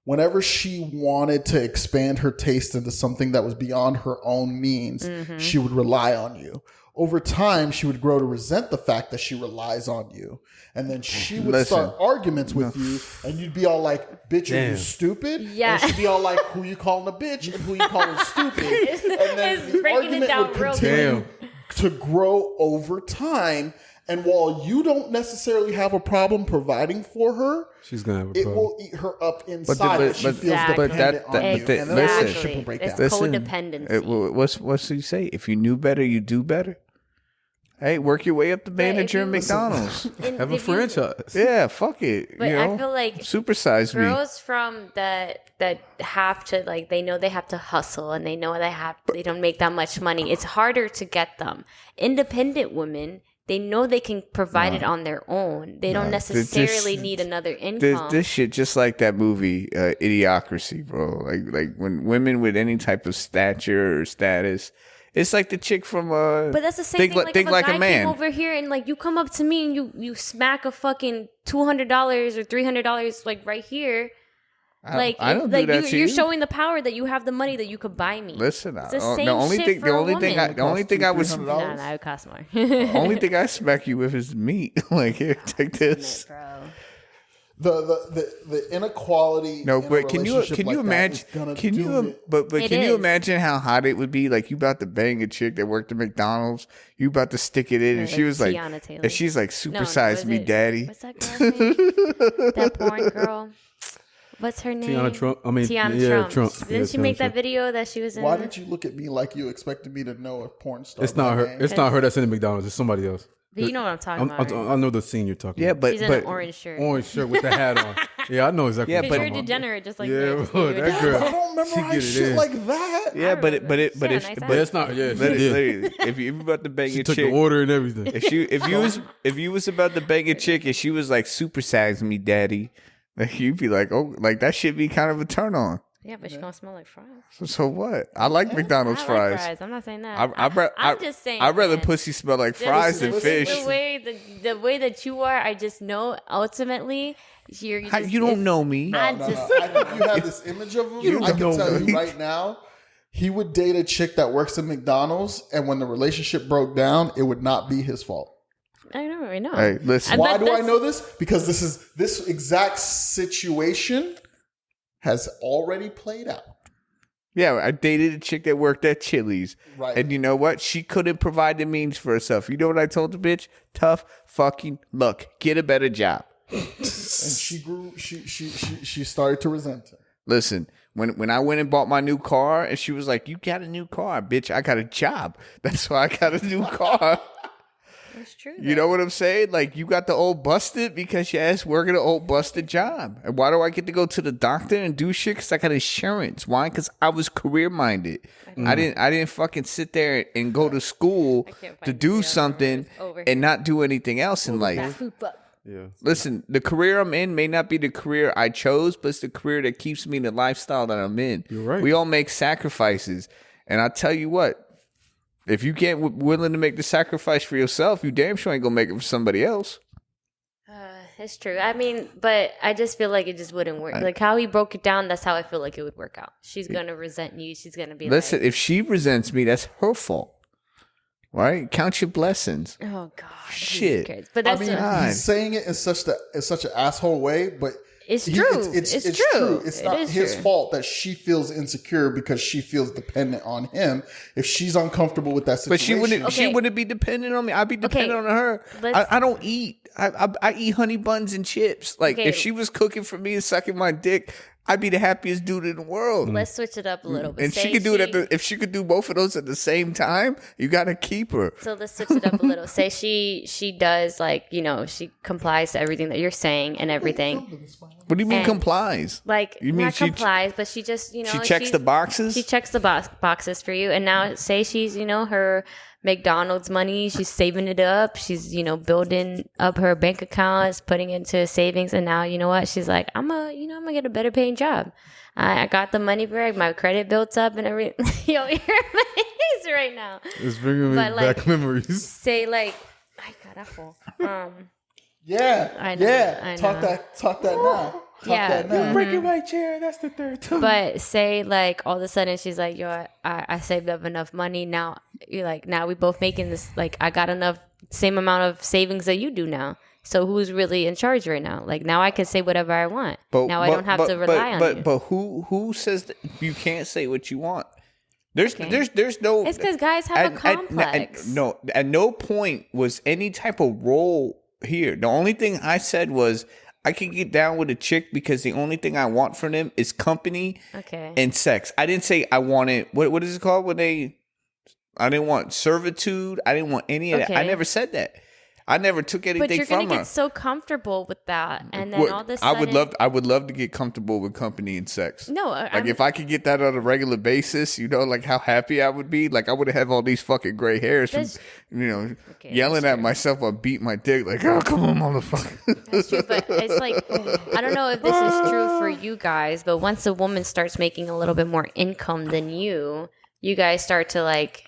Whenever she wanted to expand her taste into something that was beyond her own means, she would rely on you. Over time, she would grow to resent the fact that she relies on you. And then she would start arguments with you, and you'd be all like, bitch, are you stupid? Yeah. And she'd be all like, who you calling a bitch and who you calling stupid? And then the argument would continue to grow over time. And while you don't necessarily have a problem providing for her, she's gonna have a it problem. will eat her up inside. She feels dependent on you. And then the relationship will break down. It's codependency. What's he say? If you knew better, you do better. Hey, work your way up to manager in McDonald's. Have a franchise. Yeah, fuck it. But I feel like supersize me. Girls from that have to, like, they know they have to hustle and they know they don't make that much money. It's harder to get them. Independent women, they know they can provide it on their own. They don't necessarily need another income. This shit just like that movie Idiocracy, bro. Like when women with any type of stature or status. It's like the chick from but that's the same thing. Like if a guy came over here and like you come up to me and you smack a fucking $200 or $300 like right here. Like I don't do that to you. You're showing the power that you have the money that you could buy me. Listen, it's the same shit for a woman. The only thing I would it would cost more. The only thing I smack you with is meat. Like here, take this. Bro. The inequality. No, but can you imagine? Can you imagine how hot it would be? Like you about to bang a chick that worked at McDonald's. You about to stick it in, and she was like, and she's like, supersize me, daddy. What's that girl's name? That porn girl. What's her name? Tiana Trump. Tiana Trump. Didn't yeah, she make that video that she was in? Why did you look at me like you expected me to know a porn star? It's not her. It's not her that's in the McDonald's. It's somebody else. But you know what I'm talking about. I know the scene you're talking about. But she's in an orange shirt. Orange shirt with the hat on. Yeah, I know exactly. Yeah, but you're degenerate, just like that girl. I don't memorize shit like that. Yeah, but it's not. Yeah, if you about to bang a chick, took the order and everything. If you was about to bang a chick and she was like, supersize me, daddy, like you'd be like, oh, like that should be kind of a turn on. Yeah, but she's gonna smell like fries. So what? I like McDonald's fries. I'm not saying that. I'm just saying. I'd rather pussy smell like fries than fish. The way that you are, I just know ultimately you don't know me. I think you have this image of him. I can tell you right now, he would date a chick that works at McDonald's, and when the relationship broke down, it would not be his fault. I know. Hey, listen. Why do I know this? Because this exact situation has already played out. Yeah, I dated a chick that worked at Chili's. Right. And you know what? She couldn't provide the means for herself. You know what I told the bitch? Tough fucking luck. Get a better job. And she started to resent him. Listen, when I went and bought my new car and she was like, you got a new car, bitch. I got a job. That's why I got a new car. That's true. You know what I'm saying? Like, you got the old busted because your ass working an old busted job. And why do I get to go to the doctor and do shit? Because I got insurance. Why? Because I was career minded. I didn't fucking sit there and go to school to do something and not do anything else in life. Yeah. Listen, the career I'm in may not be the career I chose, but it's the career that keeps me in the lifestyle that I'm in. You're right. We all make sacrifices. And I tell you what, if you can't willing to make the sacrifice for yourself, you damn sure ain't gonna make it for somebody else. It's true. I mean, but I just feel like it just wouldn't work. Like how he broke it down, that's how I feel like it would work out. She's gonna resent you. She's gonna be listen, if she resents me, that's her fault. Right? Count your blessings. Oh God. Shit. But that's he's saying it in such an asshole way, but it's true. It's true. It's not his fault that she feels insecure because she feels dependent on him. If she's uncomfortable with that situation, but she wouldn't be dependent on me. I'd be dependent on her. I don't eat. I eat honey buns and chips. Like if she was cooking for me and sucking my dick, I'd be the happiest dude in the world. Let's switch it up a little bit. And she could do it if she could do both of those at the same time, you gotta keep her. So let's switch it up a little. Say she does, like, you know, she complies to everything that you're saying and everything. What do you mean complies? Like, you mean not complies, but she just, you know, she checks the boxes. She checks the boxes for you. And now say she's, you know, her McDonald's money, she's saving it up. She's, you know, building up her bank accounts, putting it into savings. And now, you know what? She's like, I'm gonna get a better paying job. I got the money back. My credit built up and everything. Yo, you're amazing right now. It's bringing me back memories. Say like, I got apple. Yeah. I know. Yeah. Talk that now. You're breaking my chair. That's the third time. But say like all of a sudden she's like, yo, I saved up enough money. Now you're like, now we both making this, like, I got enough, same amount of savings that you do now. So who's really in charge right now? Like, now I can say whatever I want. I don't have to rely on you. But who says that you can't say what you want? There's no. It's because guys have a complex. At no point was any type of role here. The only thing I said was I can get down with a chick because the only thing I want from them is company and sex. I didn't say I wanted, what is it called when they, servitude. I didn't want any of that. I never said that. I never took anything from her. But you're gonna get so comfortable with that, and then all this. I would love to get comfortable with company and sex. No, if I could get that on a regular basis, like how happy I would be. Like I would have all these fucking gray hairs from, yelling at myself or beat my dick. Like, oh, come on, motherfucker. That's true, but it's like I don't know if this is true for you guys, but once a woman starts making a little bit more income than you guys start to like.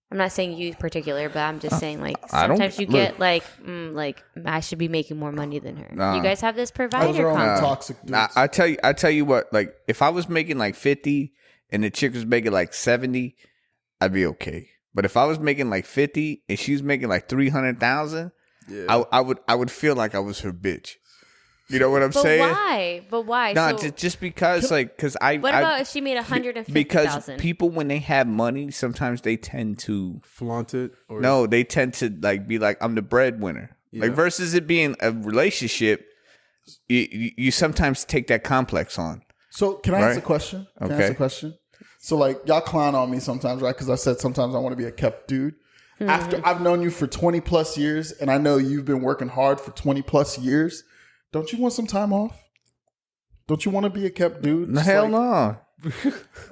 I'm not saying you in particular, but I'm just saying like sometimes you get like I should be making more money than her. You guys have this provider toxic dudes. I tell you what, like if I was making like 50 and the chick was making like 70, I'd be okay. But if I was making like 50 and she was making like 300,000, I would feel like I was her bitch. You know what I'm saying? But why? No, just because, because I. What about if she made 150,000? Because people, when they have money, sometimes they tend to flaunt it. Or no, they tend to be like, I'm the breadwinner. Yeah. Like versus it being a relationship, you sometimes take that complex on. So can I ask a question? Can I ask a question? So like y'all clown on me sometimes, right? Because I said sometimes I want to be a kept dude. Mm-hmm. After I've known you for 20 plus years, and I know you've been working hard for 20 plus years. Don't you want some time off? Don't you want to be a kept dude? Hell no.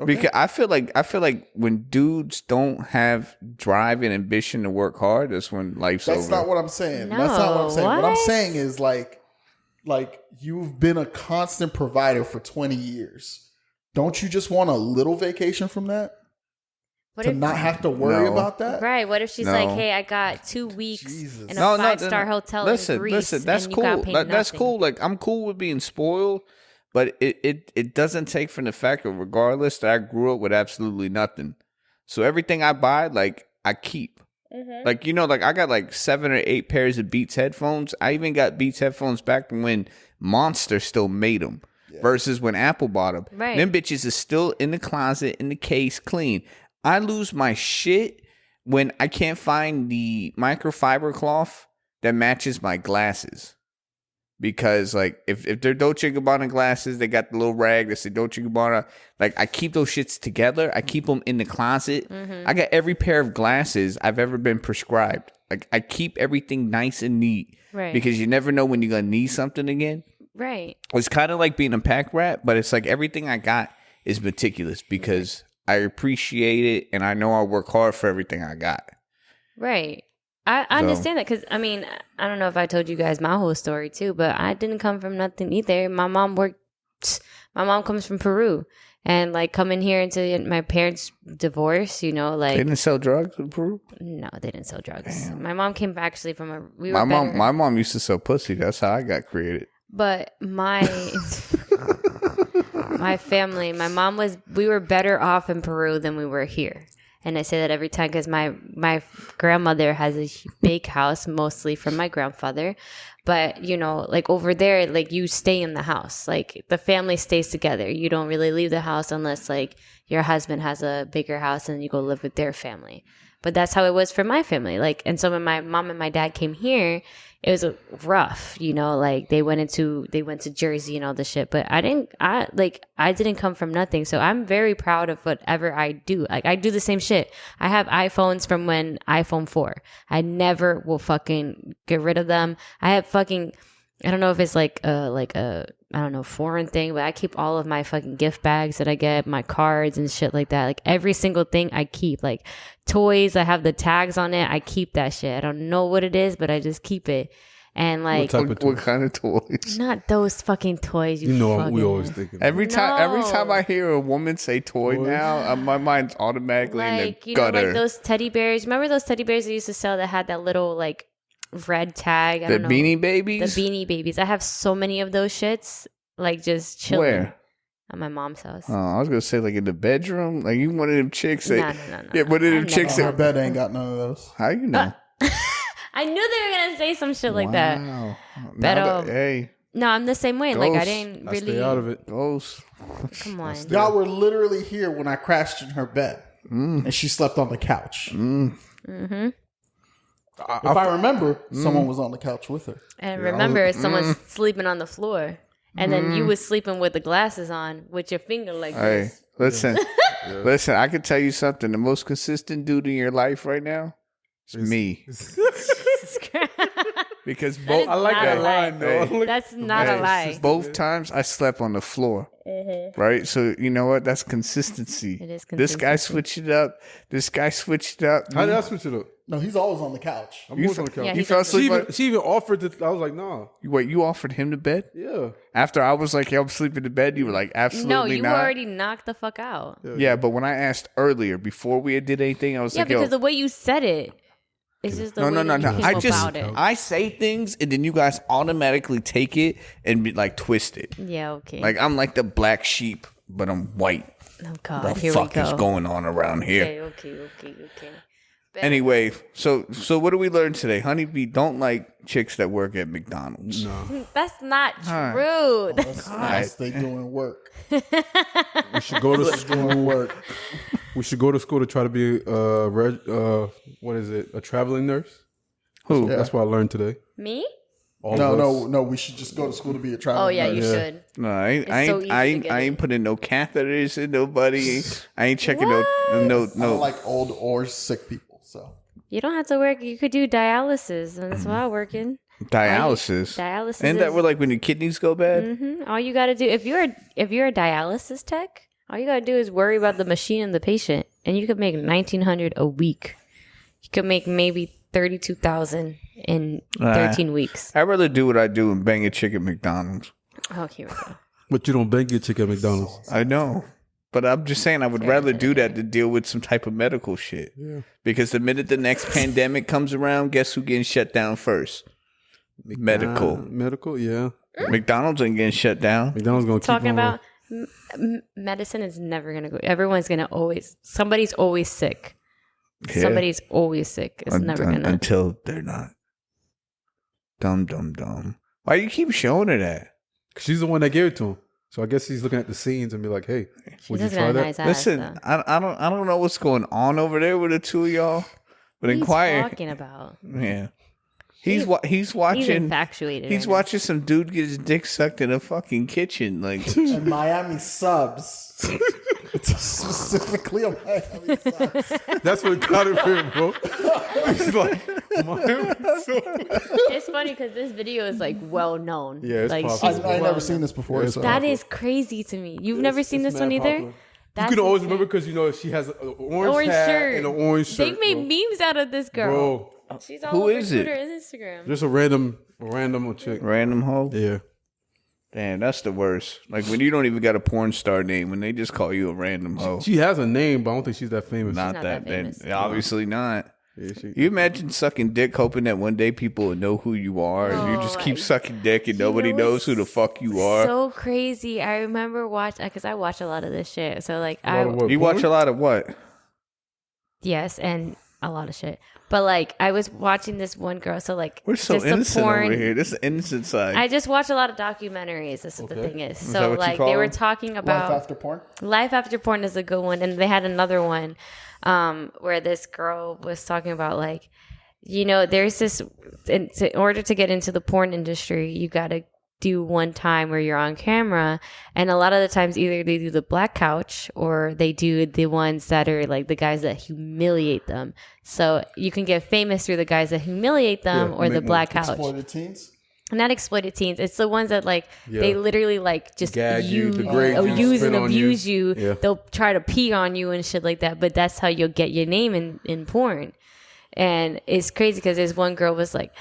Because I feel like when dudes don't have drive and ambition to work hard, that's when life's over. That's not what I'm saying. No, that's not what I'm saying. What I'm saying is like you've been a constant provider for 20 years. Don't you just want a little vacation from that? Not have to worry about that? Right. What if she's like, hey, I got 2 weeks in a 5-star hotel in Greece. Listen, that's cool. That's cool. Like, I'm cool with being spoiled, but it doesn't take from the fact of regardless that I grew up with absolutely nothing. So everything I buy, like, I keep. Mm-hmm. Like, I got like 7 or 8 pairs of Beats headphones. I even got Beats headphones back when Monster still made them. Yeah. Versus when Apple bought them. Right. Them bitches is still in the closet, in the case, clean. I lose my shit when I can't find the microfiber cloth that matches my glasses. Because, like, if they're Dolce & Gabbana glasses, they got the little rag that say Dolce & Gabbana. Like, I keep those shits together. I keep them in the closet. Mm-hmm. I got every pair of glasses I've ever been prescribed. Like, I keep everything nice and neat. Right. Because you never know when you're going to need something again. Right. It's kind of like being a pack rat, but it's like everything I got is meticulous because... Right. I appreciate it, and I know I work hard for everything I got. Right. I understand that because, I mean, I don't know if I told you guys my whole story, too, but I didn't come from nothing either. My mom comes from Peru, and, like, coming here into my parents' divorce, like... They didn't sell drugs in Peru? No, they didn't sell drugs. Damn. My mom came actually from my mom used to sell pussy. That's how I got created. But my family, we were better off in Peru than we were here. And I say that every time because my grandmother has a big house, mostly from my grandfather. But, like over there, like you stay in the house. Like the family stays together. You don't really leave the house unless like your husband has a bigger house and you go live with their family. But that's how it was for my family. Like, and so when my mom and my dad came here, it was rough, like they went to Jersey and all this shit, but I didn't come from nothing. So I'm very proud of whatever I do. Like I do the same shit. I have iPhones from when iPhone 4. I never will fucking get rid of them. I have fucking, I don't know if it's like a I don't know, foreign thing, but I keep all of my fucking gift bags that I get, my cards and shit like that. Like every single thing I keep, like toys, I have the tags on it. I keep that shit. I don't know what it is, but I just keep it. And like, what kind of toys? Not those fucking toys. We always think of every time I hear a woman say toy now, my mind's automatically like, in the gutter. Like those teddy bears. Remember those teddy bears they used to sell that had that little like red tag? I don't know. Beanie Babies? The Beanie Babies. I have so many of those shits, like just chilling. Where? At my mom's house. Oh, I was gonna say like in the bedroom. Like you one of them chicks that no. Yeah, one of them chicks that her bed ain't got none of those. How you know? I knew they were gonna say some shit like that. But hey. No, I'm the same way. Ghost. Like I didn't really stay out of it. Ghost. Come on. Y'all were literally here when I crashed in her bed. And she slept on the couch. Mm-hmm. If I remember, someone was on the couch with her. And remember, someone's sleeping on the floor. And then you was sleeping with the glasses on with your finger like this. Listen, Listen, I can tell you something. The most consistent dude in your life right now is me. Because both, I like that line though. That's not a lie. Both times I slept on the floor. Right? So you know what? That's consistency. It is consistency. This guy switched it up. This guy switched it up. How did I switch it up? No, he's always on the couch. I'm always on the couch. Yeah, You fell asleep. She even offered to. I was like, nah. Wait, you offered him the bed? Yeah. After I was like, yo, I'm sleeping in the bed, you were like, absolutely No, you not. already knocked the fuck out. Yeah, but when I asked earlier, before we did anything, I was like, because yo. the way you said it, it's just the way that you came about it. I say things and then you guys automatically take it and be like twist it. Yeah, okay. Like I'm like the black sheep, but I'm white. Oh God, What the here fuck we go. is going on around here? Okay. But Anyway, so what do we learn today? Honeybee don't like chicks that work at McDonald's. No. that's not true. Oh, that's they doing work. We should go to school. Work. We should go to school to try to be what is it? A traveling nurse? Who? That's what I learned today. Me? All of us. No. We should just go to school to be a traveler. Oh yeah, you should. No, I so easy to ain't get I ain't putting no catheters in nobody. I ain't checking no. I don't like old or sick people. So You don't have to work. You could do dialysis, and that's why I'm working. Dialysis. Dialysis. And that where like when your kidneys go bad? All you got to do if you're a dialysis tech, all you got to do is worry about the machine and the patient, and you could make $1,900 a week. You could make maybe $32,000 in 13 weeks. I'd rather do what I do and bang a chick at McDonald's. Oh, here we go. But you don't bang your chick at McDonald's. I know. But I'm just saying I would rather do that to deal with some type of medical shit. Yeah. Because the minute the next pandemic comes around, guess who getting shut down first? Medical. Medical, yeah. McDonald's ain't getting shut down. McDonald's going to keep Talking on about medicine is never going to go. Everyone's going to somebody's always sick. Yeah. Somebody's always sick. It's never going to. Until they're not. Dumb. Why you keep showing her that? She's the one that gave it to him. So I guess he's looking at the scenes and be like, hey, would you try that? Nice ass, Listen, though. I don't know what's going on over there with the two of y'all. But What are you inquire. talking about? Yeah. He's watching. He's infatuated. He's right watching some dude get his dick sucked in a fucking kitchen. Like and Miami subs. Specifically a Miami subs. That's what got it for him, bro. He's like, It's funny because this video is like well known. Yeah, it's like popular. she's I ain't never seen this before. Yeah, so. That is crazy to me. You've never seen this one either? You That's can always insane. remember because you know she has an orange hat shirt and an orange shirt. They made memes out of this girl. Bro, She's all Who over is it? Twitter and Instagram. just a random chick. random hoe. Yeah. Damn, that's the worst. Like when you don't even got a porn star name, when they just call you a random hoe. She has a name, but I don't think she's that famous. Not not that. that famous. Then obviously not. Yeah, You imagine sucking dick, hoping that one day people will know who you are, and you just keep sucking dick, and nobody knows who the fuck you are. So crazy. I remember because I watch a lot of this shit. So like You watch a lot of what? yes, and a lot of shit. But like I was watching this one girl. So like We're so just the innocent porn, over here. This is the innocent side. I just watch a lot of documentaries. That's what the thing is. that So what you like call they were them? talking about Life after porn. Life After Porn is a good one, and they had another one where this girl was talking about like, you know, there's this in order to get into the porn industry, you got to do one time where you're on camera, and a lot of the times either they do the black couch or they do the ones that are like the guys that humiliate them. So you can get famous through the guys that humiliate them or the black couch. Exploited teens. Not exploited teens. It's the ones that like they literally like just Gag you, use, degrade you, use spit and on abuse you. you. Yeah. They'll try to pee on you and shit like that. But that's how you'll get your name in porn. And it's crazy because there's one girl was like,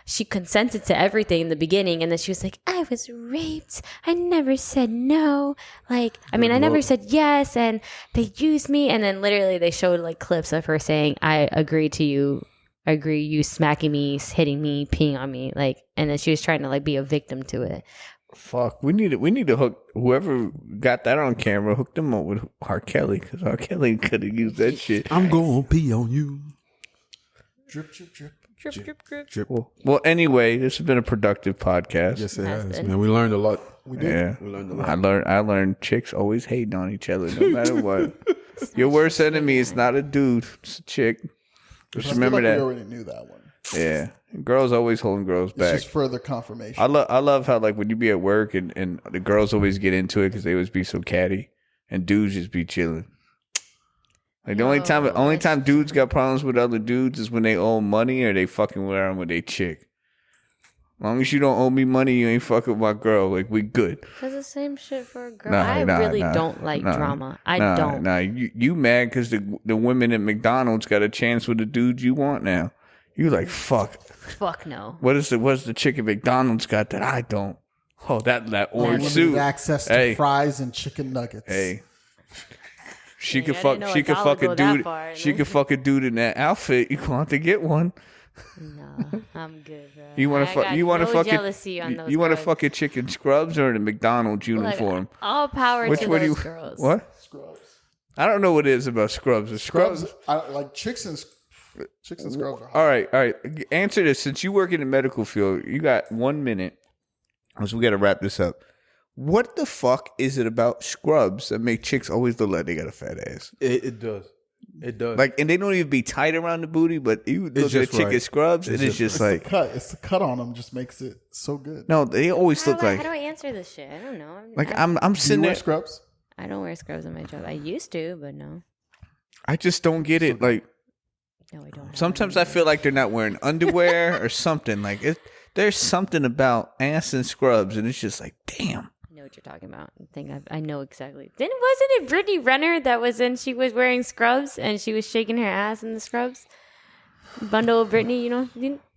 she consented to everything in the beginning, and then she was like, I was raped. I never said no. Like, I mean, I never said yes, and they used me. And then literally they showed like clips of her saying, I agree to you. I agree you smacking me, hitting me, peeing on me. Like, and then she was trying to like be a victim to it. Fuck, we need to hook whoever got that on camera. Hook them up with R. Kelly, because R. Kelly could have used that shit. I'm gonna pee on you. Drip, drip, drip. Drip. Well, anyway, this has been a productive podcast. Yes, it Has has, been. man. We learned a lot. We did. Yeah, We learned a lot. I learned chicks always hating on each other, no matter what. Your worst enemy is not a dude; it's a chick. Just I feel remember like that. we already knew that one. Yeah, girls always holding girls It's back. just further confirmation. I love how like when you be at work and the girls always get into it because they always be so catty, and dudes just be chilling. Like the only time dudes got problems with other dudes is when they owe money or they fucking around with a chick. As long as you don't owe me money, you ain't fucking with my girl. Like, we good. Cause the same shit for a girl. I really don't like drama. I don't. Nah, you mad because the women at McDonald's got a chance with the dude you want now. You like, fuck. Fuck no. What's the chick at McDonald's got that I don't? Oh, that orange suit. Access to fries and chicken nuggets. Hey. She could fuck a dude. She could fuck a dude in that outfit. You gonna have to get one. No, I'm good, bro. You want to fuck? You want to fuck jealousy on those You want to girls. fuck a chicken scrubs or in a McDonald's uniform? All power to those girls. What? Scrubs. I don't know what it is about scrubs. Scrubs. I like chicks and scrubs are hot. All right. Answer this. Since you work in the medical field, you got 1 minute. Because we got to wrap this up. What the fuck is it about scrubs that make chicks always look like they got a fat ass? It does. It does. Like, and they don't even be tight around the booty, but you look at chicken scrubs, and it's just like... It's the cut on them just makes it so good. No, they always look like... How do I answer this shit? I don't know. I'm sitting there... Scrubs? I don't wear scrubs on my job. I used to, but no. I just don't get it. Like, no, I don't. Sometimes I feel like they're not wearing underwear or something. Like, there's something about ass and scrubs, and it's just like, damn. I know what you're talking about. I know exactly. Wasn't it Brittany Renner that was in? She was wearing scrubs and she was shaking her ass in the scrubs. Bundle of Brittany, you know.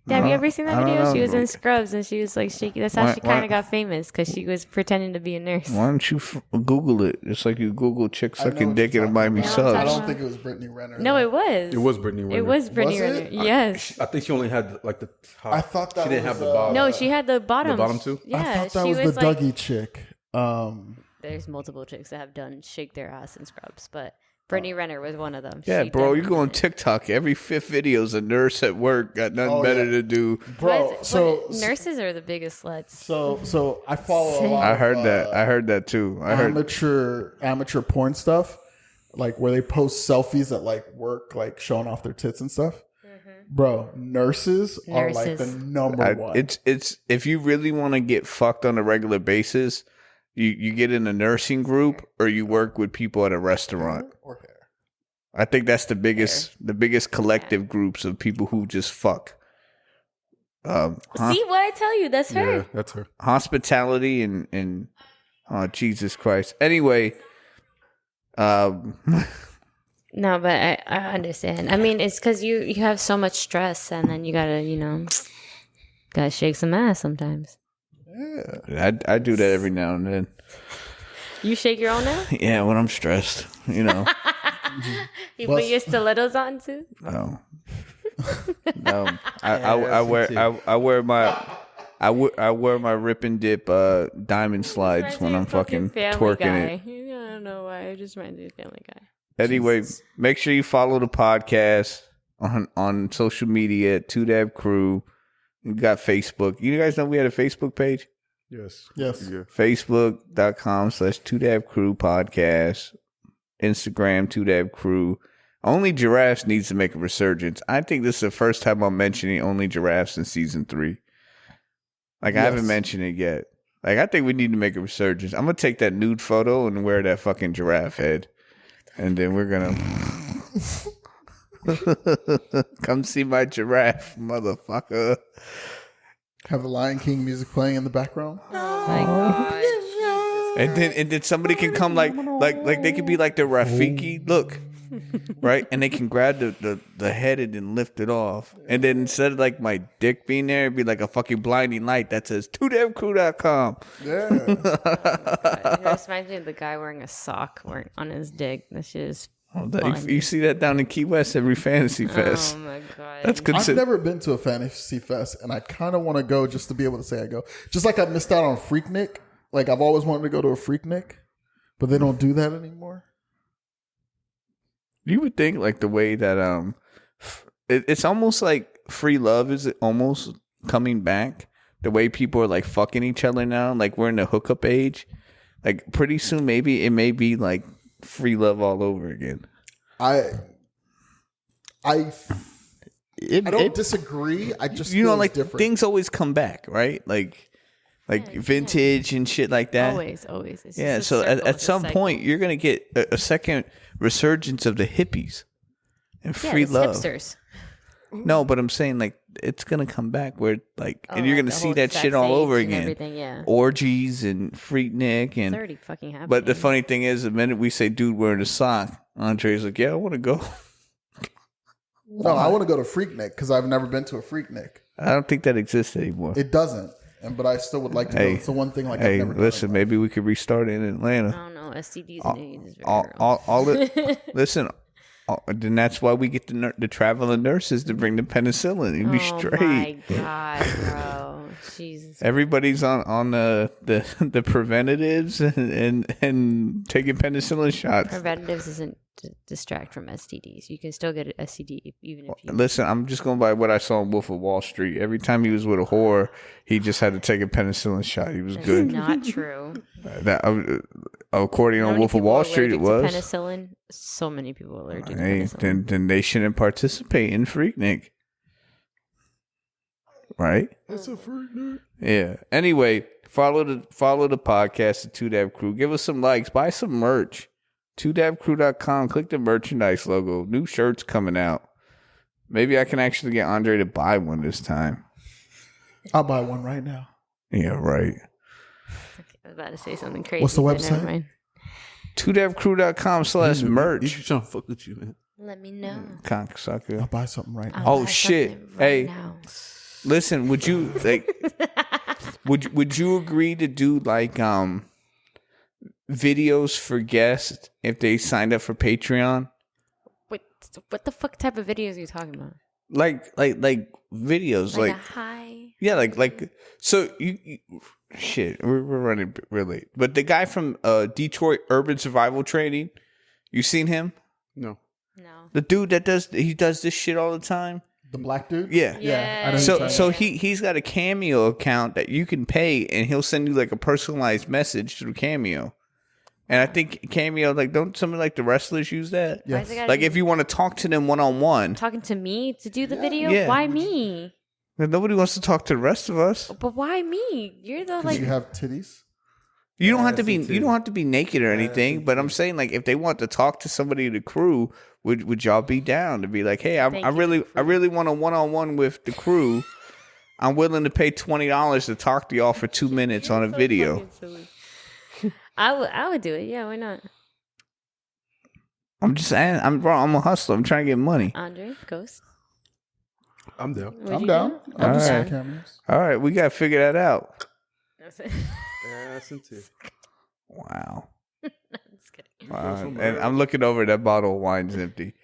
Have you ever seen that video? She was in scrubs and she was like shaking. That's how she kind of got famous because she was pretending to be a nurse. Why don't you Google it? It's like you Google chick sucking dick and it might be subs. I don't think it was Brittany Renner. No, it was. It was Brittany Renner. It was Brittany Renner. Yes. I think she only had like the top. I thought that she didn't was, have the bottom. No, she had the bottom. The bottom too? Yeah, I thought that she was the like, Dougie chick. There's multiple chicks that have done shake their ass in scrubs, but Brittany Renner was one of them. Yeah, bro, you go on TikTok. Every fifth video is a nurse at work. Got nothing better to do. Bro, nurses are the biggest sluts. So I follow a lot I heard that too. Amateur porn stuff, like where they post selfies at like work, like showing off their tits and stuff. Bro, nurses are like the number one. It's if you really want to get fucked on a regular basis, you get in a nursing group or you work with people at a restaurant. Or hair. I think that's the biggest collective groups of people who just fuck. See what I tell you? That's her. Yeah, that's her. Hospitality and oh Jesus Christ. Anyway, No, but I understand. I mean, it's because you have so much stress, and then you gotta shake some ass sometimes. Yeah, I do that every now and then. You shake your own ass? Yeah, when I'm stressed, you know. You put your stilettos on too? No. I wear my rip and dip diamond slides when I'm fucking twerking guy. it. I don't know why. It just reminds me of Family Guy. Anyway, make sure you follow the podcast on social media at 2Dab Crew. You got Facebook. You guys know we had a Facebook page? Yes. Yeah. Facebook.com/2Dab Crew podcast. Instagram 2Dab Crew. Only Giraffes needs to make a resurgence. I think this is the first time I'm mentioning Only Giraffes in season 3. Like, I haven't mentioned it yet. Like, I think we need to make a resurgence. I'm going to take that nude photo and wear that fucking giraffe head. And then we're going to come see my giraffe, motherfucker. Have the Lion King music playing in the background. My God. And then somebody can come like they could be like the Rafiki look, right? And they can grab the head and then lift it off. And then instead of like my dick being there, it'd be like a fucking blinding light that says 2dabcrew.com. Yeah. It reminds me of the guy wearing a sock on his dick. That shit is you see that down in Key West every Fantasy Fest. Oh my God. That's I've never been to a Fantasy Fest, and I kind of want to go just to be able to say I go. Just like I missed out on Freaknik. Like, I've always wanted to go to a Freaknik, but they don't do that anymore. You would think like the way that it's almost like free love is almost coming back. The way people are like fucking each other now, like we're in the hookup age. Like pretty soon, maybe it may be like free love all over again. I don't disagree. I just feel like different. Things always come back, right? Like vintage and shit like that. Always. It's yeah. So at some point, you're gonna get a second resurgence of the hippies and free love. Hipsters. No, but I'm saying like it's gonna come back where like and you're like gonna the see whole that sex shit all over age and again. everything, yeah. Orgies and Freaknik and It's already fucking happening. but the funny thing is, the minute we say dude wearing a sock, Andre's like, yeah, I want to go. No, I want to go to Freaknik because I've never been to a Freaknik. I don't think that exists anymore. It doesn't, but I still would like to go. It's the one thing like Hey, I've never done listen, maybe we could restart it in Atlanta. I don't know. STDs and AIDS is very real. Listen. Then that's why we get the traveling nurses to bring the penicillin and be straight. Oh my god, bro! Jesus. Everybody's on the preventatives and taking penicillin shots. Preventatives isn't to distract from STDs. You can still get an STD even if you. Listen, I'm just going by what I saw in Wolf of Wall Street. Every time he was with a whore, he just had to take a penicillin shot. He was That's good. Not true. According on Wolf of Wall Street, it was penicillin. So many people are allergic to penicillin. Then they shouldn't participate in Freaknik, right? It's a Freaknik. Yeah. Anyway, follow the podcast, the 2Dab Crew. Give us some likes. Buy some merch. 2dabcrew.com. Click the merchandise logo. New shirts coming out. Maybe I can actually get Andre to buy one this time. I'll buy one right now. Yeah, right. I was about to say something crazy. What's the website? Never mind. 2dabcrew.com/merch. He's trying to fuck with you, man. Let me know. Cocksucker. I'll buy something right now. Oh shit! Hey, listen. Would you like? would you agree to do like videos for guests if they signed up for Patreon? What the fuck type of videos are you talking about? Like videos like a high. Yeah, like so you shit. We're running real late, but the guy from Detroit Urban Survival Training, you seen him? No. The dude that does this shit all the time. The black dude? Yeah. I know So he's got a Cameo account that you can pay, and he'll send you like a personalized message through Cameo. And I think Cameo, like, don't some of like the wrestlers use that? Yeah. Like if you want to talk to them one-on-one. Talking to me to do the video? Yeah. Why me? Nobody wants to talk to the rest of us. But why me? You're the like. You have titties? You don't have to be naked or anything, but I'm saying like if they want to talk to somebody in the crew, would y'all be down to be like, hey, I really want a one-on-one with the crew. I'm willing to pay $20 to talk to y'all for 2 minutes on a video. I would do it. Yeah, why not? I'm just saying, I'm a hustler. I'm trying to get money. Andre, Ghost. I'm down. I'm down. I'm just saying cameras. All right, we gotta figure that out. Ass and tits. Wow. Just kidding. Wow. And I'm looking over, that bottle of wine's empty.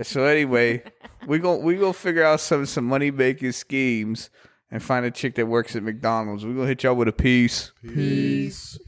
So anyway, we go figure out some money making schemes and find a chick that works at McDonald's. We're gonna hit y'all with a peace. Peace.